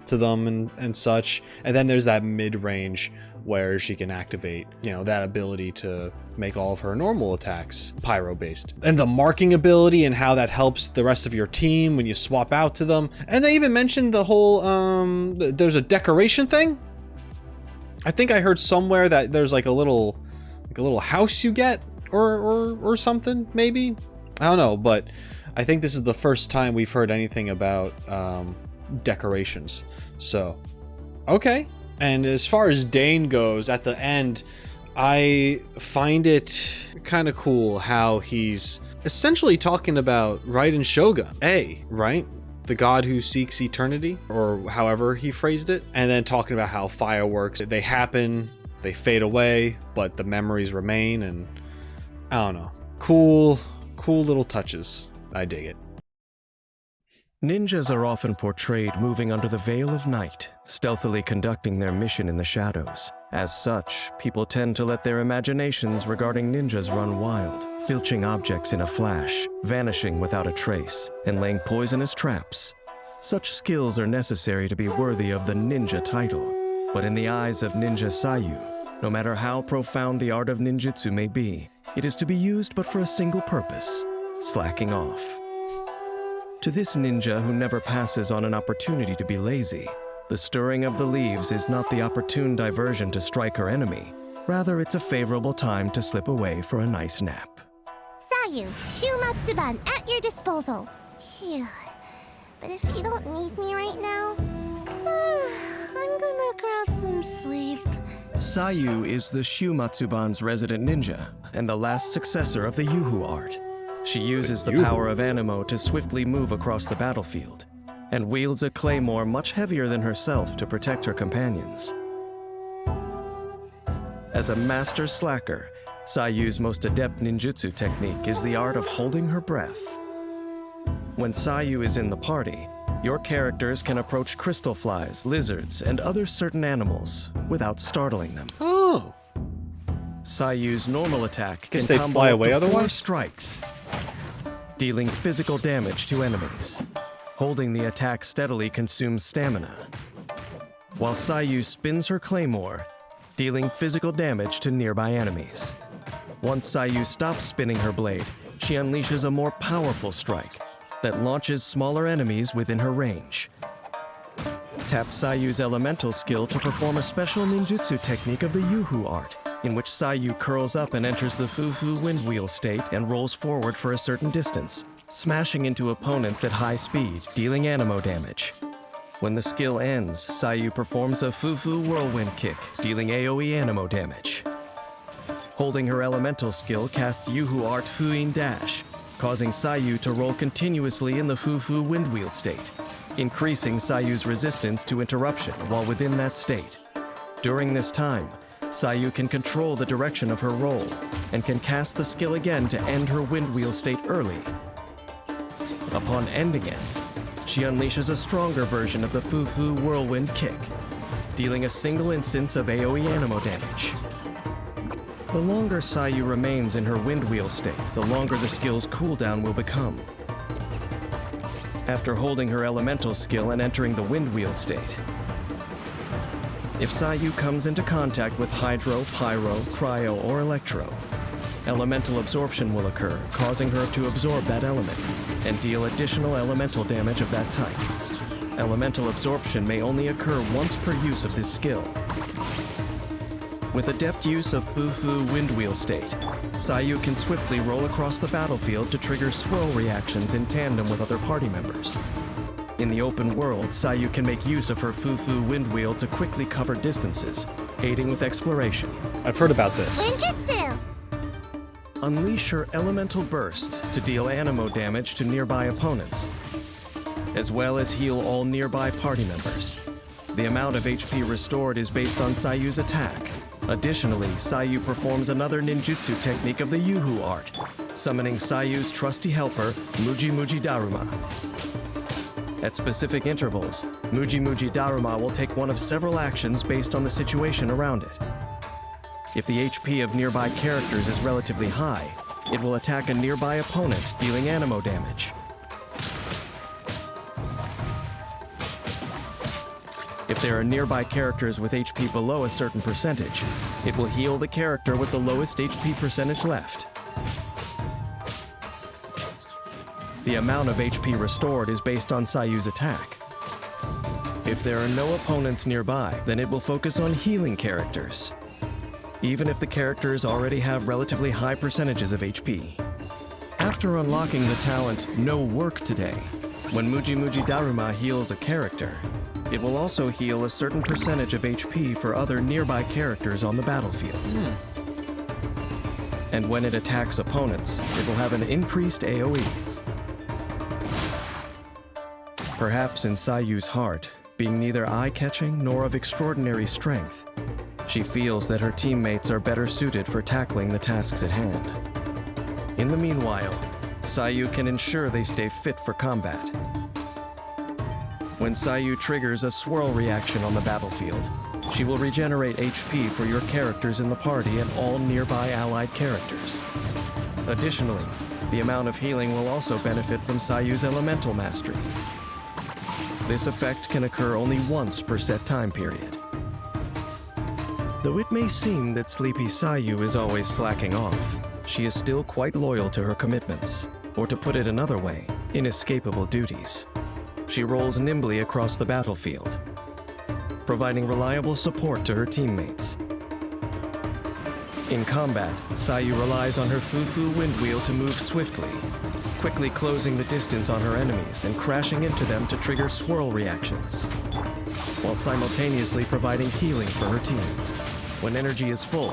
to them and such. And then there's that mid-range where she can activate, you know, that ability to make all of her normal attacks pyro based. And the marking ability and how that helps the rest of your team when you swap out to them. And they even mentioned the whole, there's a decoration thing. I think I heard somewhere that there's like a little house you get or something, maybe. I don't know, but I think this is the first time we've heard anything about decorations. So, okay. And as far as Dane goes, at the end, I find it kind of cool how he's essentially talking about Raiden Shogun, right? The god who seeks eternity, or however he phrased it. And then talking about how fireworks, they happen, they fade away, but the memories remain. And I don't know. Cool little touches. I dig it. Ninjas are often portrayed moving under the veil of night, stealthily conducting their mission in the shadows. As such, people tend to let their imaginations regarding ninjas run wild, filching objects in a flash, vanishing without a trace, and laying poisonous traps. Such skills are necessary to be worthy of the ninja title. But in the eyes of Ninja Sayu, no matter how profound the art of ninjutsu may be, it is to be used but for a single purpose: slacking off. To this ninja who never passes on an opportunity to be lazy, the stirring of the leaves is not the opportune diversion to strike her enemy. Rather, it's a favorable time to slip away for a nice nap. Sayu, Shumatsuban at your disposal. Phew. But if you don't need me right now, I'm gonna grab some sleep. Sayu is the Shumatsuban's resident ninja, and the last successor of the Yuhu art. She uses the power of Animo to swiftly move across the battlefield, and wields a claymore much heavier than herself to protect her companions. As a master slacker, Sayu's most adept ninjutsu technique is the art of holding her breath. When Sayu is in the party, your characters can approach crystal flies, lizards, and other certain animals without startling them. Oh. Sayu's normal attack Guess can they'd combo fly up away to 4 otherwise? strikes, dealing physical damage to enemies. Holding the attack steadily consumes stamina, while Sayu spins her claymore, dealing physical damage to nearby enemies. Once Sayu stops spinning her blade, she unleashes a more powerful strike that launches smaller enemies within her range. Tap Sayu's elemental skill to perform a special ninjutsu technique of the Yuhu art, in which Sayu curls up and enters the Fufu Windwheel state and rolls forward for a certain distance, smashing into opponents at high speed, dealing animo damage. When the skill ends, Sayu performs a Fufu Whirlwind kick, dealing AoE animo damage. Holding her elemental skill casts Yuhu art Fuin Dash, causing Sayu to roll continuously in the Fufu Windwheel state, increasing Sayu's resistance to interruption while within that state. During this time, Sayu can control the direction of her roll, and can cast the skill again to end her Windwheel state early. Upon ending it, she unleashes a stronger version of the Fufu Whirlwind kick, dealing a single instance of AoE animo damage. The longer Sayu remains in her Windwheel state, the longer the skill's cooldown will become. After holding her elemental skill and entering the Windwheel state, if Sayu comes into contact with Hydro, Pyro, Cryo, or Electro, elemental absorption will occur, causing her to absorb that element and deal additional elemental damage of that type. Elemental absorption may only occur once per use of this skill. With adept use of Fu-Fu Windwheel state, Sayu can swiftly roll across the battlefield to trigger swirl reactions in tandem with other party members. In the open world, Sayu can make use of her Fu-Fu Windwheel to quickly cover distances, aiding with exploration. I've heard about this. Ninjutsu! Unleash her Elemental Burst to deal animo damage to nearby opponents, as well as heal all nearby party members. The amount of HP restored is based on Sayu's attack. Additionally, Sayu performs another ninjutsu technique of the Yuhu art, summoning Sayu's trusty helper, Muji Muji Daruma. At specific intervals, Muji Muji Daruma will take one of several actions based on the situation around it. If the HP of nearby characters is relatively high, it will attack a nearby opponent, dealing animo damage. If there are nearby characters with HP below a certain percentage, it will heal the character with the lowest HP percentage left. The amount of HP restored is based on Sayu's attack. If there are no opponents nearby, then it will focus on healing characters, even if the characters already have relatively high percentages of HP. After unlocking the talent No Work Today, when Muji Muji Daruma heals a character, it will also heal a certain percentage of HP for other nearby characters on the battlefield. And when it attacks opponents, it will have an increased AoE. Perhaps in Sayu's heart, being neither eye-catching nor of extraordinary strength, she feels that her teammates are better suited for tackling the tasks at hand. In the meanwhile, Sayu can ensure they stay fit for combat. When Sayu triggers a swirl reaction on the battlefield, she will regenerate HP for your characters in the party and all nearby allied characters. Additionally, the amount of healing will also benefit from Sayu's elemental mastery. This effect can occur only once per set time period. Though it may seem that sleepy Sayu is always slacking off, she is still quite loyal to her commitments, or to put it another way, inescapable duties. She rolls nimbly across the battlefield, providing reliable support to her teammates. In combat, Sayu relies on her Fu-Fu Windwheel to move swiftly, quickly closing the distance on her enemies and crashing into them to trigger swirl reactions, while simultaneously providing healing for her team. When energy is full,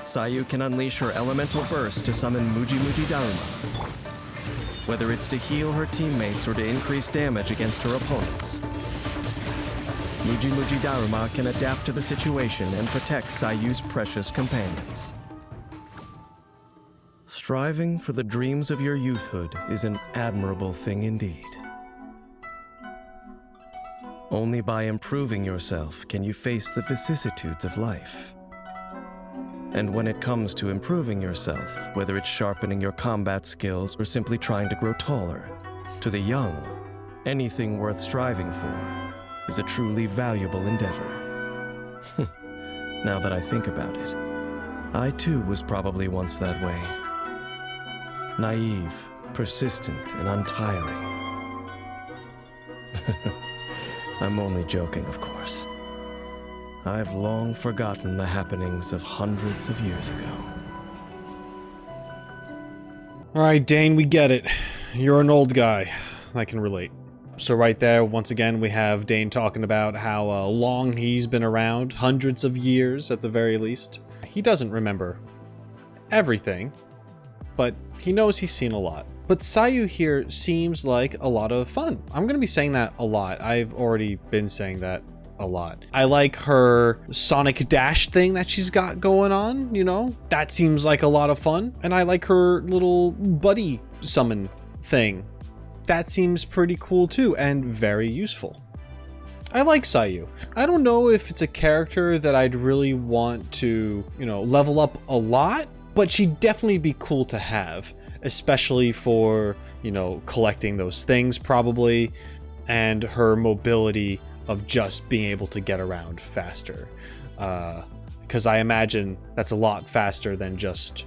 Sayu can unleash her Elemental Burst to summon Muji Muji Daruma, whether it's to heal her teammates or to increase damage against her opponents. Muji Muji Daruma can adapt to the situation and protect Sayu's precious companions. Striving for the dreams of your youthhood is an admirable thing indeed. Only by improving yourself can you face the vicissitudes of life. And when it comes to improving yourself, whether it's sharpening your combat skills or simply trying to grow taller, to the young, anything worth striving for is a truly valuable endeavor. Now that I think about it, I too was probably once that way. Naive, persistent, and untiring. I'm only joking, of course. I've long forgotten the happenings of hundreds of years ago. Alright, Dane, we get it. You're an old guy. I can relate. So right there, once again, we have Dane talking about how long he's been around. Hundreds of years, at the very least. He doesn't remember everything, but he knows he's seen a lot. But Sayu here seems like a lot of fun. I'm going to be saying that a lot. I've already been saying that a lot. I like her Sonic Dash thing that she's got going on, you know? That seems like a lot of fun. And I like her little buddy summon thing. That seems pretty cool too, and very useful. I like Sayu. I don't know if it's a character that I'd really want to, you know, level up a lot, but she'd definitely be cool to have, especially for, you know, collecting those things probably, and her mobility of just being able to get around faster. Because I imagine that's a lot faster than just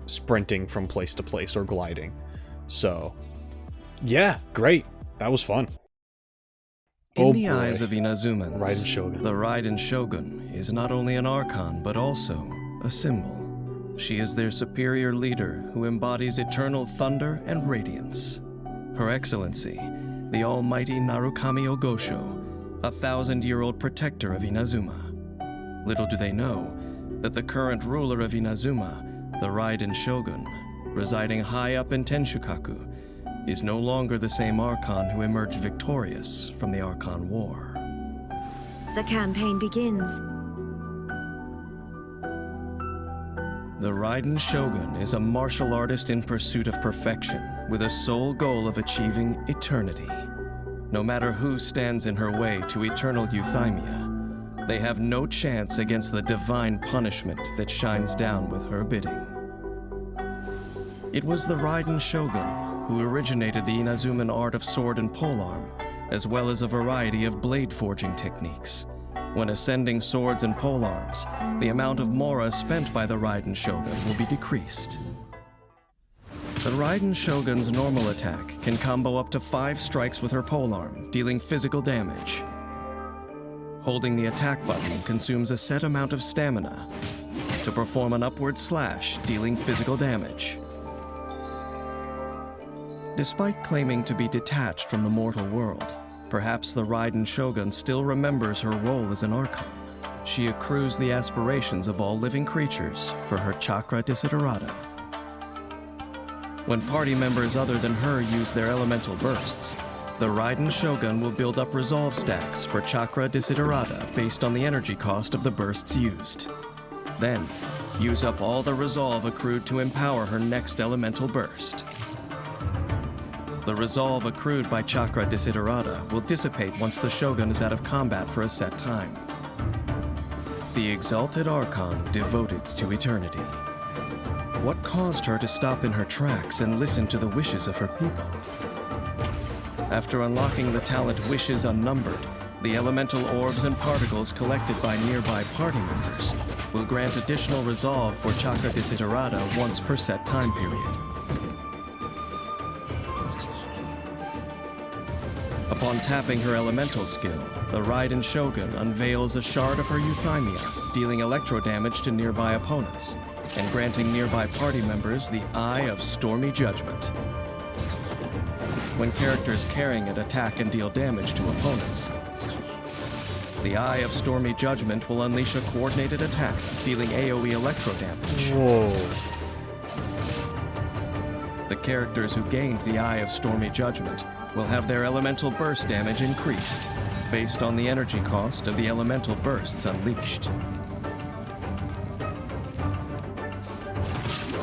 sprinting from place to place or gliding. So, yeah, great. That was fun. In the eyes of Inazumans, Raiden Shogun. the Raiden Shogun is not only an Archon, but also a symbol. She is their superior leader who embodies eternal thunder and radiance. Her Excellency, the almighty Narukami Ogosho, a 1,000-year-old protector of Inazuma. Little do they know that the current ruler of Inazuma, the Raiden Shogun, residing high up in Tenshukaku, is no longer the same Archon who emerged victorious from the Archon War. The campaign begins. The Raiden Shogun is a martial artist in pursuit of perfection, with a sole goal of achieving eternity. No matter who stands in her way to eternal euthymia, they have no chance against the divine punishment that shines down with her bidding. It was the Raiden Shogun who originated the Inazuman art of sword and polearm, as well as a variety of blade forging techniques. When ascending swords and polearms, the amount of mora spent by the Raiden Shogun will be decreased. The Raiden Shogun's normal attack can combo up to 5 strikes with her polearm, dealing physical damage. Holding the attack button consumes a set amount of stamina to perform an upward slash, dealing physical damage. Despite claiming to be detached from the mortal world, perhaps the Raiden Shogun still remembers her role as an Archon. She accrues the aspirations of all living creatures for her chakra desiderata. When party members other than her use their elemental bursts, the Raiden Shogun will build up resolve stacks for chakra desiderata based on the energy cost of the bursts used. Then, use up all the resolve accrued to empower her next elemental burst. The resolve accrued by chakra desiderata will dissipate once the Shogun is out of combat for a set time. The exalted Archon devoted to eternity. What caused her to stop in her tracks and listen to the wishes of her people? After unlocking the talent Wishes Unnumbered, the elemental orbs and particles collected by nearby party members will grant additional resolve for chakra desiderata once per set time period. Upon tapping her elemental skill, the Raiden Shogun unveils a shard of her euthymia, dealing electro damage to nearby opponents, and granting nearby party members the Eye of Stormy Judgment. When characters carrying it attack and deal damage to opponents, the Eye of Stormy Judgment will unleash a coordinated attack, dealing AoE electro damage. Whoa. The characters who gained the Eye of Stormy Judgment will have their elemental burst damage increased, based on the energy cost of the elemental bursts unleashed.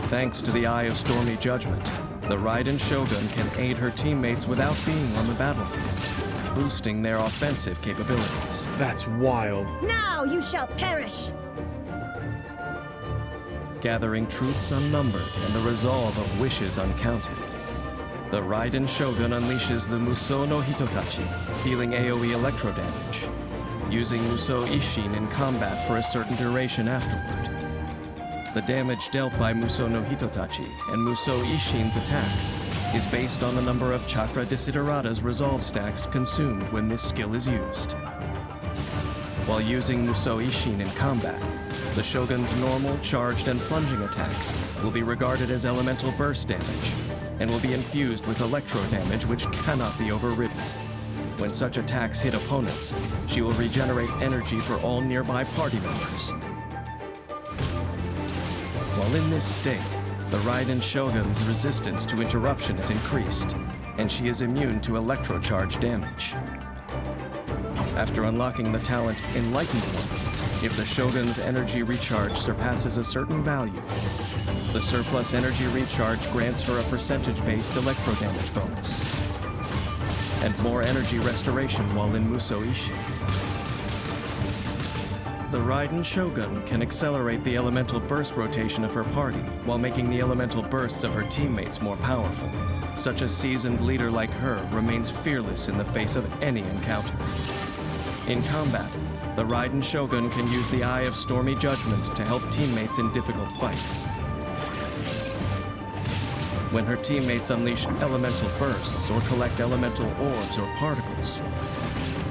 Thanks to the Eye of Stormy Judgment, the Raiden Shogun can aid her teammates without being on the battlefield, boosting their offensive capabilities. That's wild. Now you shall perish! Gathering truths unnumbered and the resolve of wishes uncounted, the Raiden Shogun unleashes the Musou no Hitotachi, dealing AoE electro damage, using Musou Ishin in combat for a certain duration afterward. The damage dealt by Musou no Hitotachi and Musou Ishin's attacks is based on the number of chakra desiderata's resolve stacks consumed when this skill is used. While using Musou Ishin in combat, the Shogun's normal, charged, and plunging attacks will be regarded as elemental burst damage, and will be infused with electro damage which cannot be overridden. When such attacks hit opponents, she will regenerate energy for all nearby party members. While in this state, the Raiden Shogun's resistance to interruption is increased, and she is immune to electrocharge damage. After unlocking the talent Enlightened One, if the Shogun's energy recharge surpasses a certain value, the surplus energy recharge grants her a percentage-based electro damage bonus, and more energy restoration while in Musou Ishin. The Raiden Shogun can accelerate the elemental burst rotation of her party while making the elemental bursts of her teammates more powerful. Such a seasoned leader like her remains fearless in the face of any encounter. In combat, the Raiden Shogun can use the Eye of Stormy Judgment to help teammates in difficult fights. When her teammates unleash elemental bursts or collect elemental orbs or particles,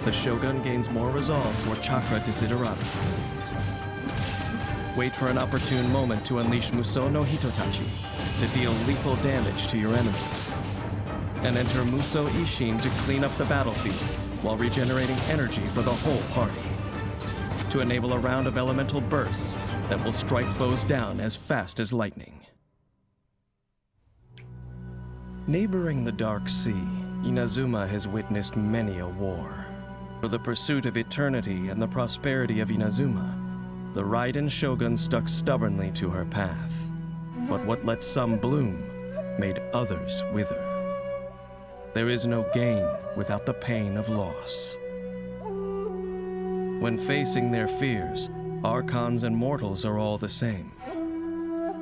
the Shogun gains more resolve for Chakra Desiderata. Wait for an opportune moment to unleash Musou no Hitotachi to deal lethal damage to your enemies. And enter Musou Ishin to clean up the battlefield while regenerating energy for the whole party. To enable a round of elemental bursts that will strike foes down as fast as lightning. Neighboring the Dark Sea, Inazuma has witnessed many a war. For the pursuit of eternity and the prosperity of Inazuma, the Raiden Shogun stuck stubbornly to her path. But what let some bloom made others wither. There is no gain without the pain of loss. When facing their fears, Archons and mortals are all the same.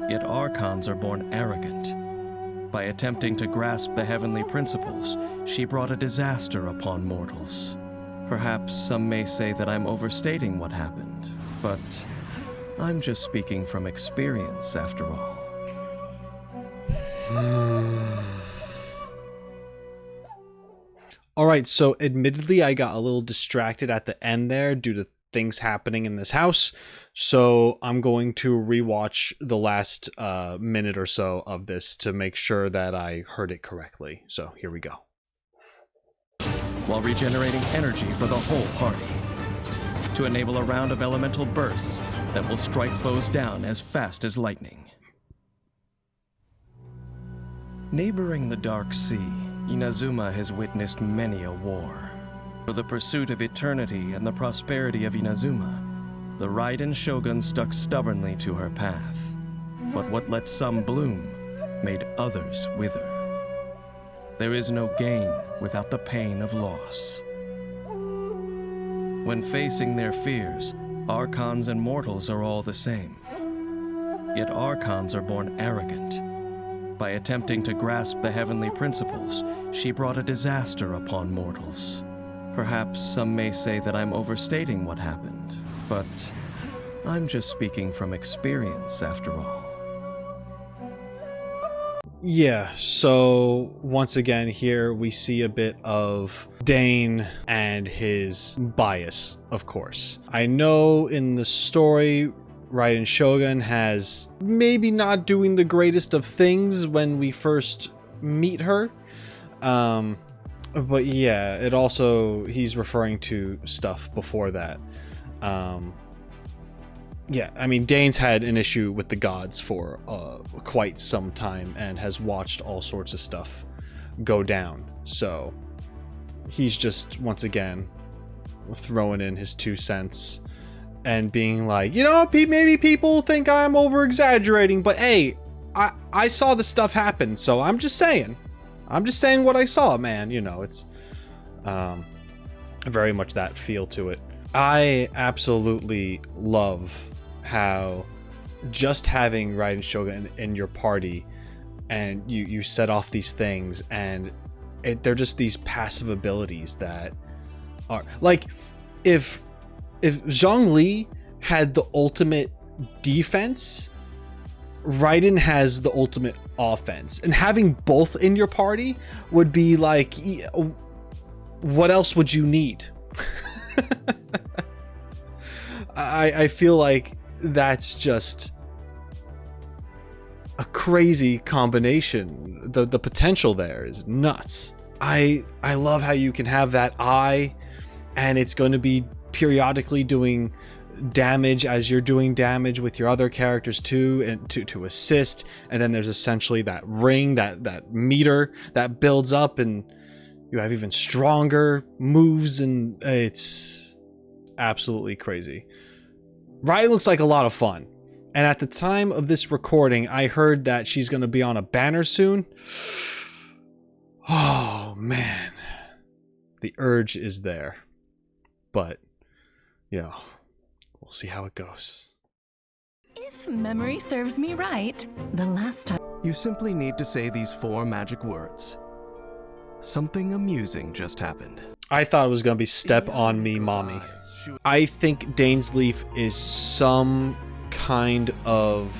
Yet Archons are born arrogant. By attempting to grasp the heavenly principles, she brought a disaster upon mortals. Perhaps some may say that I'm overstating what happened, but I'm just speaking from experience after all. Alright, so admittedly I got a little distracted at the end there due to things happening in this house, so I'm going to rewatch the last minute or so of this to make sure that I heard it correctly. So here we go. While regenerating energy for the whole party. To enable a round of elemental bursts that will strike foes down as fast as lightning. Neighboring the Dark Sea, Inazuma has witnessed many a war. For the pursuit of eternity and the prosperity of Inazuma, the Raiden Shogun stuck stubbornly to her path. But what let some bloom made others wither. There is no gain without the pain of loss. When facing their fears, Archons and mortals are all the same. Yet Archons are born arrogant. By attempting to grasp the heavenly principles, she brought a disaster upon mortals. Perhaps some may say that I'm overstating what happened, but I'm just speaking from experience after all. Yeah, so once again here we see a bit of Dane and his bias, of course. I know in the story Raiden Shogun has maybe not doing the greatest of things when we first meet her. But yeah, it also, he's referring to stuff before that. Yeah, I mean, Dane's had an issue with the gods for quite some time and has watched all sorts of stuff go down. So he's just, once again, throwing in his 2 cents and being like, you know, maybe people think I'm over-exaggerating, but hey, I saw the stuff happen, so I'm just saying. I'm just saying what I saw, man. You know, it's very much that feel to it. I absolutely love how just having Raiden Shogun in your party and you set off these things and they're just these passive abilities that are like, if Zhongli had the ultimate defense, Raiden has the ultimate offense, and having both in your party would be like, what else would you need? I feel like that's just a crazy combination. The potential there is nuts. I love how you can have that eye and it's going to be periodically doing damage as you're doing damage with your other characters too, and to assist, and then there's essentially that ring, that meter that builds up and you have even stronger moves, and it's absolutely crazy. Raiden looks like a lot of fun, and at the time of this recording I heard that she's going to be on a banner soon. Oh man, the urge is there, but yeah, we'll see how it goes. If memory serves me right, the last time... You simply need to say these 4 magic words. Something amusing just happened. I thought it was going to be step on me, mommy. I think Dainsleif is some kind of